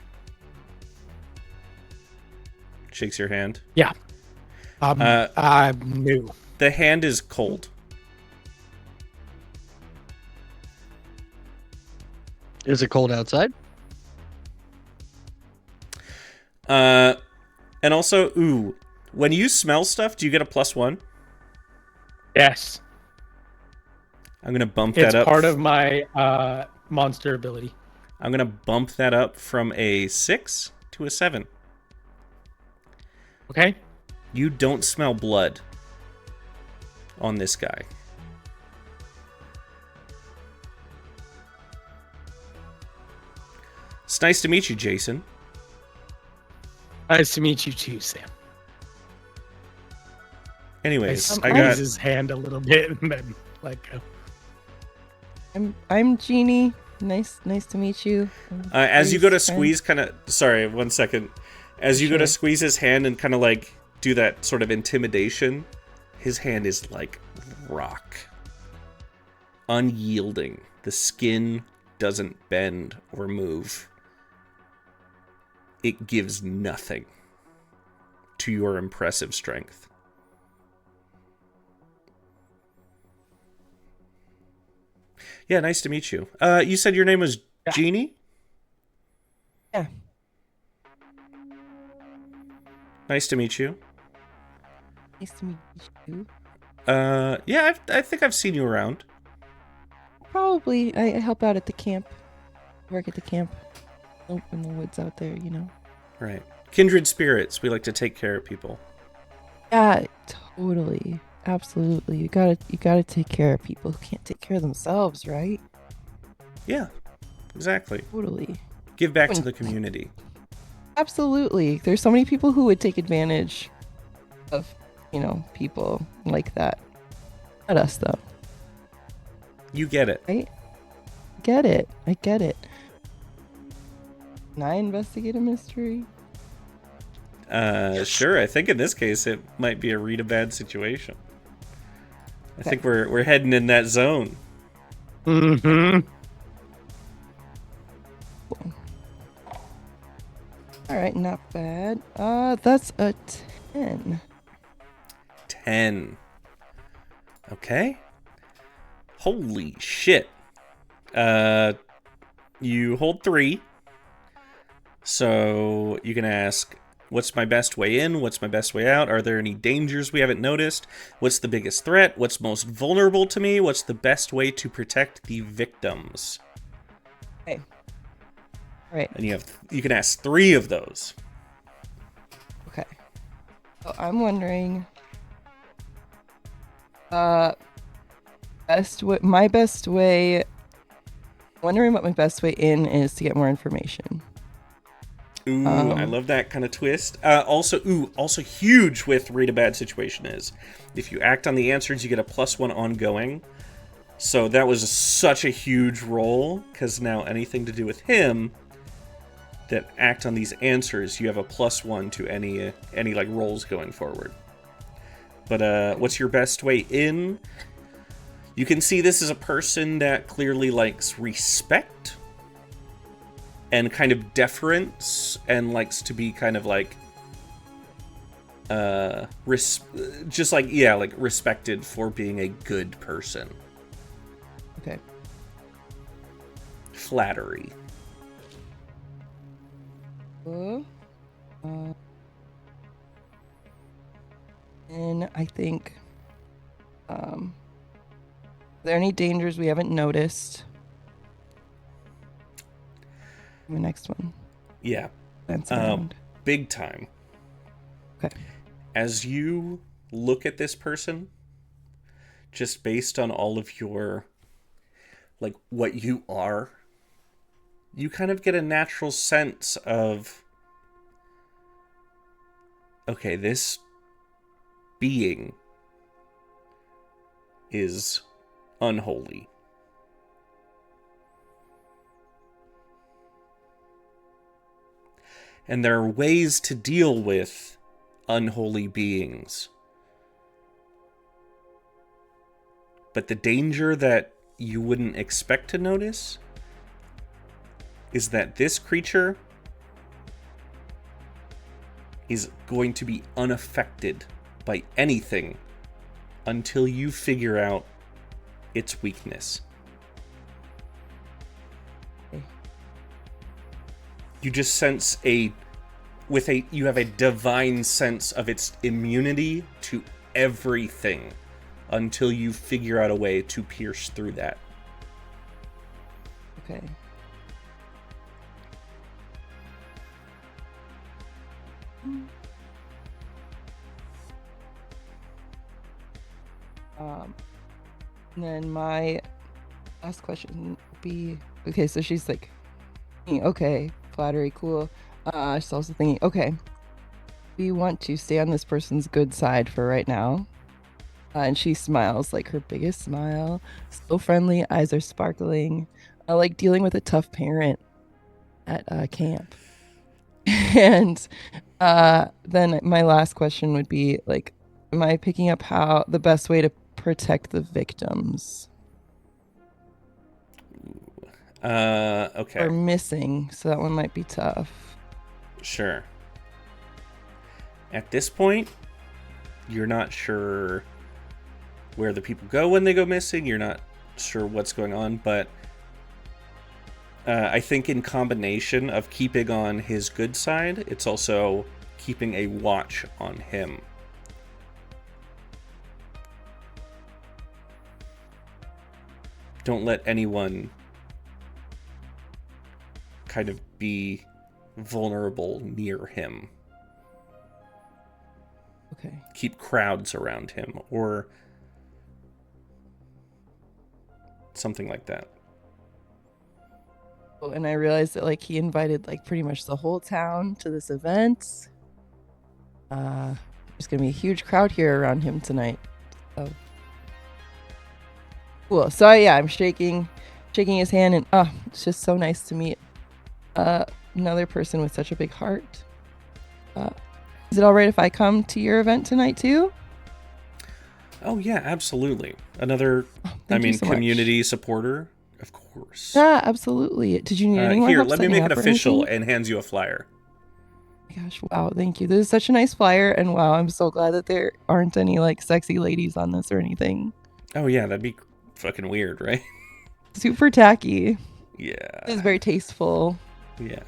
Speaker 1: Shakes your hand.
Speaker 3: Yeah. I'm new.
Speaker 1: The hand is cold.
Speaker 4: Is it cold outside?
Speaker 1: And also, when you smell stuff, do you get a +1?
Speaker 3: Yes.
Speaker 1: I'm gonna bump
Speaker 3: It's
Speaker 1: that up.
Speaker 3: part of my monster ability.
Speaker 1: I'm gonna bump that up from a 6 to a 7.
Speaker 3: Okay.
Speaker 1: You don't smell blood on this guy. It's nice to meet you, Jason.
Speaker 3: Nice to meet you too, Sam.
Speaker 1: Anyways, I
Speaker 3: I
Speaker 1: got
Speaker 3: squeeze his hand a little bit and then let go.
Speaker 2: I'm Jeannie. Nice to meet you.
Speaker 1: as you go to
Speaker 2: Grace,
Speaker 1: squeeze, kind of. Sorry, 1 second. As you go to
Speaker 2: Sure.
Speaker 1: squeeze his hand and kind of like do that sort of intimidation, his hand is like rock, unyielding. The skin doesn't bend or move. It gives nothing to your impressive strength. Yeah, nice to meet you. You said your name was Jeannie?
Speaker 2: Yeah.
Speaker 1: Nice to meet you.
Speaker 2: Nice to meet you.
Speaker 1: Yeah, I think I've seen you around.
Speaker 2: Probably. I help out at the camp. Work at the camp. In the woods out there,
Speaker 1: Right. Kindred spirits. We like to take care of people.
Speaker 2: Yeah, totally. Absolutely. You gotta take care of people who can't take care of themselves, right?
Speaker 1: Yeah, exactly.
Speaker 2: Totally.
Speaker 1: Give back to the community.
Speaker 2: Absolutely. There's so many people who would take advantage of, people like that. Not us though.
Speaker 1: You get it.
Speaker 2: Right? Get it. I get it. Can I investigate a mystery?
Speaker 1: Sure. I think in this case it might be a read a bad situation. I
Speaker 2: Okay.
Speaker 1: think we're heading in that zone.
Speaker 3: Mm-hmm.
Speaker 2: All right, not bad. That's a 10.
Speaker 1: 10. Okay. Holy shit. You hold 3. So you can ask, what's my best way in? What's my best way out? Are there any dangers we haven't noticed? What's the biggest threat? What's most vulnerable to me? What's the best way to protect the victims?
Speaker 2: Okay. All right.
Speaker 1: And you can ask 3 of those.
Speaker 2: Okay. So I'm wondering, my best way. Wondering what my best way in is to get more information.
Speaker 1: Ooh, I love that kind of twist. Also huge with read a bad situation is, if you act on the answers, you get a +1 ongoing. So that was such a huge roll, because now anything to do with him that act on these answers, you have a +1 to any like rolls going forward. But what's your best way in? You can see this is a person that clearly likes respect and kind of deference, and likes to be kind of like respected for being a good person.
Speaker 2: Okay.
Speaker 1: Flattery.
Speaker 2: And I think, are there any dangers we haven't noticed? The next one.
Speaker 1: Yeah.
Speaker 2: That's around.
Speaker 1: Big time.
Speaker 2: Okay.
Speaker 1: As you look at this person, just based on all of your like what you are, you kind of get a natural sense of, okay, this being is unholy. And there are ways to deal with unholy beings. But the danger that you wouldn't expect to notice is that this creature is going to be unaffected by anything until you figure out its weakness. You just sense you have a divine sense of its immunity to everything until you figure out a way to pierce through that.
Speaker 2: Okay. And then my last question would be, okay, so she's like, okay, flattery, cool. She's also thinking, okay, we want to stay on this person's good side for right now. And she smiles, like her biggest smile, so friendly, eyes are sparkling, like dealing with a tough parent at camp. And then my last question would be, like, am I picking up how the best way to protect the victims?
Speaker 1: Okay.
Speaker 2: Or missing, so that one might be tough.
Speaker 1: Sure. At this point, you're not sure where the people go when they go missing. You're not sure what's going on, but I think in combination of keeping on his good side, it's also keeping a watch on him. Don't let anyone kind of be vulnerable near him.
Speaker 2: Okay.
Speaker 1: Keep crowds around him or something like that.
Speaker 2: Oh, and I realized that, like, he invited, like, pretty much the whole town to this event. There's gonna be a huge crowd here around him tonight. So cool. So yeah, I'm shaking his hand, and it's just so nice to meet another person with such a big heart. Is it all right if I come to your event tonight too?
Speaker 1: Oh yeah, absolutely. Another,
Speaker 2: Thank you so much.
Speaker 1: community supporter, of course.
Speaker 2: Yeah, absolutely. Did you need anyone
Speaker 1: Here,
Speaker 2: help
Speaker 1: let me
Speaker 2: setting
Speaker 1: make it
Speaker 2: up or
Speaker 1: official
Speaker 2: anything?
Speaker 1: and hands you a flyer.
Speaker 2: Oh my gosh, wow, thank you. This is such a nice flyer, and wow, I'm so glad that there aren't any, like, sexy ladies on this or anything.
Speaker 1: Oh yeah, that'd be fucking weird, right?
Speaker 2: Super tacky.
Speaker 1: Yeah.
Speaker 2: It's very tasteful.
Speaker 1: Yeah.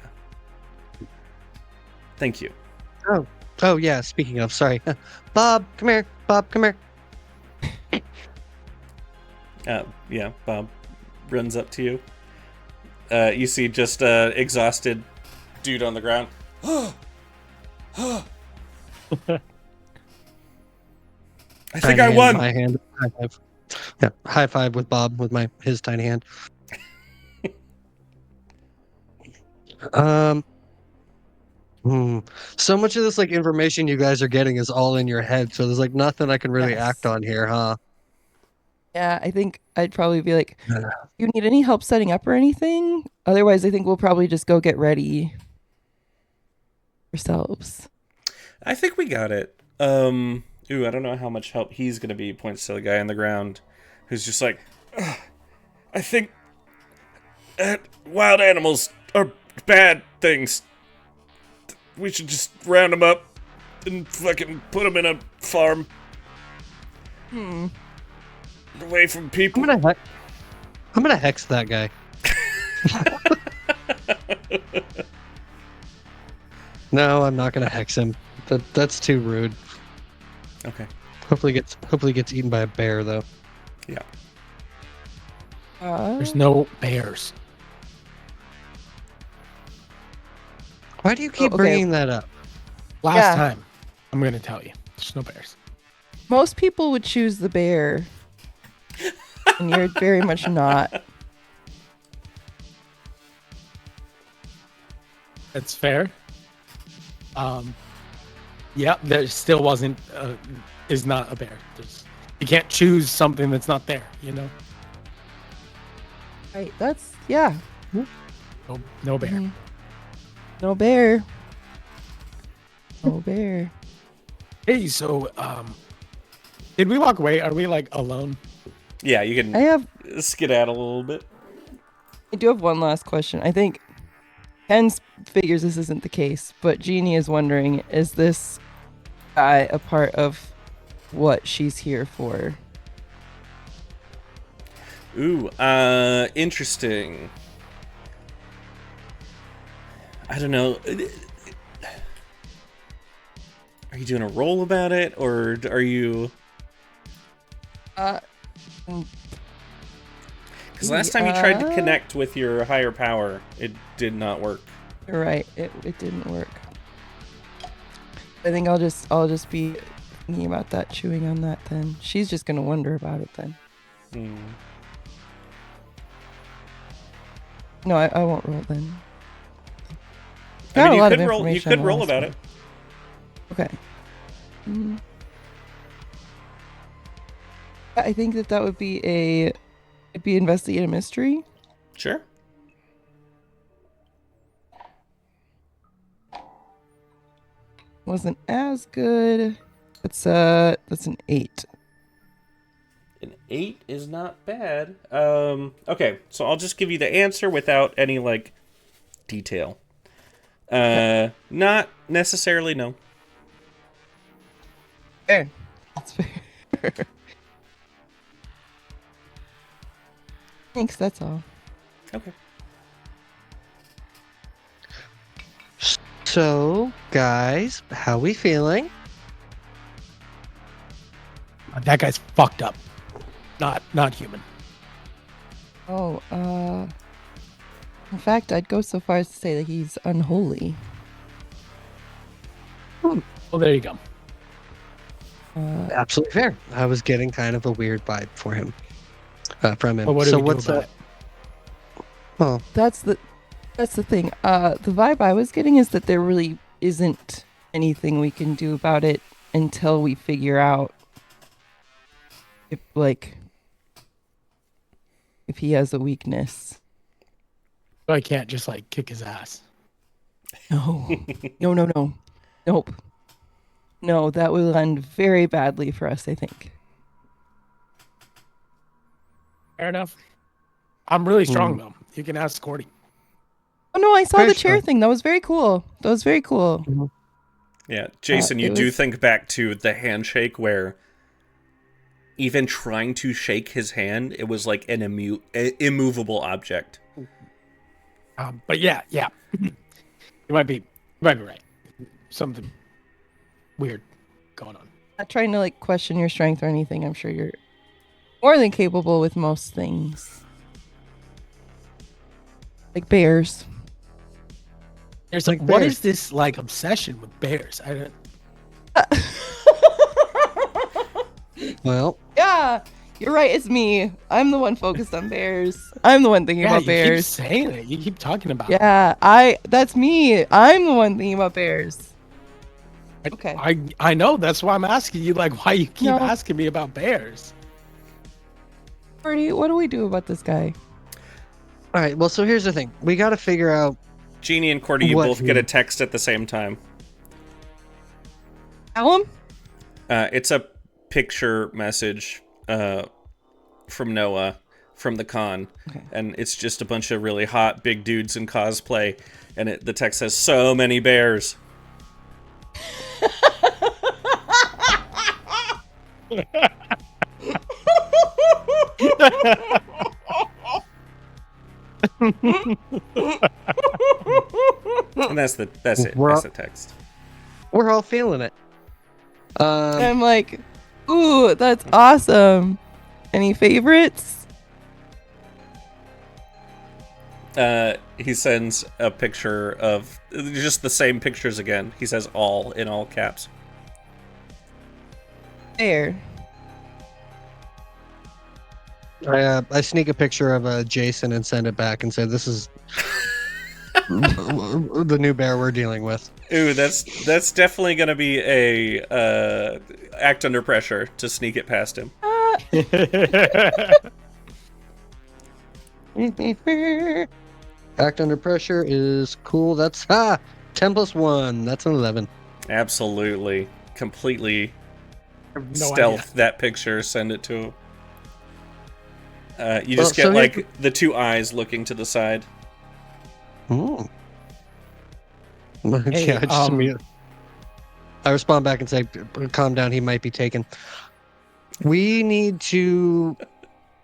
Speaker 1: Thank you.
Speaker 4: Oh yeah. Speaking of, sorry, Bob, come here. Bob, come here.
Speaker 1: Yeah, Bob runs up to you. You see just exhausted dude on the ground. I think I won.
Speaker 4: My hand. High five. Yeah, high five with Bob with his tiny hand. So much of this, like, information you guys are getting is all in your head, so there's, like, nothing I can really
Speaker 2: Yes.
Speaker 4: act on here, huh?
Speaker 2: Yeah, I think I'd probably be like, you need any help setting up or anything? Otherwise, I think we'll probably just go get ready ourselves.
Speaker 1: I think we got it. Ooh, I don't know how much help he's gonna be. Points to the guy on the ground, who's just like, I think wild animals are bad things. We should just round them up and fucking put them in a farm. Away from people.
Speaker 4: I'm gonna hex that guy. No, I'm not gonna hex him. That's too rude.
Speaker 1: Okay.
Speaker 4: Hopefully gets eaten by a bear though.
Speaker 1: Yeah.
Speaker 3: There's no bears.
Speaker 4: Why do you keep
Speaker 2: okay.
Speaker 4: bringing that up?
Speaker 3: Last time, I'm going to tell you. There's no bears.
Speaker 2: Most people would choose the bear, and you're very much not.
Speaker 3: That's fair. Yeah, there still wasn't. Is not a bear. You can't choose something that's not there. You know.
Speaker 2: Right. That's yeah.
Speaker 3: No bear.
Speaker 2: Mhm. No bear. No bear.
Speaker 3: Hey, so did we walk away? Are we like alone?
Speaker 1: Yeah, you can skedaddle a little bit.
Speaker 2: I do have one last question. I think Kenz figures this isn't the case, but Jeannie is wondering, is this guy a part of what she's here for?
Speaker 1: Ooh, interesting. I don't know. Are you doing a roll about it, or are you... Because last time you tried to connect with your higher power, it did not work.
Speaker 2: You're right. It didn't work. I think I'll just be thinking about that, chewing on that then. She's just gonna wonder about it then. No, I won't roll then.
Speaker 1: I mean, you could roll about it.
Speaker 2: Okay. I think that would be it'd be investigate a mystery.
Speaker 1: Sure.
Speaker 2: Wasn't as good. That's an 8.
Speaker 1: An 8 is not bad. Okay, so I'll just give you the answer without any like detail. Not necessarily, no.
Speaker 2: Fair. That's fair. Thanks, that's all.
Speaker 1: Okay.
Speaker 4: So, guys, how we feeling?
Speaker 3: That guy's fucked up. Not human.
Speaker 2: Oh, in fact, I'd go so far as to say that he's unholy.
Speaker 3: Well, there you go.
Speaker 4: Absolutely fair. I was getting kind of a weird vibe for him, from him.
Speaker 3: Well, what do
Speaker 4: so
Speaker 3: we do
Speaker 4: what's
Speaker 3: about
Speaker 4: that? Oh,
Speaker 2: That's the thing. The vibe I was getting is that there really isn't anything we can do about it until we figure out if he has a weakness.
Speaker 3: I can't just like kick his ass.
Speaker 2: No. No. Nope. No, that will end very badly for us, I think.
Speaker 3: Fair enough. I'm really strong though. You can ask Cordy.
Speaker 2: Oh no, I saw
Speaker 4: Very
Speaker 2: the chair
Speaker 4: strong.
Speaker 2: thing. That was very cool.
Speaker 1: Yeah, Jason, you
Speaker 2: it
Speaker 1: do
Speaker 2: was-
Speaker 1: think back to the handshake where even trying to shake his hand, it was like an immovable object.
Speaker 3: But yeah. You might be right. Something weird going on.
Speaker 2: Not trying to question your strength or anything. I'm sure you're more than capable with most things. Like bears.
Speaker 3: There's
Speaker 4: Like
Speaker 3: what
Speaker 4: bears.
Speaker 3: is this like obsession with bears? I don't.
Speaker 4: well,
Speaker 2: Yeah, you're right. It's me. I'm the one focused on bears. I'm the one thinking
Speaker 3: Yeah,
Speaker 2: about
Speaker 3: you
Speaker 2: bears.
Speaker 3: keep saying it. You keep talking about it.
Speaker 2: Yeah, that's me. I'm the one thinking about bears. Okay.
Speaker 3: I know. That's why I'm asking you. Like, why you keep
Speaker 2: No.
Speaker 3: asking me about bears?
Speaker 2: Bertie, what do we do about this guy?
Speaker 4: all right. Well, so here's the thing. We got to figure out.
Speaker 1: Jeannie and Cordy, you
Speaker 4: What
Speaker 1: both get a text at the same time.
Speaker 2: Tell him?
Speaker 1: It's a picture message from Noah from the con, and it's just a bunch of really hot big dudes in cosplay, and the text says, "So many bears." And that's it. That's the text.
Speaker 4: We're all feeling it.
Speaker 2: I'm like, ooh, that's awesome. Any favorites?
Speaker 1: He sends a picture of just the same pictures again. He says "all" in all caps.
Speaker 2: Bear.
Speaker 4: I sneak a picture of Jason and send it back and say, "This is the new bear we're dealing with.
Speaker 1: Ooh, that's definitely gonna be a act under pressure to sneak it past him.
Speaker 4: Act under pressure is cool. That's 10 plus 1. That's an 11.
Speaker 1: Absolutely, completely
Speaker 3: No
Speaker 1: stealth
Speaker 3: idea.
Speaker 1: that picture. Send it to him. You just get like the two eyes looking to the side.
Speaker 4: Ooh.
Speaker 3: Hey,
Speaker 4: Yeah, I respond back and say, calm down, he might be taken. We need to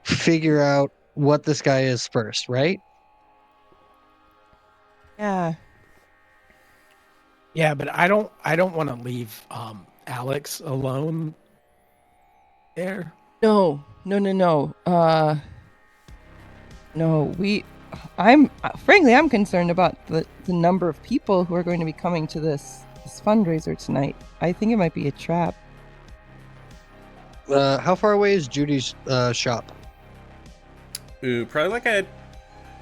Speaker 4: figure out what this guy is first, right?
Speaker 2: Yeah.
Speaker 3: Yeah, but I don't want to leave Alex alone there.
Speaker 2: No. No. No. I'm concerned about the number of people who are going to be coming to this fundraiser tonight. I think it might be a trap.
Speaker 4: How far away is Judy's shop?
Speaker 1: Ooh, probably like a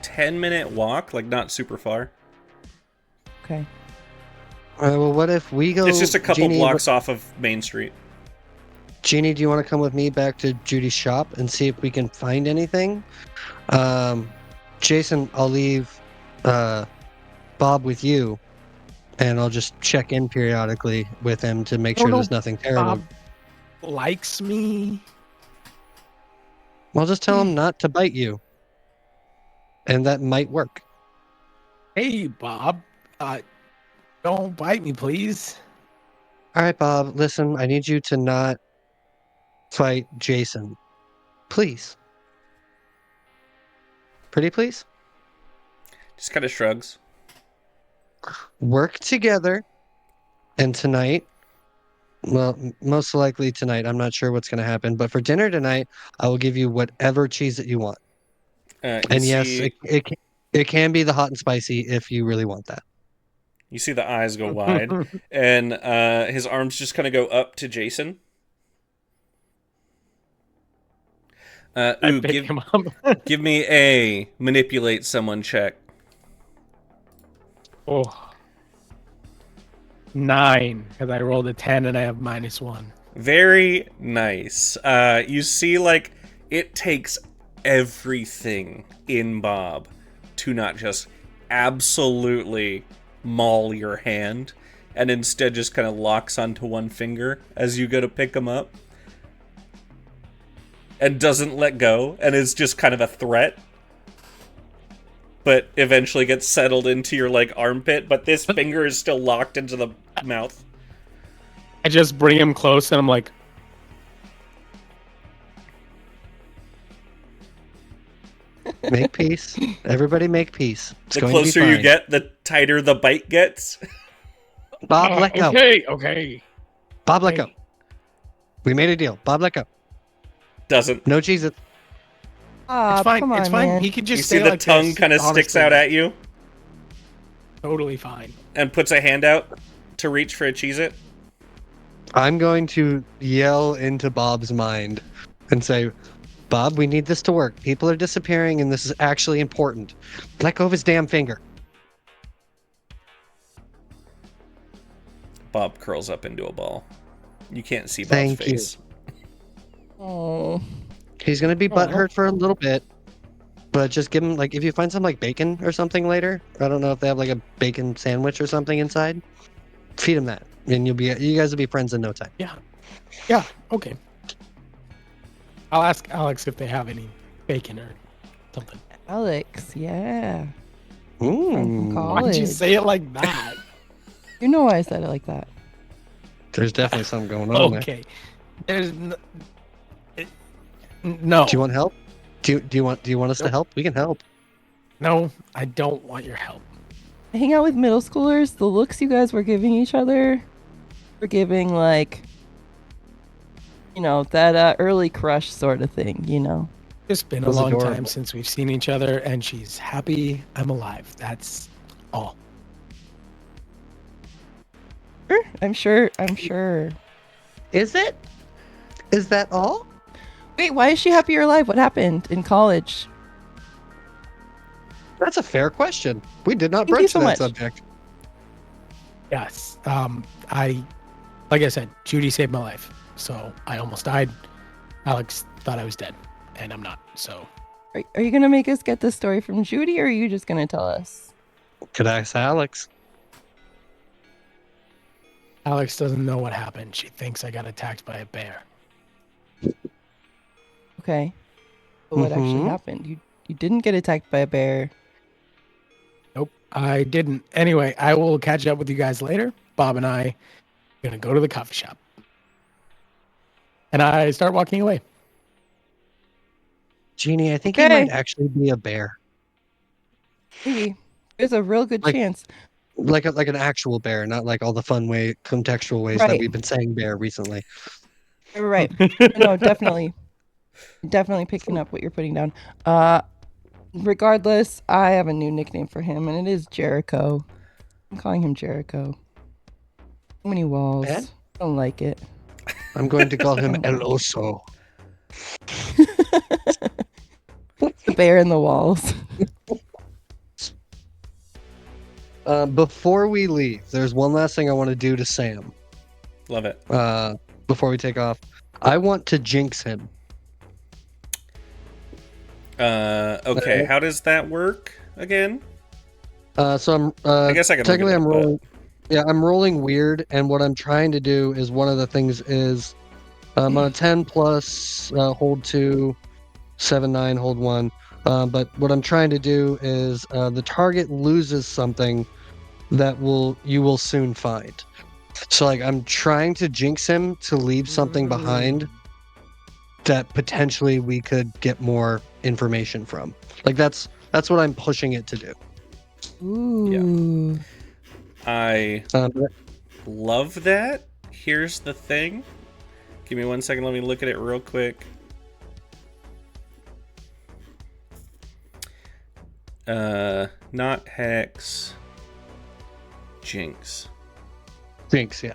Speaker 1: 10-minute walk, like not super far.
Speaker 2: Okay.
Speaker 4: Well, what if we go...
Speaker 1: It's just a couple
Speaker 4: Jeannie,
Speaker 1: blocks off of Main Street.
Speaker 4: Jeannie, do you want to come with me back to Judy's shop and see if we can find anything? Jason, I'll leave Bob with you, and I'll just check in periodically with him to make sure there's nothing terrible.
Speaker 3: Bob likes me.
Speaker 4: I'll just tell him not to bite you, and that might work.
Speaker 3: Hey, Bob. Don't bite me, please.
Speaker 4: All right, Bob, listen, I need you to not fight Jason. Please. Pretty please?
Speaker 1: Just kind of shrugs.
Speaker 4: Work together, and tonight, well, most likely tonight, I'm not sure what's going to happen, but for dinner tonight, I will give you whatever cheese that you want. And yes, it can be the hot and spicy if you really want that.
Speaker 1: You see the eyes go wide, and his arms just kind of go up to Jason.
Speaker 3: I pick him up.
Speaker 1: Give me a manipulate someone check.
Speaker 3: Oh. 9, because I rolled a 10 and I have -1.
Speaker 1: Very nice. You see, like, it takes everything in Bob to not just absolutely maul your hand, and instead just kind of locks onto one finger as you go to pick him up. And doesn't let go, and is just kind of a threat. But eventually gets settled into your, like, armpit, but this finger is still locked into the mouth.
Speaker 3: I just bring him close and I'm like,
Speaker 4: Make peace. Everybody make peace. It's
Speaker 1: The
Speaker 4: going to be
Speaker 1: closer you
Speaker 4: fine.
Speaker 1: get, the tighter the bite gets.
Speaker 4: Bob, let go.
Speaker 3: Okay.
Speaker 4: Bob, let go. We made a deal. Bob, let go.
Speaker 1: Doesn't.
Speaker 4: No cheese.
Speaker 3: It's fine.
Speaker 2: Come on,
Speaker 3: It's fine.
Speaker 2: man.
Speaker 3: He can
Speaker 1: You
Speaker 3: just
Speaker 1: see
Speaker 3: stay
Speaker 1: the
Speaker 3: like
Speaker 1: tongue
Speaker 3: this,
Speaker 1: kind of sticks
Speaker 3: honestly.
Speaker 1: out at you
Speaker 3: Totally fine.
Speaker 1: and puts a hand out to reach for a Cheez-It.
Speaker 4: I'm going to yell into Bob's mind and say, Bob, we need this to work. People are disappearing and this is actually important. Let go of his damn finger.
Speaker 1: Bob curls up into a ball. You can't see Bob's
Speaker 4: Thank you.
Speaker 1: face.
Speaker 2: Oh.
Speaker 4: He's going to be butthurt for a little bit, but just give him, like, if you find some, like, bacon or something later, I don't know if they have, like, a bacon sandwich or something inside, feed him that. And you guys will be friends in no time.
Speaker 3: Yeah. Okay. I'll ask Alex if they have any bacon or something.
Speaker 2: Alex, yeah.
Speaker 4: Ooh.
Speaker 2: From
Speaker 3: Why did you
Speaker 2: college.
Speaker 3: say it like that?
Speaker 2: You know why I said it like that.
Speaker 4: There's definitely something going on there.
Speaker 3: Okay. There's no.
Speaker 4: Do you want help? Do you want us to help? We can help.
Speaker 3: No, I don't want your help.
Speaker 2: I hang out with middle schoolers. The looks you guys were giving each other were giving, like, you know, that early crush sort of thing, you know.
Speaker 3: It's been a
Speaker 4: That's
Speaker 3: long
Speaker 4: adorable.
Speaker 3: time since we've seen each other, and she's happy I'm alive. That's all.
Speaker 2: Sure, I'm sure.
Speaker 4: Is it? Is that all?
Speaker 2: Wait, why is she happy you're alive? What happened in college?
Speaker 4: That's a fair question. We did not
Speaker 2: Thank you
Speaker 4: broach
Speaker 2: so
Speaker 4: that
Speaker 2: much.
Speaker 4: subject.
Speaker 3: Yes. Like I said, Judy saved my life. So I almost died. Alex thought I was dead, and I'm not. So
Speaker 2: Are you gonna make us get this story from Judy, or are you just gonna tell us?
Speaker 4: Could I ask Alex?
Speaker 3: Alex doesn't know what happened. She thinks I got attacked by a bear.
Speaker 2: Okay. But what actually
Speaker 4: Mhm.
Speaker 2: happened? You didn't get attacked by a bear.
Speaker 3: Nope, I didn't. Anyway, I will catch up with you guys later. Bob and I are gonna go to the coffee shop. And I start walking away.
Speaker 4: Jeannie, I think he
Speaker 2: Okay.
Speaker 4: might actually be a bear.
Speaker 2: Maybe. There's a real good
Speaker 4: Like-
Speaker 2: chance.
Speaker 4: Like an actual bear, not like all the fun contextual ways that
Speaker 2: Right.
Speaker 4: we've been saying bear recently.
Speaker 2: You're right. No, definitely. Definitely picking up what you're putting down. Regardless, I have a new nickname for him, and it is Jericho. I'm calling him Jericho. Too many walls.
Speaker 4: Bad?
Speaker 2: I don't like it.
Speaker 4: I'm going to call him El Oso.
Speaker 2: The bear in the walls.
Speaker 4: Before we leave, there's one last thing I want to do to Sam.
Speaker 1: Love it.
Speaker 4: Before we take off, I want to jinx him.
Speaker 1: Okay, how does that work again?
Speaker 4: So I'm.
Speaker 1: I guess I can look
Speaker 4: technically
Speaker 1: it
Speaker 4: I'm
Speaker 1: up, but-
Speaker 4: rolling. Yeah, I'm rolling weird, and what I'm trying to do is one of the things is on a 10 plus hold 2, 7 9 hold 1. But what I'm trying to do is the target loses something that you will soon find. So like I'm trying to jinx him to leave something behind that potentially we could get more information from. Like that's what I'm pushing it to do.
Speaker 2: Ooh.
Speaker 1: I
Speaker 4: Um,
Speaker 1: love that. Here's the thing. Give me 1 second. Let me look at it real quick. Not Hex. Jinx.
Speaker 4: jinx, yeah.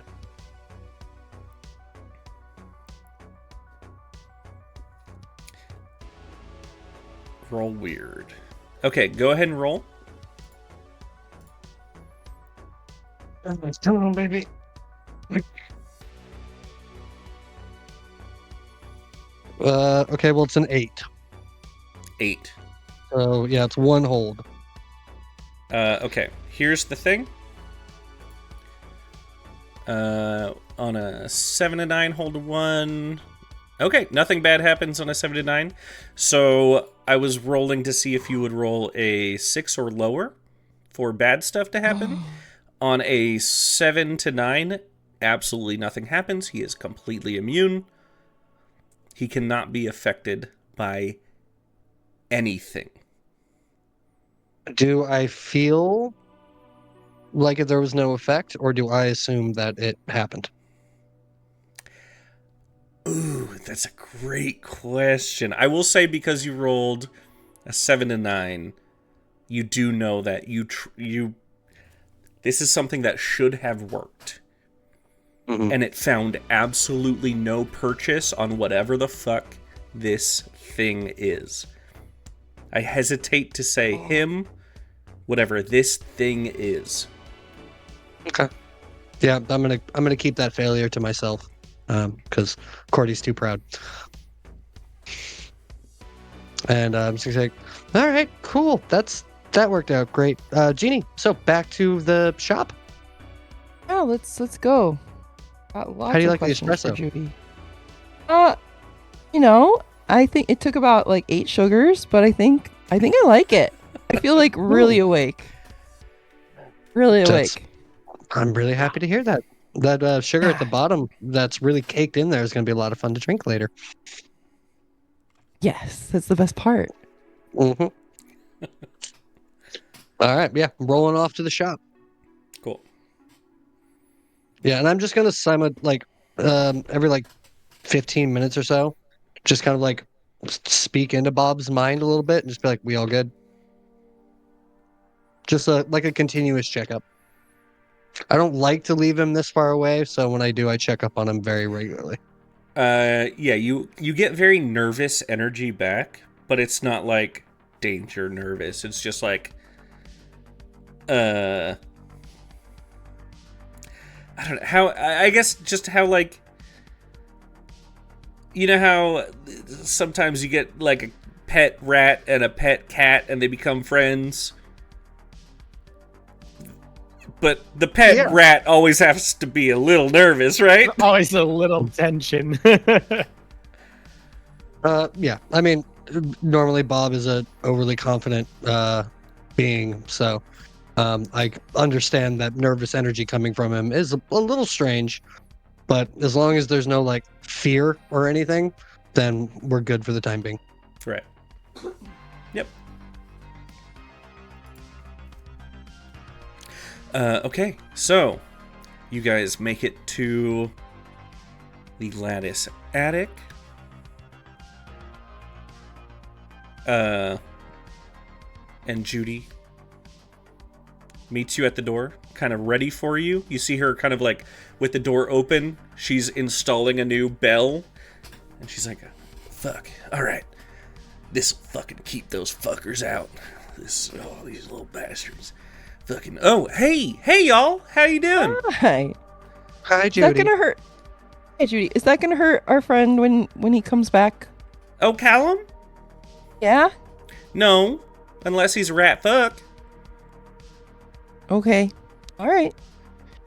Speaker 1: Roll weird. Okay, go ahead and roll.
Speaker 4: Come on, baby. Okay, well it's an 8.
Speaker 1: 8.
Speaker 4: So yeah, it's one hold.
Speaker 1: Okay, here's the thing. On a 7 to 9, hold 1. Okay, nothing bad happens on a 7 to 9. So I was rolling to see if you would roll a 6 or lower for bad stuff to happen. On a 7 to 9, absolutely nothing happens. He is completely immune. He cannot be affected by anything.
Speaker 4: Do I feel like there was no effect, or do I assume that it happened?
Speaker 1: Ooh, that's a great question. I will say because you rolled a 7 to 9, you do know that you this is something that should have worked.
Speaker 4: Mhm.
Speaker 1: And it found absolutely no purchase on whatever the fuck this thing is. I hesitate to say him, whatever this thing is.
Speaker 4: Okay. Yeah, I'm gonna keep that failure to myself, because Cordy's too proud. And I'm just gonna say, all right, cool. That worked out great. Jeannie, so back to the shop.
Speaker 2: Yeah, let's go. Got lots
Speaker 4: do you
Speaker 2: of
Speaker 4: like the
Speaker 2: questions for
Speaker 4: espresso?
Speaker 2: Judy. I think it took about like 8 sugars, but I think I like it. I feel like really awake. Really
Speaker 4: That's-
Speaker 2: awake.
Speaker 4: I'm really happy to hear that. That sugar at the bottom that's really caked in there is going to be a lot of fun to drink later.
Speaker 2: Yes, that's the best part.
Speaker 4: Mm-hmm. All right, yeah, rolling off to the shop.
Speaker 1: Cool.
Speaker 4: Yeah, and I'm just gonna every like 15 minutes or so, just kind of like speak into Bob's mind a little bit and just be like, "We all good?" Just like a continuous checkup. I don't like to leave him this far away, so when I do, I check up on him very regularly.
Speaker 1: Yeah, you get very nervous energy back, but it's not like danger nervous. It's just like, I don't know how. I guess just how, like, you know how sometimes you get like a pet rat and a pet cat and they become friends, but the pet rat always has to be a little nervous, right?
Speaker 3: Always a little tension.
Speaker 4: Yeah. I mean, normally Bob is a overly confident being, so I understand that nervous energy coming from him is a little strange, but as long as there's no like fear or anything, then we're good for the time being.
Speaker 1: Right. Yep. Okay, so you guys make it to the lattice attic. And Judy meets you at the door, kind of ready for you. You see her kind of like with the door open. She's installing a new bell. And she's like, fuck, alright. This'll fucking keep those fuckers out. These little bastards. Fucking, oh, hey y'all, how you doing?
Speaker 2: Hi.
Speaker 4: Hi,
Speaker 2: Is that
Speaker 4: Judy.
Speaker 2: gonna hurt? Hey, Judy. Is that gonna hurt our friend when he comes back?
Speaker 1: Oh, Callum?
Speaker 2: Yeah.
Speaker 1: No, unless he's a rat fuck.
Speaker 2: Okay. All right.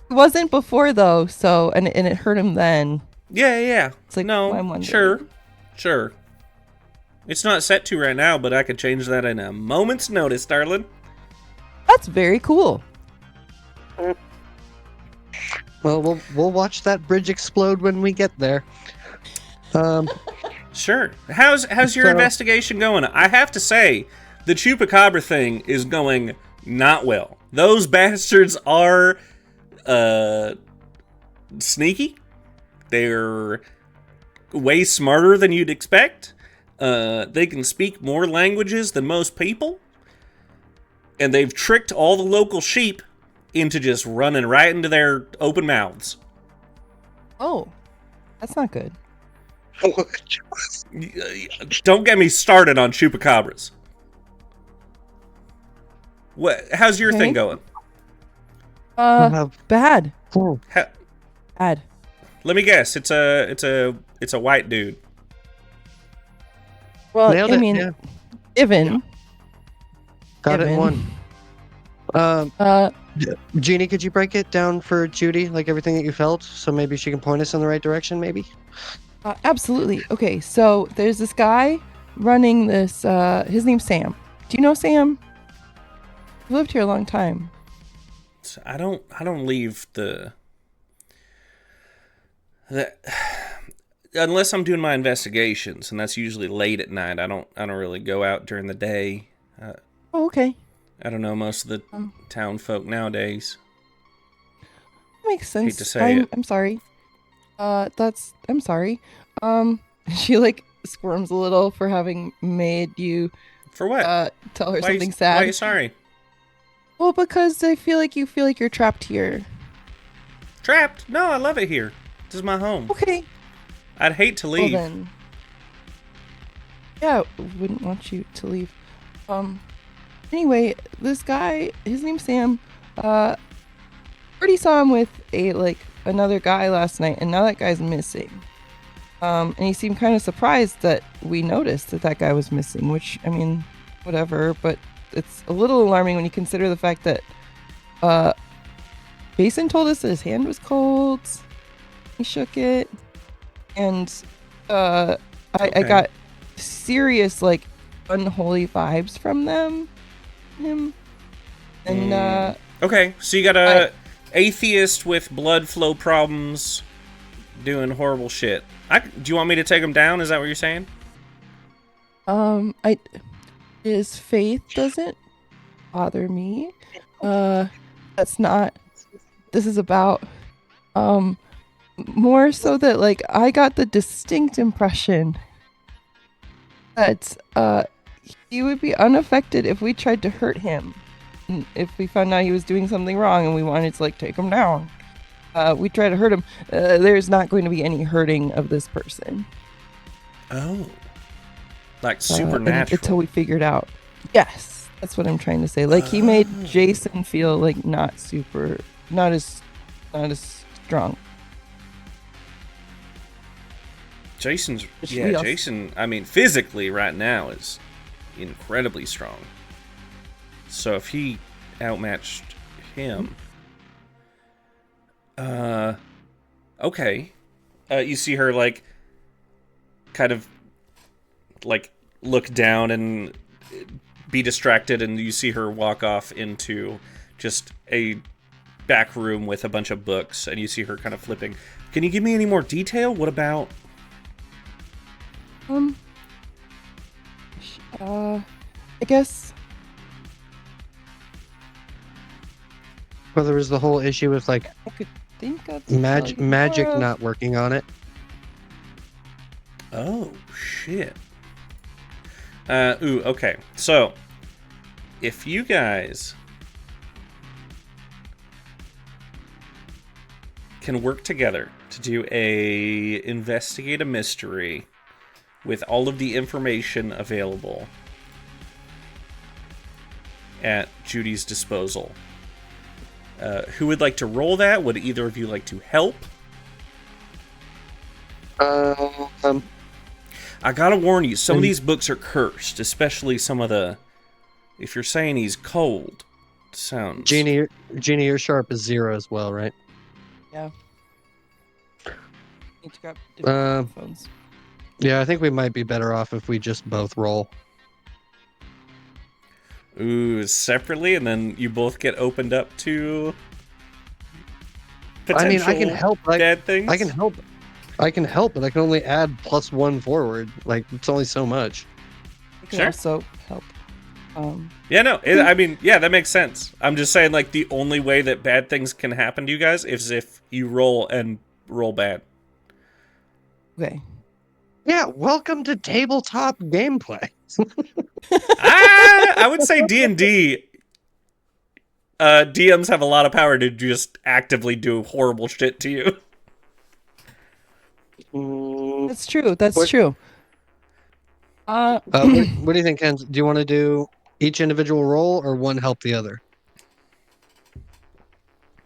Speaker 2: It wasn't before though, so and it hurt him then.
Speaker 1: Yeah.
Speaker 2: It's like,
Speaker 1: no,
Speaker 2: I'm wondering.
Speaker 1: sure. It's not set to right now, but I could change that in a moment's notice, darling.
Speaker 2: That's very cool.
Speaker 4: Well, we'll watch that bridge explode when we get there.
Speaker 1: Sure. How's your investigation going? I have to say, the Chupacabra thing is going not well. Those bastards are sneaky. They're way smarter than you'd expect. They can speak more languages than most people. And they've tricked all the local sheep into just running right into their open mouths.
Speaker 2: Oh, that's not good.
Speaker 1: Don't get me started on chupacabras. How's your thing going?
Speaker 2: Bad.
Speaker 1: Bad. Let me guess. It's a white dude.
Speaker 2: Well,
Speaker 4: Nailed
Speaker 2: I
Speaker 4: it,
Speaker 2: mean,
Speaker 4: yeah.
Speaker 2: Ivan.
Speaker 4: Got it in
Speaker 2: Ivan.
Speaker 4: one. Jeannie, could you break it down for Judy, like everything that you felt, so maybe she can point us in the right direction, maybe?
Speaker 2: Absolutely. Okay, so there's this guy running this. His name's Sam. Do you know Sam? He lived here a long time.
Speaker 1: I don't leave the unless I'm doing my investigations, and that's usually late at night. I don't really go out during the day.
Speaker 2: Oh, okay.
Speaker 1: I don't know most of the town folk nowadays.
Speaker 2: Makes sense.
Speaker 1: Hate to say it.
Speaker 2: I'm sorry. I'm sorry. She like squirms a little for having made you
Speaker 1: For what?
Speaker 2: tell her
Speaker 1: Why
Speaker 2: something
Speaker 1: you,
Speaker 2: sad.
Speaker 1: Why are you sorry?
Speaker 2: Well, because I feel like you're trapped here.
Speaker 1: Trapped? No, I love it here. This is my home.
Speaker 2: Okay.
Speaker 1: I'd hate to leave.
Speaker 2: Well then. Yeah, wouldn't want you to leave. Anyway, this guy, his name's Sam. Already saw him with another guy last night, and now that guy's missing. And he seemed kind of surprised that we noticed that guy was missing, which, I mean, whatever, but it's a little alarming when you consider the fact that Basin told us that his hand was cold. He shook it, and I got serious unholy vibes from him, and
Speaker 1: Okay, so you got a atheist with blood flow problems doing horrible shit. Do you want me to take him down? Is that what you're saying?
Speaker 2: His faith doesn't bother me. That's not. This is about more so that I got the distinct impression that he would be unaffected if we tried to hurt him. If we found out he was doing something wrong and we wanted to take him down, we try to hurt him. There's not going to be any hurting of this person.
Speaker 1: Oh, like supernatural.
Speaker 2: Until we figured out. Yes, that's what I'm trying to say. Like he made Jason feel like not as strong.
Speaker 1: Jason's
Speaker 2: Which we also-
Speaker 1: Jason. I mean, physically right now is incredibly strong. So if he outmatched him, okay. You see her like kind of like look down and be distracted, and you see her walk off into just a back room with a bunch of books, and you see her kind of flipping. Can you give me any more detail? What about?
Speaker 2: I guess.
Speaker 4: Well, there was the whole issue with like
Speaker 2: I could think of
Speaker 4: magic not working on it.
Speaker 1: Oh shit. Okay. So, if you guys can work together to do investigate a mystery with all of the information available at Judy's disposal, who would like to roll that? Would either of you like to help? I gotta warn you, some of these books are cursed, especially some of the... If you're saying he's cold, sounds...
Speaker 4: Jeannie, your sharp is 0 as well, right?
Speaker 2: Yeah. Need to grab different phones.
Speaker 4: Yeah, I think we might be better off if we just both roll.
Speaker 1: Ooh, separately, and then you both get opened up to potential
Speaker 4: I mean, I can help. Like,
Speaker 1: bad things.
Speaker 4: I can help, but I can only add +1 forward. Like, it's only so much.
Speaker 2: I can
Speaker 1: Sure.
Speaker 2: also help.
Speaker 1: Yeah, no, I mean, yeah, that makes sense. I'm just saying, like, the only way that bad things can happen to you guys is if you roll bad.
Speaker 2: Okay.
Speaker 4: Yeah, welcome to tabletop gameplay.
Speaker 1: I would say D&D. DMs have a lot of power to just actively do horrible shit to you.
Speaker 2: That's true. That's true.
Speaker 4: What do you think, Kenz? Do you want to do each individual roll or one help the other?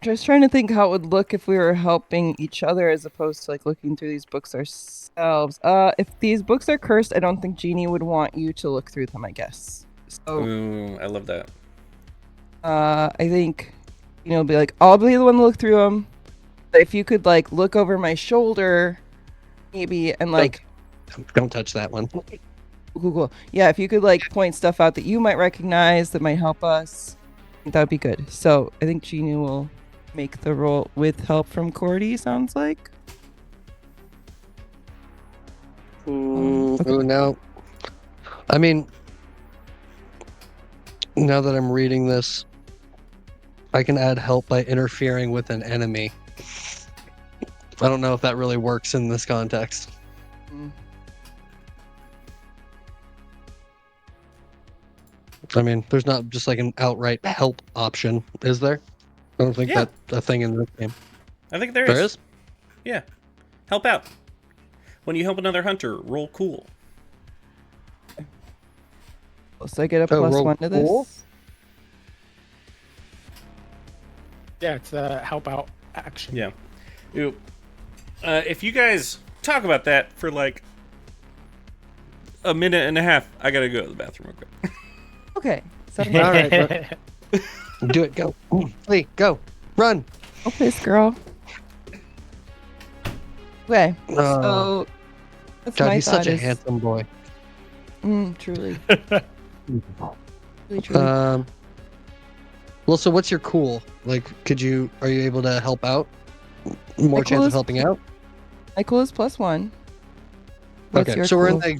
Speaker 2: Just trying to think how it would look if we were helping each other as opposed to like looking through these books ourselves. If these books are cursed, I don't think Jeannie would want you to look through them, I guess. So
Speaker 1: Ooh, I love that.
Speaker 2: I think be like, I'll be the one to look through them. But if you could like look over my shoulder, maybe, and like
Speaker 4: Don't touch that one.
Speaker 2: Google. Yeah, if you could like point stuff out that you might recognize that might help us, I think that would be good. So I think Jeannie will make the roll with help from Cordy, sounds like.
Speaker 4: Okay. Now, I mean, now that I'm reading this, I can add help by interfering with an enemy. I don't know if that really works in this context. I mean, there's not just like an outright help option, is there? I don't think that's a thing in this game.
Speaker 1: I think there is. Yeah. Help out. When you help another hunter, roll cool.
Speaker 2: So I get a +1 to this.
Speaker 4: Cool?
Speaker 3: Yeah, it's a help out action.
Speaker 1: Yeah. Ew. If you guys talk about that for like a minute and a half, I gotta go to the bathroom real quick.
Speaker 2: Okay.
Speaker 4: All right, do it. Go. Lee, go. Run.
Speaker 2: Oh, please, girl. Okay. So that's
Speaker 4: God,
Speaker 2: my
Speaker 4: he's such
Speaker 2: thought
Speaker 4: a
Speaker 2: is-
Speaker 4: handsome boy.
Speaker 2: Truly. Truly.
Speaker 4: Well, so what's your cool? Like, are you able to help out? More
Speaker 2: My
Speaker 4: chance
Speaker 2: cool
Speaker 4: of
Speaker 2: is-
Speaker 4: helping out?
Speaker 2: My cool is +1. What's
Speaker 4: Okay,
Speaker 2: your
Speaker 4: so we're in
Speaker 2: cool?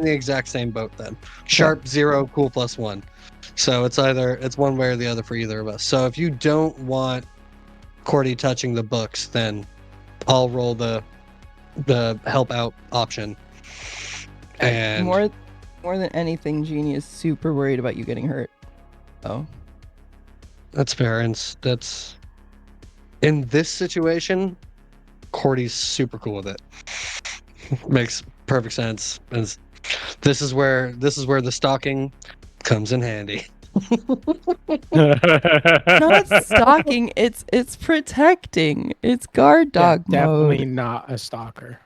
Speaker 4: the exact same boat then. Sharp 0, cool +1. So it's one way or the other for either of us. So if you don't want Cordy touching the books, then I'll roll the help out option. And
Speaker 2: More than anything, Jeannie is super worried about you getting hurt. Oh.
Speaker 4: that's fair. And that's in this situation, Cordy's super cool with it. Makes perfect sense. This is where the stalking comes in handy.
Speaker 2: Not stalking, it's protecting. It's guard dog
Speaker 3: Definitely
Speaker 2: mode.
Speaker 3: not a stalker.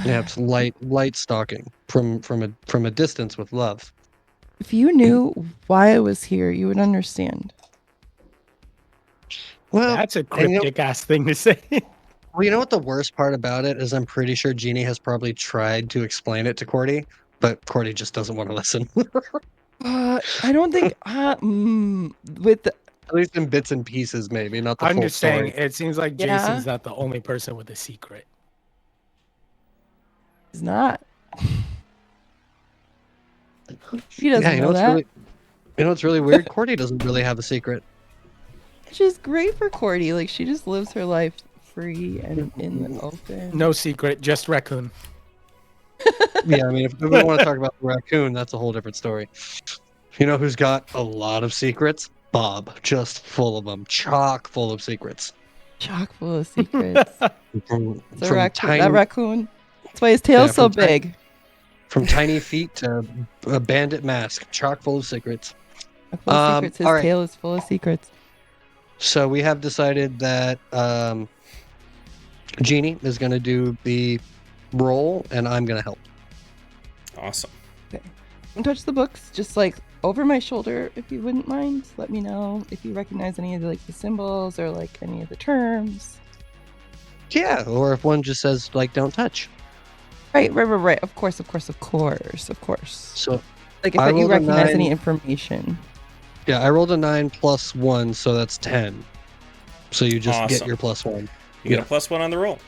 Speaker 4: Yeah, it's light stalking from a distance with love.
Speaker 2: If you knew why I was here, you would understand.
Speaker 4: Well,
Speaker 3: That's a
Speaker 4: and
Speaker 3: cryptic ass thing to say.
Speaker 4: well, you know what the worst part about it is? I'm pretty sure Jeannie has probably tried to explain it to Cordy, but Cordy just doesn't want to listen.
Speaker 2: I don't think with the,
Speaker 4: At least in bits and pieces, maybe not the
Speaker 3: I'm
Speaker 4: full
Speaker 3: just
Speaker 4: story.
Speaker 3: saying, it seems like
Speaker 2: Yeah.
Speaker 3: Jason's not the only person with a secret.
Speaker 2: it's not. He doesn't
Speaker 4: Yeah, you know
Speaker 2: know
Speaker 4: what's
Speaker 2: that.
Speaker 4: really, you know what's really weird? Cordy doesn't really have a secret.
Speaker 2: Which is great for Cordy. Like she just lives her life free and in the open.
Speaker 3: No secret, just raccoon.
Speaker 4: Yeah, I mean, if we want to talk about the raccoon, that's a whole different story. You know who's got a lot of secrets? Bob, just full of them, chock full of secrets.
Speaker 2: Chock full of secrets.
Speaker 4: From,
Speaker 2: It's a
Speaker 4: from
Speaker 2: raccoon.
Speaker 4: tiny,
Speaker 2: That raccoon. That's why his tail's
Speaker 4: Yeah,
Speaker 2: so
Speaker 4: from
Speaker 2: big.
Speaker 4: from tiny feet to a bandit mask, chock full of secrets.
Speaker 2: Chock full of secrets. His
Speaker 4: all right.
Speaker 2: tail is full of secrets.
Speaker 4: So we have decided that Jeannie is going to do the roll, and I'm going to help.
Speaker 1: Awesome.
Speaker 2: Don't touch the books. Just like over my shoulder, if you wouldn't mind. Let me know if you recognize any of the, like the symbols or like any of the terms.
Speaker 4: Yeah, or if one just says like "don't touch."
Speaker 2: Right. Of course.
Speaker 4: So
Speaker 2: Like if
Speaker 4: I
Speaker 2: you
Speaker 4: rolled a
Speaker 2: recognize
Speaker 4: 9.
Speaker 2: any information.
Speaker 4: yeah, I rolled a 9 plus 1, so that's 10. So you just get
Speaker 1: Awesome.
Speaker 4: your plus 1.
Speaker 1: You get a +1 on the roll.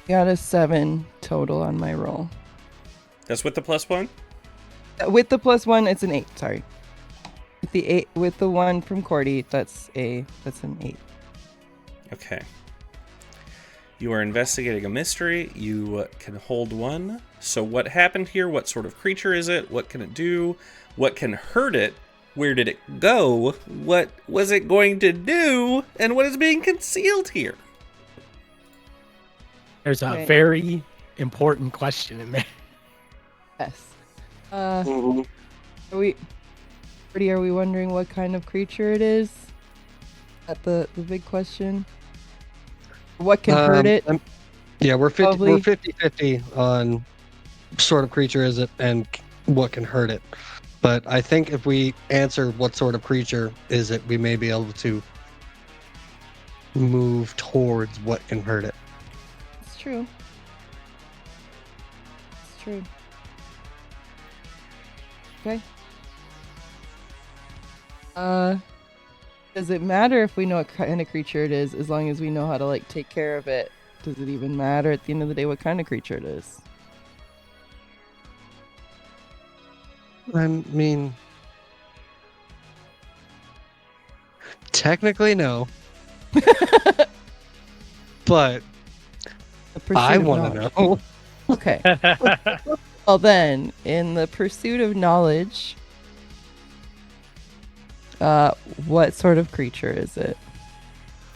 Speaker 2: Got a 7 total on my roll.
Speaker 1: That's with the +1?
Speaker 2: With the +1, it's an 8. Sorry. With the 8, with the 1 from Cordy, that's an 8.
Speaker 1: Okay. You are investigating a mystery. You can hold 1. So what happened here? What sort of creature is it? What can it do? What can hurt it? Where did it go? What was it going to do? And what is being concealed here?
Speaker 3: There's a
Speaker 2: Okay.
Speaker 3: very important question in there.
Speaker 2: Yes. Are we wondering what kind of creature it is? At the big question. What can hurt it?
Speaker 4: Yeah, we're
Speaker 2: Probably.
Speaker 4: 50-50 on sort of creature is it and what can hurt it. But I think if we answer what sort of creature is it, we may be able to move towards what can hurt it.
Speaker 2: It's true. It's true. Okay. Does it matter if we know what kind of creature it is, as long as we know how to like take care of it? Does it even matter at the end of the day what kind of creature it is?
Speaker 4: I mean, technically no, but
Speaker 2: The pursuit
Speaker 4: I
Speaker 2: of
Speaker 4: want to
Speaker 2: knowledge.
Speaker 4: know.
Speaker 2: Okay. Well then, in the pursuit of knowledge, what sort of creature is it?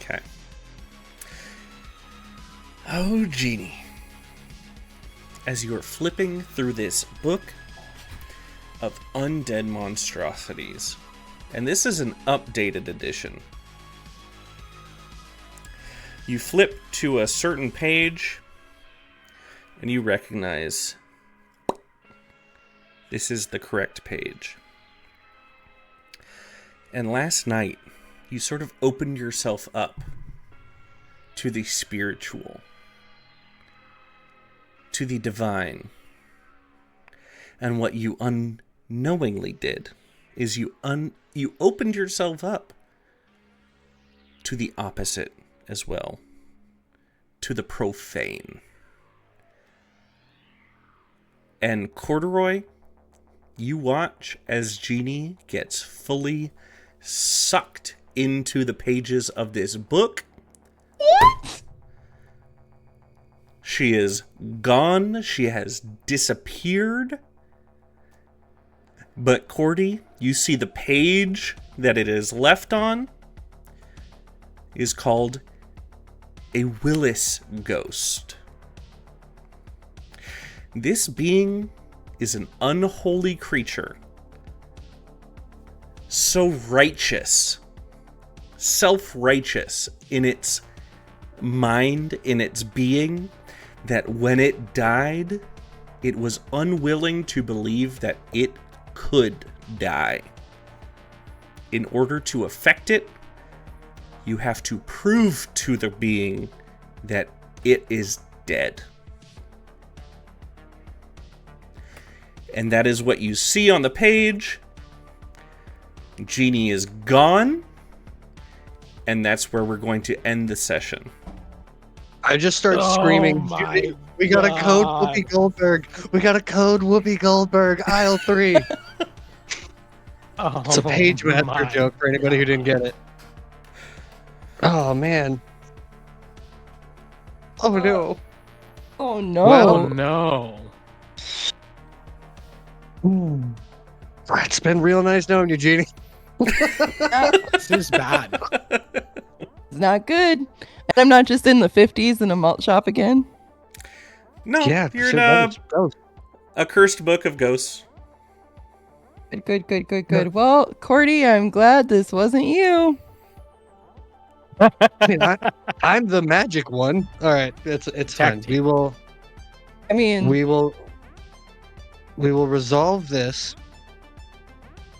Speaker 1: Okay. Oh, Jeannie. As you are flipping through this book of undead monstrosities, and this is an updated edition, you flip to a certain page, and you recognize this is the correct page. And last night, you sort of opened yourself up to the spiritual, to the divine. And what you unknowingly did is you opened yourself up to the opposite as well, to the profane. And Corduroy, you watch as Jeannie gets fully sucked into the pages of this book.
Speaker 2: What?
Speaker 1: She is gone. She has disappeared. But Cordy, you see the page that it is left on is called a Willis ghost. This being is an unholy creature, so righteous, self-righteous in its mind, in its being, that when it died, it was unwilling to believe that it could die. In order to affect it, you have to prove to the being that it is dead. And that is what you see on the page. Jeannie is gone. And that's where we're going to end the session.
Speaker 4: I just start screaming.
Speaker 3: My
Speaker 4: We got a code
Speaker 3: God.
Speaker 4: Whoopi Goldberg. We got a code Whoopi Goldberg. Aisle 3. It's a Page Master
Speaker 3: my
Speaker 4: joke for anybody who didn't get it. Oh, man. Oh, no.
Speaker 2: Oh no.
Speaker 3: Oh no.
Speaker 4: It's been real nice knowing you, Jeannie.
Speaker 3: This is bad.
Speaker 2: It's not good. And I'm not just in the 50s in a malt shop again.
Speaker 1: No,
Speaker 4: Yeah,
Speaker 1: you're in
Speaker 4: shit, that was-
Speaker 1: a cursed book of ghosts.
Speaker 2: Good. Well, Cordy, I'm glad this wasn't you.
Speaker 4: I mean, I'm the magic one. All right, it's fine.
Speaker 3: Tag team.
Speaker 2: I mean,
Speaker 4: We will resolve this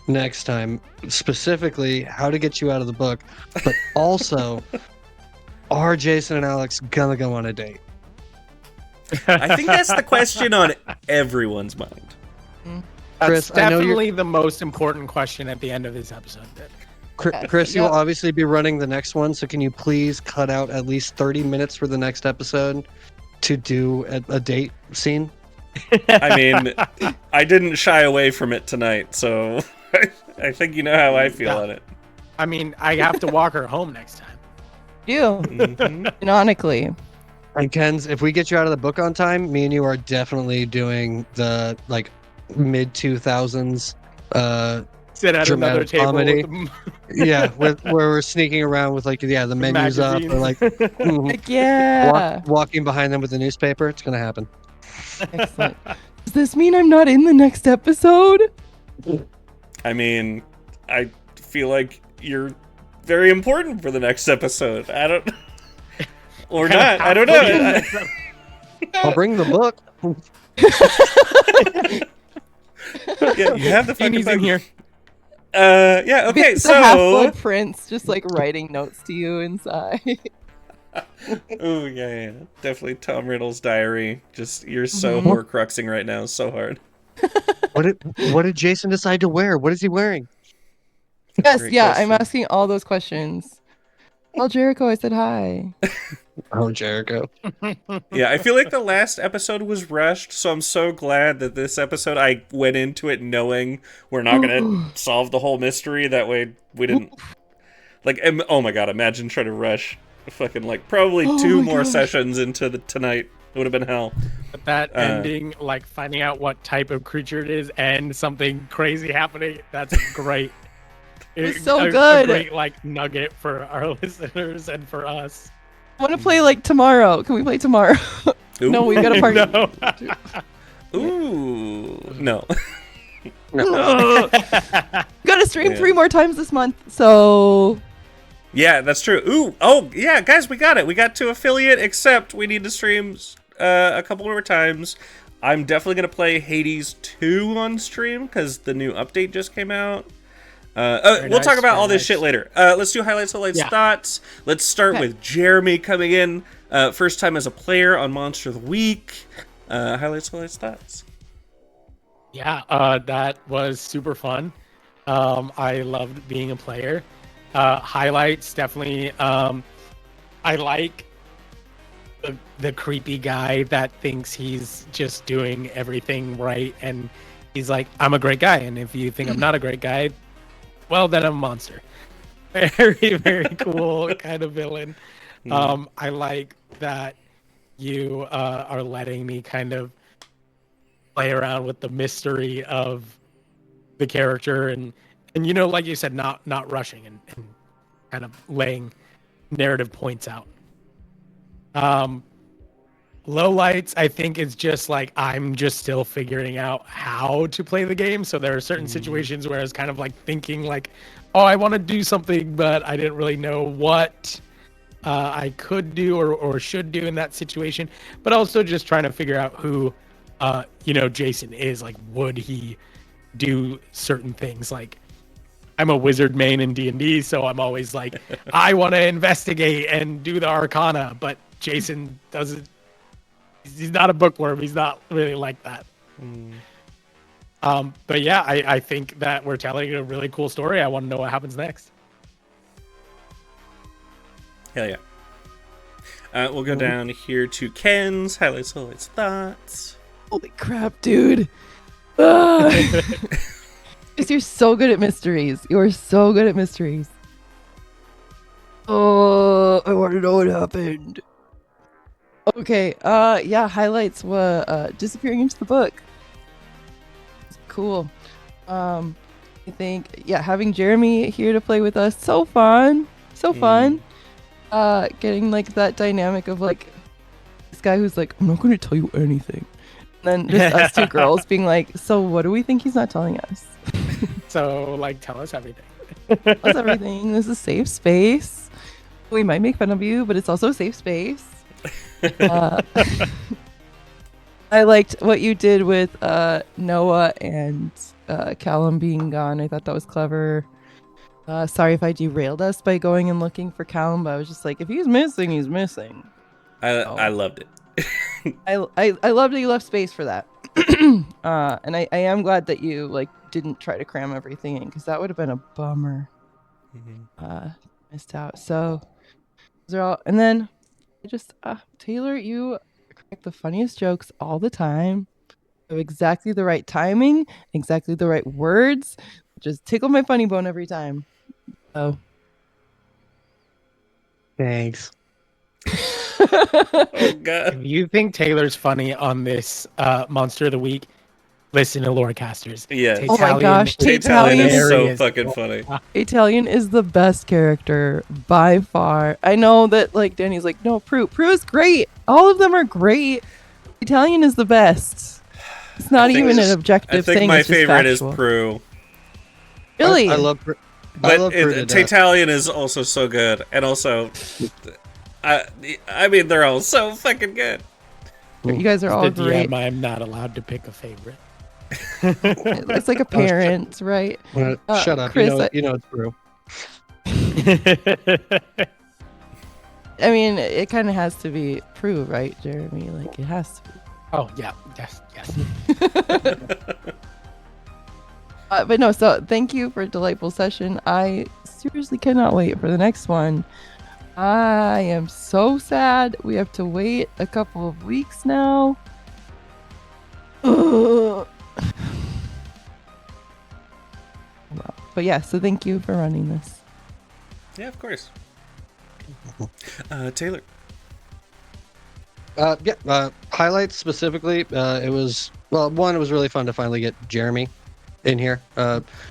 Speaker 4: next time. Specifically, how to get you out of the book, but also, are Jason and Alex gonna go on a date?
Speaker 1: I think that's the question on everyone's mind.
Speaker 4: Chris,
Speaker 3: That's
Speaker 4: I know you're-
Speaker 3: definitely the most important question at the end of this episode.
Speaker 4: Chris, you'll
Speaker 2: Yep.
Speaker 4: obviously be running the next one, so can you please cut out at least 30 minutes for the next episode to do a date scene?
Speaker 1: I mean, I didn't shy away from it tonight, so I think you know how I feel
Speaker 3: Yeah.
Speaker 1: on it.
Speaker 3: I mean, I have to walk her home next time.
Speaker 2: you,
Speaker 1: Mhm.
Speaker 2: canonically.
Speaker 4: And Kenz, if we get you out of the book on time, me and you are definitely doing the like mid 2000s.
Speaker 3: Sit at another
Speaker 4: Dramatic
Speaker 3: table.
Speaker 4: comedy.
Speaker 3: With
Speaker 4: Yeah, where we're sneaking around with like the menus up or like mhm,
Speaker 2: Heck yeah.
Speaker 4: walking behind them with the newspaper. It's gonna happen.
Speaker 2: Excellent. Does this mean I'm not in the next episode?
Speaker 1: I mean, I feel like you're very important for the next episode. I don't, or not. I don't know.
Speaker 4: I'll bring the book.
Speaker 1: Yeah, you have the fucking
Speaker 3: Jeannie's in
Speaker 1: book.
Speaker 3: here.
Speaker 1: Yeah. Okay.
Speaker 2: It's the Half-Blood
Speaker 1: So.
Speaker 2: Prince just like writing notes to you inside.
Speaker 1: Oh yeah. Definitely Tom Riddle's diary. Just you're so
Speaker 2: Mhm.
Speaker 1: Horcruxing right now, so hard.
Speaker 4: What did Jason decide to wear? What is he wearing?
Speaker 2: Yes,
Speaker 1: Great
Speaker 2: yeah, I'm
Speaker 1: question.
Speaker 2: asking all those questions. Well, Jericho, I said hi.
Speaker 4: Oh, Jericho.
Speaker 1: Yeah, I feel like the last episode was rushed, so I'm so glad that this episode I went into it knowing we're not gonna solve the whole mystery. That way we didn't like. Oh my god! Imagine trying to rush fucking like probably
Speaker 2: Oh
Speaker 1: two
Speaker 2: my
Speaker 1: more
Speaker 2: gosh.
Speaker 1: sessions into the tonight. It would have been hell.
Speaker 3: But that ending, like finding out what type of creature it is and something crazy happening, that's great.
Speaker 2: was so
Speaker 3: a
Speaker 2: good.
Speaker 3: great like nugget for our listeners and for us.
Speaker 2: I want to play like tomorrow. Can we play tomorrow? No, we got a party.
Speaker 3: No.
Speaker 1: Ooh, no.
Speaker 2: Got to stream
Speaker 1: Yeah.
Speaker 2: 3 more times this month. So
Speaker 1: Yeah, that's true. Ooh, oh yeah, guys, we got it. We got to affiliate, except we need to stream a couple more times. I'm definitely gonna play Hades 2 on stream because the new update just came out. We'll
Speaker 3: nice,
Speaker 1: talk about
Speaker 3: very
Speaker 1: all this
Speaker 3: nice.
Speaker 1: shit later. Let's do highlights,
Speaker 3: Yeah.
Speaker 1: thoughts. Let's start
Speaker 2: Okay.
Speaker 1: with Jeremy coming in, first time as a player on Monster of the Week. Highlights, thoughts.
Speaker 3: Yeah, that was super fun. I loved being a player. Highlights, definitely. I like the creepy guy that thinks he's just doing everything right, and he's like, I'm a great guy, and if you think I'm not a great guy, well, then I'm a monster. Very, very cool kind of villain. I like that you are letting me kind of play around with the mystery of the character and you know, like you said, not rushing and kind of laying narrative points out. Lowlights, I think it's just like I'm just still figuring out how to play the game. So there are certain situations where I was kind of like thinking like, oh, I want to do something, but I didn't really know what I could do or should do in that situation. But also just trying to figure out who, Jason is. Like, would he do certain things? Like, I'm a wizard main in D&D, so I'm always like, I want to investigate and do the Arcana, but Jason doesn't. He's not a bookworm. He's not really like that. But yeah, I think that we're telling a really cool story. I want to know what happens next.
Speaker 1: Hell yeah. We'll go down here to Ken's highlights, thoughts.
Speaker 2: Holy crap, dude. Because you're so good at mysteries. You are so good at mysteries. Oh, I want to know what happened. Okay, highlights were disappearing into the book. Cool. I think, having Jeremy here to play with us, so fun. So fun. Getting like that dynamic of like this guy who's like, I'm not going to tell you anything. And then just us two girls being like, so what do we think he's not telling us?
Speaker 3: So like, tell us everything.
Speaker 2: Tell us everything. This is a safe space. We might make fun of you, but it's also a safe space. I liked what you did with Noah and Callum being gone. I thought that was clever. Sorry if I derailed us by going and looking for Callum, but I was just like, if he's missing, he's missing.
Speaker 1: I loved it.
Speaker 2: I loved that you left space for that. And I am glad that you like didn't try to cram everything in, because that would have been a bummer. Missed out. So those are all. And then just Taylor, you crack the funniest jokes all the time. You have exactly the right timing, exactly the right words. Just tickle my funny bone every time. Oh,
Speaker 4: Thanks.
Speaker 1: Oh god.
Speaker 3: If you think Taylor's funny on this Monster of the Week, listen to Lorecasters.
Speaker 1: Yes.
Speaker 2: Oh my gosh,
Speaker 1: Italian is so
Speaker 3: hilarious.
Speaker 1: fucking funny.
Speaker 2: Italian is the best character by far. I know that like Danny's like, no, Prue is great. All of them are great. Italian is the best. It's not even an objective
Speaker 1: I think
Speaker 2: thing.
Speaker 1: my
Speaker 2: it's just
Speaker 1: favorite is
Speaker 2: factual.
Speaker 1: Prue.
Speaker 2: Really?
Speaker 4: I love Prue.
Speaker 1: But
Speaker 4: to death.
Speaker 1: Italian is also so good, and also, I mean, they're all so fucking good.
Speaker 2: You guys are all
Speaker 3: The
Speaker 2: great.
Speaker 3: DM, I'm not allowed to pick a favorite.
Speaker 2: It's like a parent, right?
Speaker 4: Shut up.
Speaker 2: Chris,
Speaker 4: You know it's Prue.
Speaker 2: I mean, it kind of has to be Prue, right, Jeremy? Like, it has to be.
Speaker 3: Oh yeah, yes.
Speaker 2: But no, so thank you for a delightful session. I seriously cannot wait for the next one. I am so sad we have to wait a couple of weeks now. Ugh. But yeah, so thank you for running this.
Speaker 1: Yeah, of course. Taylor.
Speaker 4: Highlights specifically. It was really fun to finally get Jeremy in here.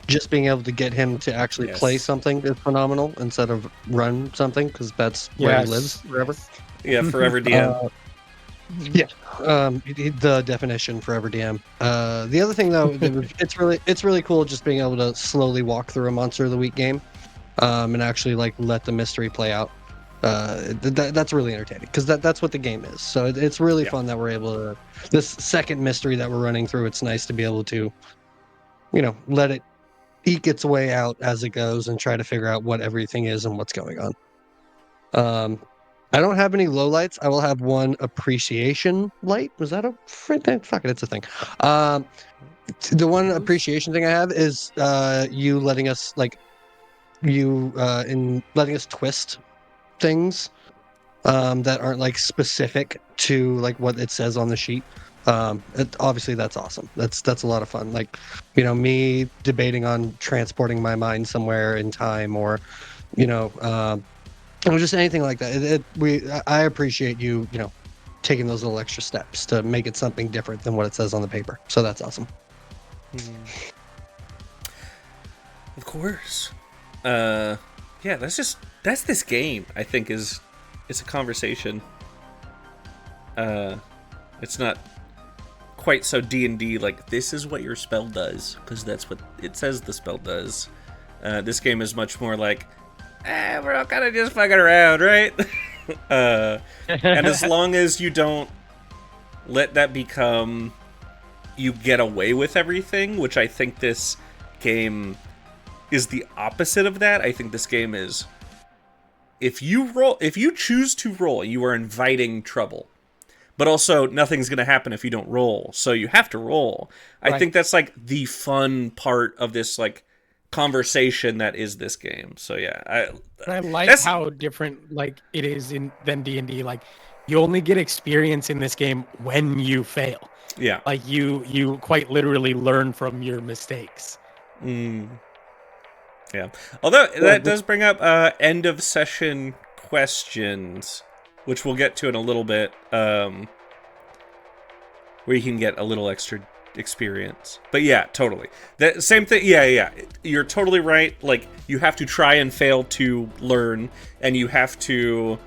Speaker 4: Just being able to get him to actually play something is phenomenal instead of run something, because that's where he lives forever.
Speaker 1: Yeah, forever DM.
Speaker 4: The definition forever DM. The other thing though, it's really cool just being able to slowly walk through a Monster of the Week game, and actually like let the mystery play out. That's really entertaining, because that's what the game is. So it's really fun that we're able to, this second mystery that we're running through, it's nice to be able to, let it eke its way out as it goes and try to figure out what everything is and what's going on. I don't have any lowlights. I will have one appreciation light. Was that a fuck it? It's a thing. The one appreciation thing I have is you letting us twist things that aren't like specific to like what it says on the sheet. Obviously that's awesome. That's a lot of fun. Like, me debating on transporting my mind somewhere in time, or or just anything like that. I appreciate you taking those little extra steps to make it something different than what it says on the paper. So that's awesome.
Speaker 1: Of course. That's this game. I think it's a conversation. It's not quite so D&D, like, this is what your spell does, because that's what it says the spell does. This game is much more like, we're all kind of just fucking around, right? And as long as you don't let that become you get away with everything, which I think this game is the opposite of that. I think this game is, if you choose to roll, you are inviting trouble. But also, nothing's going to happen if you don't roll, so you have to roll. I think that's, like, the fun part of this, like, conversation that is this game. So, yeah.
Speaker 3: I like how different, like, it is than D&D. Like, you only get experience in this game when you fail.
Speaker 1: Yeah.
Speaker 3: Like, you quite literally learn from your mistakes.
Speaker 1: Yeah. Although, that does bring up end of session questions, which we'll get to in a little bit, where you can get a little extra experience. But yeah, totally. That same thing. Yeah. You're totally right. Like, you have to try and fail to learn, and you have to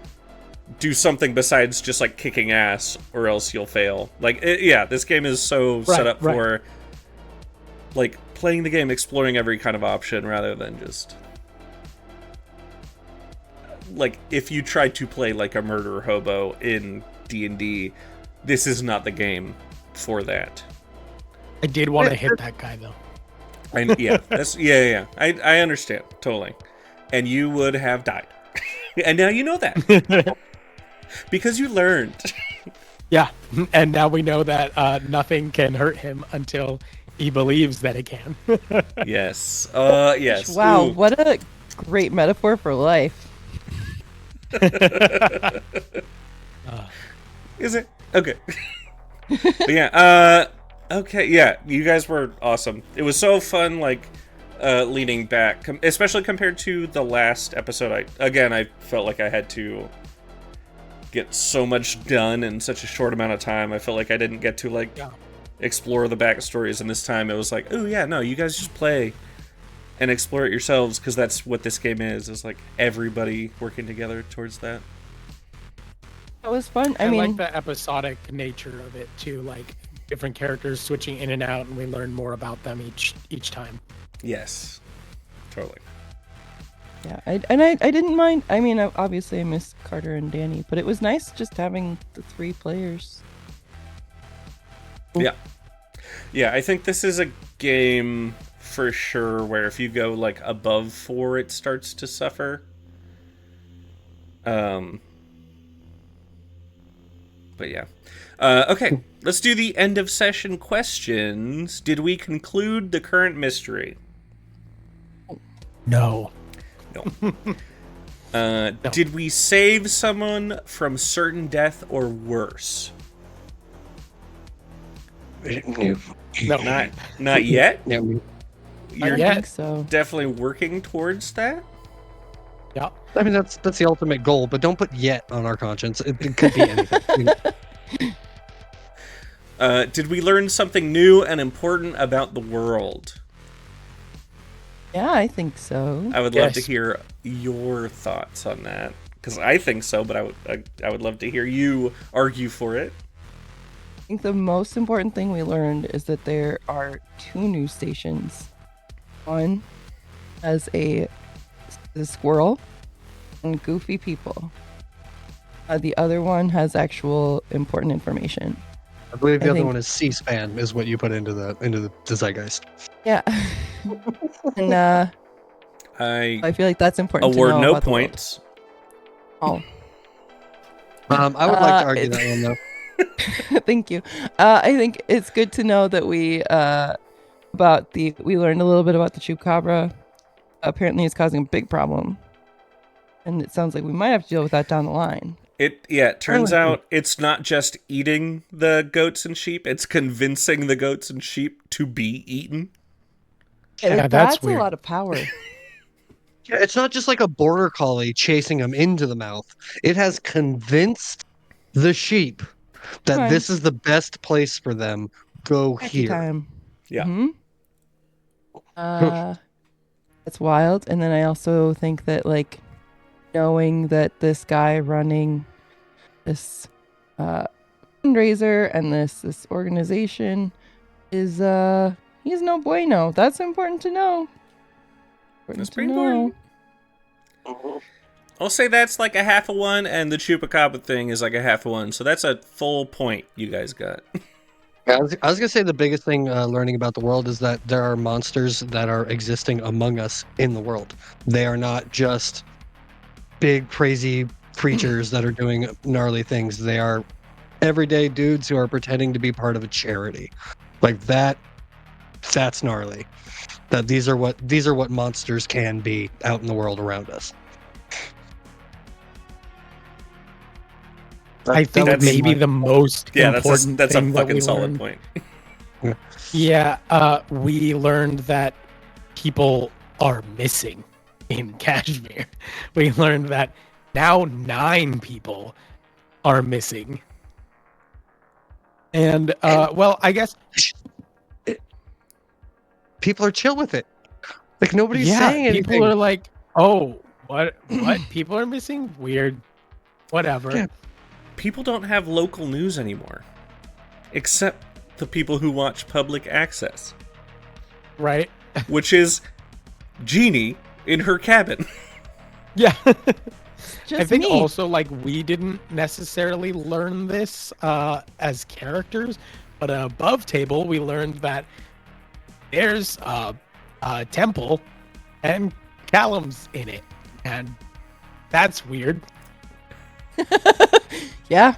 Speaker 1: do something besides just, like, kicking ass, or else you'll fail. Like, this game is so set up for, like, playing the game, exploring every kind of option, rather than just, like, if you tried to play like a murder hobo in D&D, this is not the game for that.
Speaker 3: I did want to hit that guy, though.
Speaker 1: And yeah. I understand totally, and you would have died, and now you know that because you learned.
Speaker 3: Yeah, and now we know that nothing can hurt him until he believes that it can.
Speaker 1: Yes. Yes.
Speaker 2: Wow,
Speaker 1: Ooh.
Speaker 2: what a great metaphor for life.
Speaker 1: Is it? Okay. But yeah, okay, yeah, you guys were awesome. It was so fun, like, leaning back, especially compared to the last episode. I felt like I had to get so much done in such a short amount of time. I felt like I didn't get to, like, explore the backstories, and this time it was like, oh yeah, no, you guys just play and explore it yourselves, because that's what this game is like everybody working together towards that.
Speaker 2: That was fun.
Speaker 3: I
Speaker 2: mean,
Speaker 3: like the episodic nature of it too, like different characters switching in and out, and we learn more about them each time.
Speaker 1: Yes, totally.
Speaker 2: Yeah, I didn't mind. I mean, obviously I miss Carter and Danny, but it was nice just having the 3 players.
Speaker 1: Yeah, I think this is a game for sure where if you go, like, above 4, it starts to suffer. But yeah. Okay, let's do the end of session questions. Did we conclude the current mystery?
Speaker 3: No.
Speaker 1: No. Did we save someone from certain death or worse?
Speaker 3: No.
Speaker 1: Not yet?
Speaker 4: No.
Speaker 1: You're
Speaker 2: I
Speaker 3: yet.
Speaker 2: think so.
Speaker 1: definitely working towards that?
Speaker 3: Yeah.
Speaker 4: I mean, that's the ultimate goal, but don't put yet on our conscience. It could be anything.
Speaker 1: Did we learn something new and important about the world?
Speaker 2: Yeah, I think so.
Speaker 1: I would love to
Speaker 3: Yes.
Speaker 1: hear your thoughts on that, because I think so, but I would love to hear you argue for it.
Speaker 2: I think the most important thing we learned is that there are 2 news stations. One has a squirrel and goofy people. The other one has actual important information.
Speaker 4: I believe the
Speaker 2: I
Speaker 4: other
Speaker 2: think-
Speaker 4: one is C-SPAN, is what you put into the zeitgeist.
Speaker 2: Yeah. And
Speaker 1: I
Speaker 2: I feel like that's important
Speaker 1: award
Speaker 2: to know
Speaker 1: no
Speaker 2: about the world.
Speaker 1: points.
Speaker 2: Oh,
Speaker 4: I would like to argue
Speaker 2: it's-
Speaker 4: that one, though.
Speaker 2: thank you. I think it's good to know that we learned a little bit about the chupacabra. Apparently, it's causing a big problem, and it sounds like we might have to deal with that down the line.
Speaker 1: It turns out it's not just eating the goats and sheep, it's convincing the goats and sheep to be eaten.
Speaker 3: Yeah,
Speaker 2: that's
Speaker 3: that's weird.
Speaker 2: a lot of power.
Speaker 4: Yeah, it's not just like a border collie chasing them into the mouth. It has convinced the sheep that
Speaker 2: Right.
Speaker 4: this is the best place for them. Go
Speaker 2: Happy
Speaker 4: here.
Speaker 2: time.
Speaker 1: Yeah.
Speaker 2: That's wild. And then I also think that, like, knowing that this guy running this fundraiser and this organization is he's no bueno. That's important to know.
Speaker 1: That's pretty important. I'll say that's like a half a one, and the Chupacabra thing is like a half a one. So that's a full point you guys got.
Speaker 4: I was gonna say the biggest thing learning about the world is that there are monsters that are existing among us in the world. They are not just big crazy creatures that are doing gnarly things. They are everyday dudes who are pretending to be part of a charity. Like that. That's gnarly. That these are what monsters can be out in the world around us.
Speaker 3: I think
Speaker 1: that's
Speaker 3: maybe the most important
Speaker 1: that's a
Speaker 3: thing
Speaker 1: fucking
Speaker 3: that we
Speaker 1: solid
Speaker 3: learned.
Speaker 1: point.
Speaker 3: Yeah, we learned that people are missing in Kashmir. We learned that now 9 people are missing. And, well, I guess...
Speaker 4: People are chill with it. Like, nobody's saying anything.
Speaker 3: People are like, oh, what? People are missing? Weird. Whatever.
Speaker 4: Yeah.
Speaker 1: People don't have local news anymore. Except the people who watch public access.
Speaker 3: Right?
Speaker 1: Which is Jeannie in her cabin.
Speaker 3: Yeah.
Speaker 2: Just
Speaker 3: I think
Speaker 2: me.
Speaker 3: also, like, we didn't necessarily learn this as characters, but above table, we learned that there's a temple and Callum's in it. And that's weird.
Speaker 2: Yeah.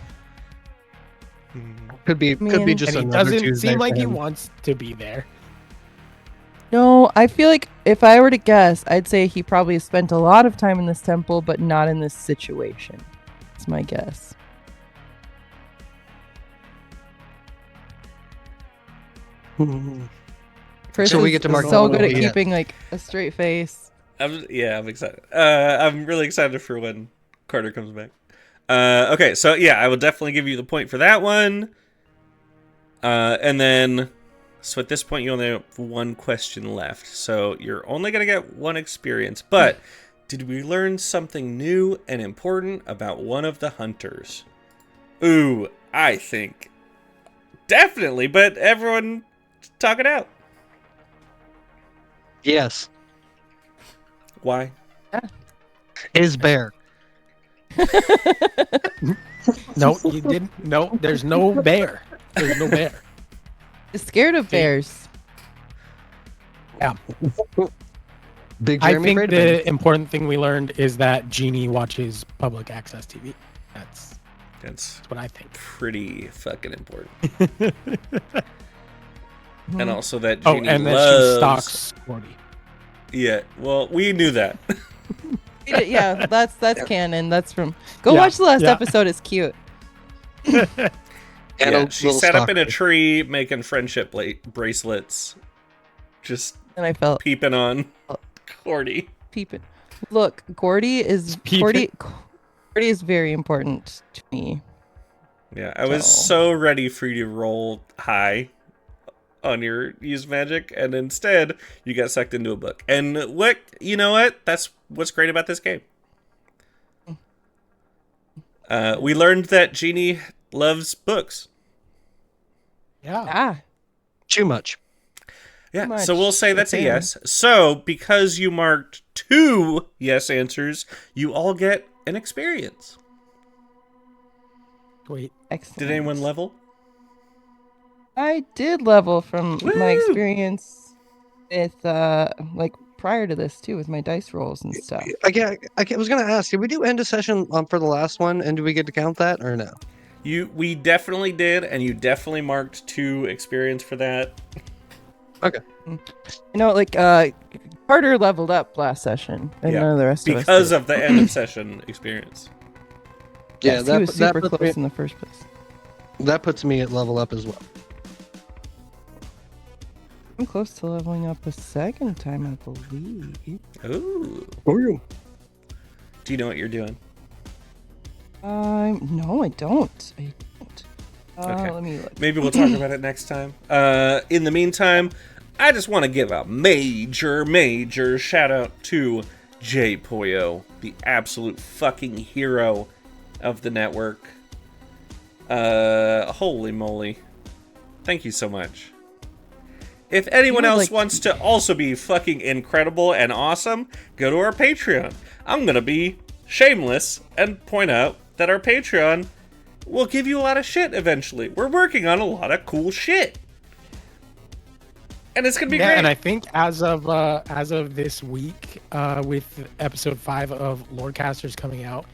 Speaker 4: Could be
Speaker 2: Man.
Speaker 4: just
Speaker 3: And he
Speaker 4: another
Speaker 3: doesn't
Speaker 4: Tuesday
Speaker 3: seem like
Speaker 4: for
Speaker 3: he
Speaker 4: him.
Speaker 3: wants to be there.
Speaker 2: No, I feel like if I were to guess, I'd say he probably spent a lot of time in this temple, but not in this situation. That's my guess. Chris
Speaker 4: So we
Speaker 2: is
Speaker 4: get to mark
Speaker 2: so
Speaker 4: all
Speaker 2: good
Speaker 4: the
Speaker 2: at
Speaker 4: way, yeah.
Speaker 2: keeping like a straight face.
Speaker 1: I'm excited. I'm really excited for when Carter comes back. Okay, so yeah, I will definitely give you the point for that one. And then, so at this point, you only have one question left. So you're only going to get one experience. But did we learn something new and important about one of the hunters? Ooh, I think definitely, but everyone talk it out.
Speaker 4: Yes.
Speaker 1: Why?
Speaker 4: Is bear.
Speaker 3: No, you didn't. No, there's no bear. There's no bear.
Speaker 2: He's scared of bears.
Speaker 3: Yeah.
Speaker 4: Big
Speaker 3: I
Speaker 4: Jeremy
Speaker 3: think
Speaker 4: afraid of bears.
Speaker 3: the important thing we learned is that Jeannie watches public access TV. That's what I think.
Speaker 1: Pretty fucking important. And also that
Speaker 3: Oh,
Speaker 1: Jeannie
Speaker 3: and then
Speaker 1: loves...
Speaker 3: she stalks Cordy.
Speaker 1: Yeah, well, we knew that.
Speaker 2: Yeah, that's canon. That's from. Go
Speaker 3: Yeah,
Speaker 2: watch the last
Speaker 3: yeah.
Speaker 2: episode. It's cute.
Speaker 4: And
Speaker 1: Yeah,
Speaker 4: a
Speaker 1: she
Speaker 4: little
Speaker 1: sat up in a
Speaker 4: stalker.
Speaker 1: tree making friendship bracelets, just
Speaker 2: And I felt
Speaker 1: peeping on Cordy.
Speaker 2: peeping. Look, Gordy is
Speaker 3: Peeping.
Speaker 2: Gordy is very important to me.
Speaker 1: Yeah, I was
Speaker 2: So-
Speaker 1: so ready for you to roll high on your use magic, and instead you got sucked into a book. And what, you know what? That's what's great about this game. We learned that Jeannie loves books.
Speaker 3: Yeah.
Speaker 2: Ah,
Speaker 4: Too much.
Speaker 1: Yeah,
Speaker 2: much.
Speaker 1: so we'll say that's a
Speaker 2: Okay.
Speaker 1: yes. So, because you marked 2 yes answers, you all get an experience.
Speaker 3: Wait.
Speaker 2: excellent.
Speaker 1: Did anyone level?
Speaker 2: I did level from
Speaker 1: Woo!
Speaker 2: my experience with like prior to this too, with my dice rolls and stuff.
Speaker 4: I was gonna ask, did we do end of session for the last one, and do we get to count that or no?
Speaker 1: We definitely did, and you definitely marked 2 experience for that.
Speaker 4: Okay.
Speaker 2: You know, like Carter leveled up last session, and
Speaker 1: Yeah,
Speaker 2: none of the rest of us
Speaker 1: Because
Speaker 2: did.
Speaker 1: of the end of session experience.
Speaker 4: Yeah,
Speaker 2: Yes, he was super
Speaker 4: puts
Speaker 2: close
Speaker 4: me,
Speaker 2: in the first place.
Speaker 4: that puts me at level up as well.
Speaker 2: I'm close to leveling up a second time, I believe.
Speaker 1: Ooh.
Speaker 4: Ooh.
Speaker 1: Do you know what you're doing?
Speaker 2: No, I don't. I don't.
Speaker 1: Okay.
Speaker 2: Let me look.
Speaker 1: Maybe we'll talk about it next time. In the meantime, I just want to give a major shout out to Jay Poyo, the absolute fucking hero of the network. Holy moly. Thank you so much. If anyone else wants to also be fucking incredible and awesome, go to our Patreon. I'm gonna be shameless and point out that our Patreon will give you a lot of shit eventually. We're working on a lot of cool shit. And it's gonna be great.
Speaker 3: And I think as of this week, with episode 5 of Loremasters coming out,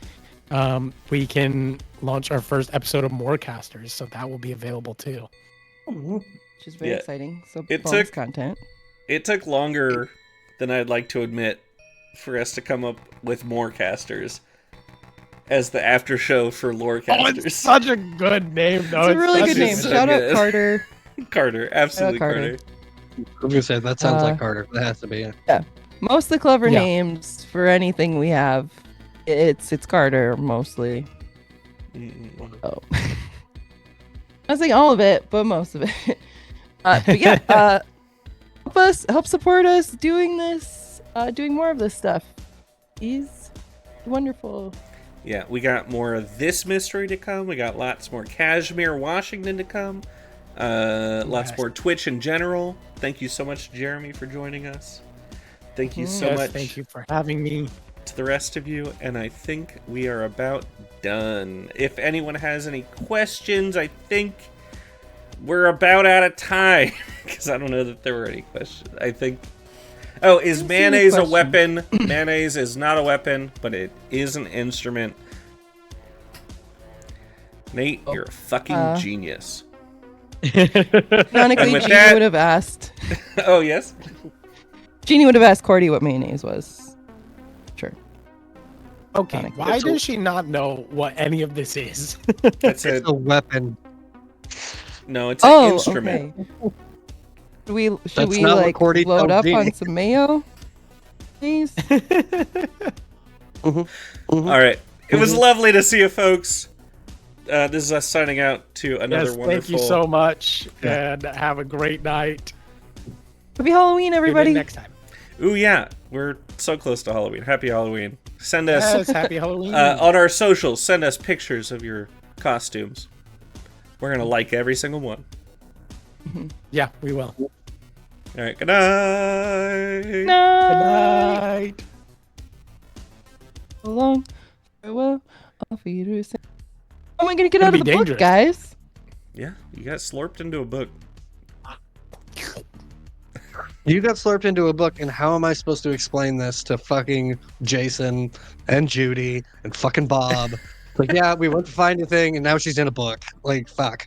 Speaker 3: we can launch our first episode of Morecasters, so that will be available too.
Speaker 2: Which is very exciting. So
Speaker 1: It
Speaker 2: bonus
Speaker 1: took-
Speaker 2: content.
Speaker 1: It took longer than I'd like to admit for us to come up with Morecasters as the after show for Lorecasters.
Speaker 3: It's such a good name, though.
Speaker 2: It's a really good name.
Speaker 1: so
Speaker 2: Shout out
Speaker 1: good.
Speaker 2: Carter.
Speaker 1: Carter, absolutely
Speaker 2: Carter.
Speaker 1: Carter.
Speaker 4: I was gonna say that sounds like Carter. That has to be it.
Speaker 2: Most of the clever
Speaker 3: Yeah.
Speaker 2: names for anything we have, it's Carter mostly. Oh. I was saying all of it, but most of it. But yeah, help support us doing this, doing more of this stuff. He's wonderful.
Speaker 1: Yeah, we got more of this mystery to come. We got lots more Cashmere, Washington to come. Lots more Twitch in general. Thank you so much, Jeremy, for joining us. Thank you so much.
Speaker 3: Thank you for having me.
Speaker 1: To the rest of you, and I think we are about done. If anyone has any questions, I think we're about out of time because I don't know that there were any questions. I think. Oh, is mayonnaise a weapon? Mayonnaise is not a weapon, but it is an instrument. Nate, you're a fucking genius.
Speaker 2: Ironically,
Speaker 1: with
Speaker 2: Jeannie
Speaker 1: that-
Speaker 2: would have asked.
Speaker 1: Oh yes.
Speaker 2: Jeannie would have asked Cordy what mayonnaise was. Sure.
Speaker 3: Okay,
Speaker 2: Sonic.
Speaker 3: why does she not know what any of this is?
Speaker 1: That's
Speaker 4: It's
Speaker 1: a
Speaker 4: a weapon.
Speaker 1: no. It's an instrument.
Speaker 2: Okay. Should we
Speaker 4: That's not what
Speaker 2: like
Speaker 4: Cordy
Speaker 2: load
Speaker 4: told
Speaker 2: up
Speaker 4: Jeannie.
Speaker 2: on some mayo? Please.
Speaker 1: All right. It was lovely to see you, folks. This is us signing out to another
Speaker 3: Yes,
Speaker 1: wonderful.
Speaker 3: thank you so much, and have a great night.
Speaker 2: Happy Halloween,
Speaker 3: Tune in
Speaker 2: everybody.
Speaker 3: next time.
Speaker 1: Ooh yeah, we're so close to Halloween. Happy Halloween. Send us
Speaker 3: Yes, happy Halloween.
Speaker 1: on our socials. Send us pictures of your costumes. We're gonna like every single one.
Speaker 3: Yeah, we will.
Speaker 1: All right. Good night.
Speaker 3: Good
Speaker 2: No.
Speaker 3: night.
Speaker 2: So long. Farewell. Auf Wiedersehen. Oh, am I gonna get
Speaker 3: Gonna
Speaker 2: out of
Speaker 3: be
Speaker 2: the book,
Speaker 3: dangerous.
Speaker 2: guys?
Speaker 1: Yeah, you got slurped into a book.
Speaker 4: You got slurped into a book, and how am I supposed to explain this to fucking Jason and Judy and fucking Bob? Like, yeah, we went to find a thing, and now she's in a book. Like, fuck.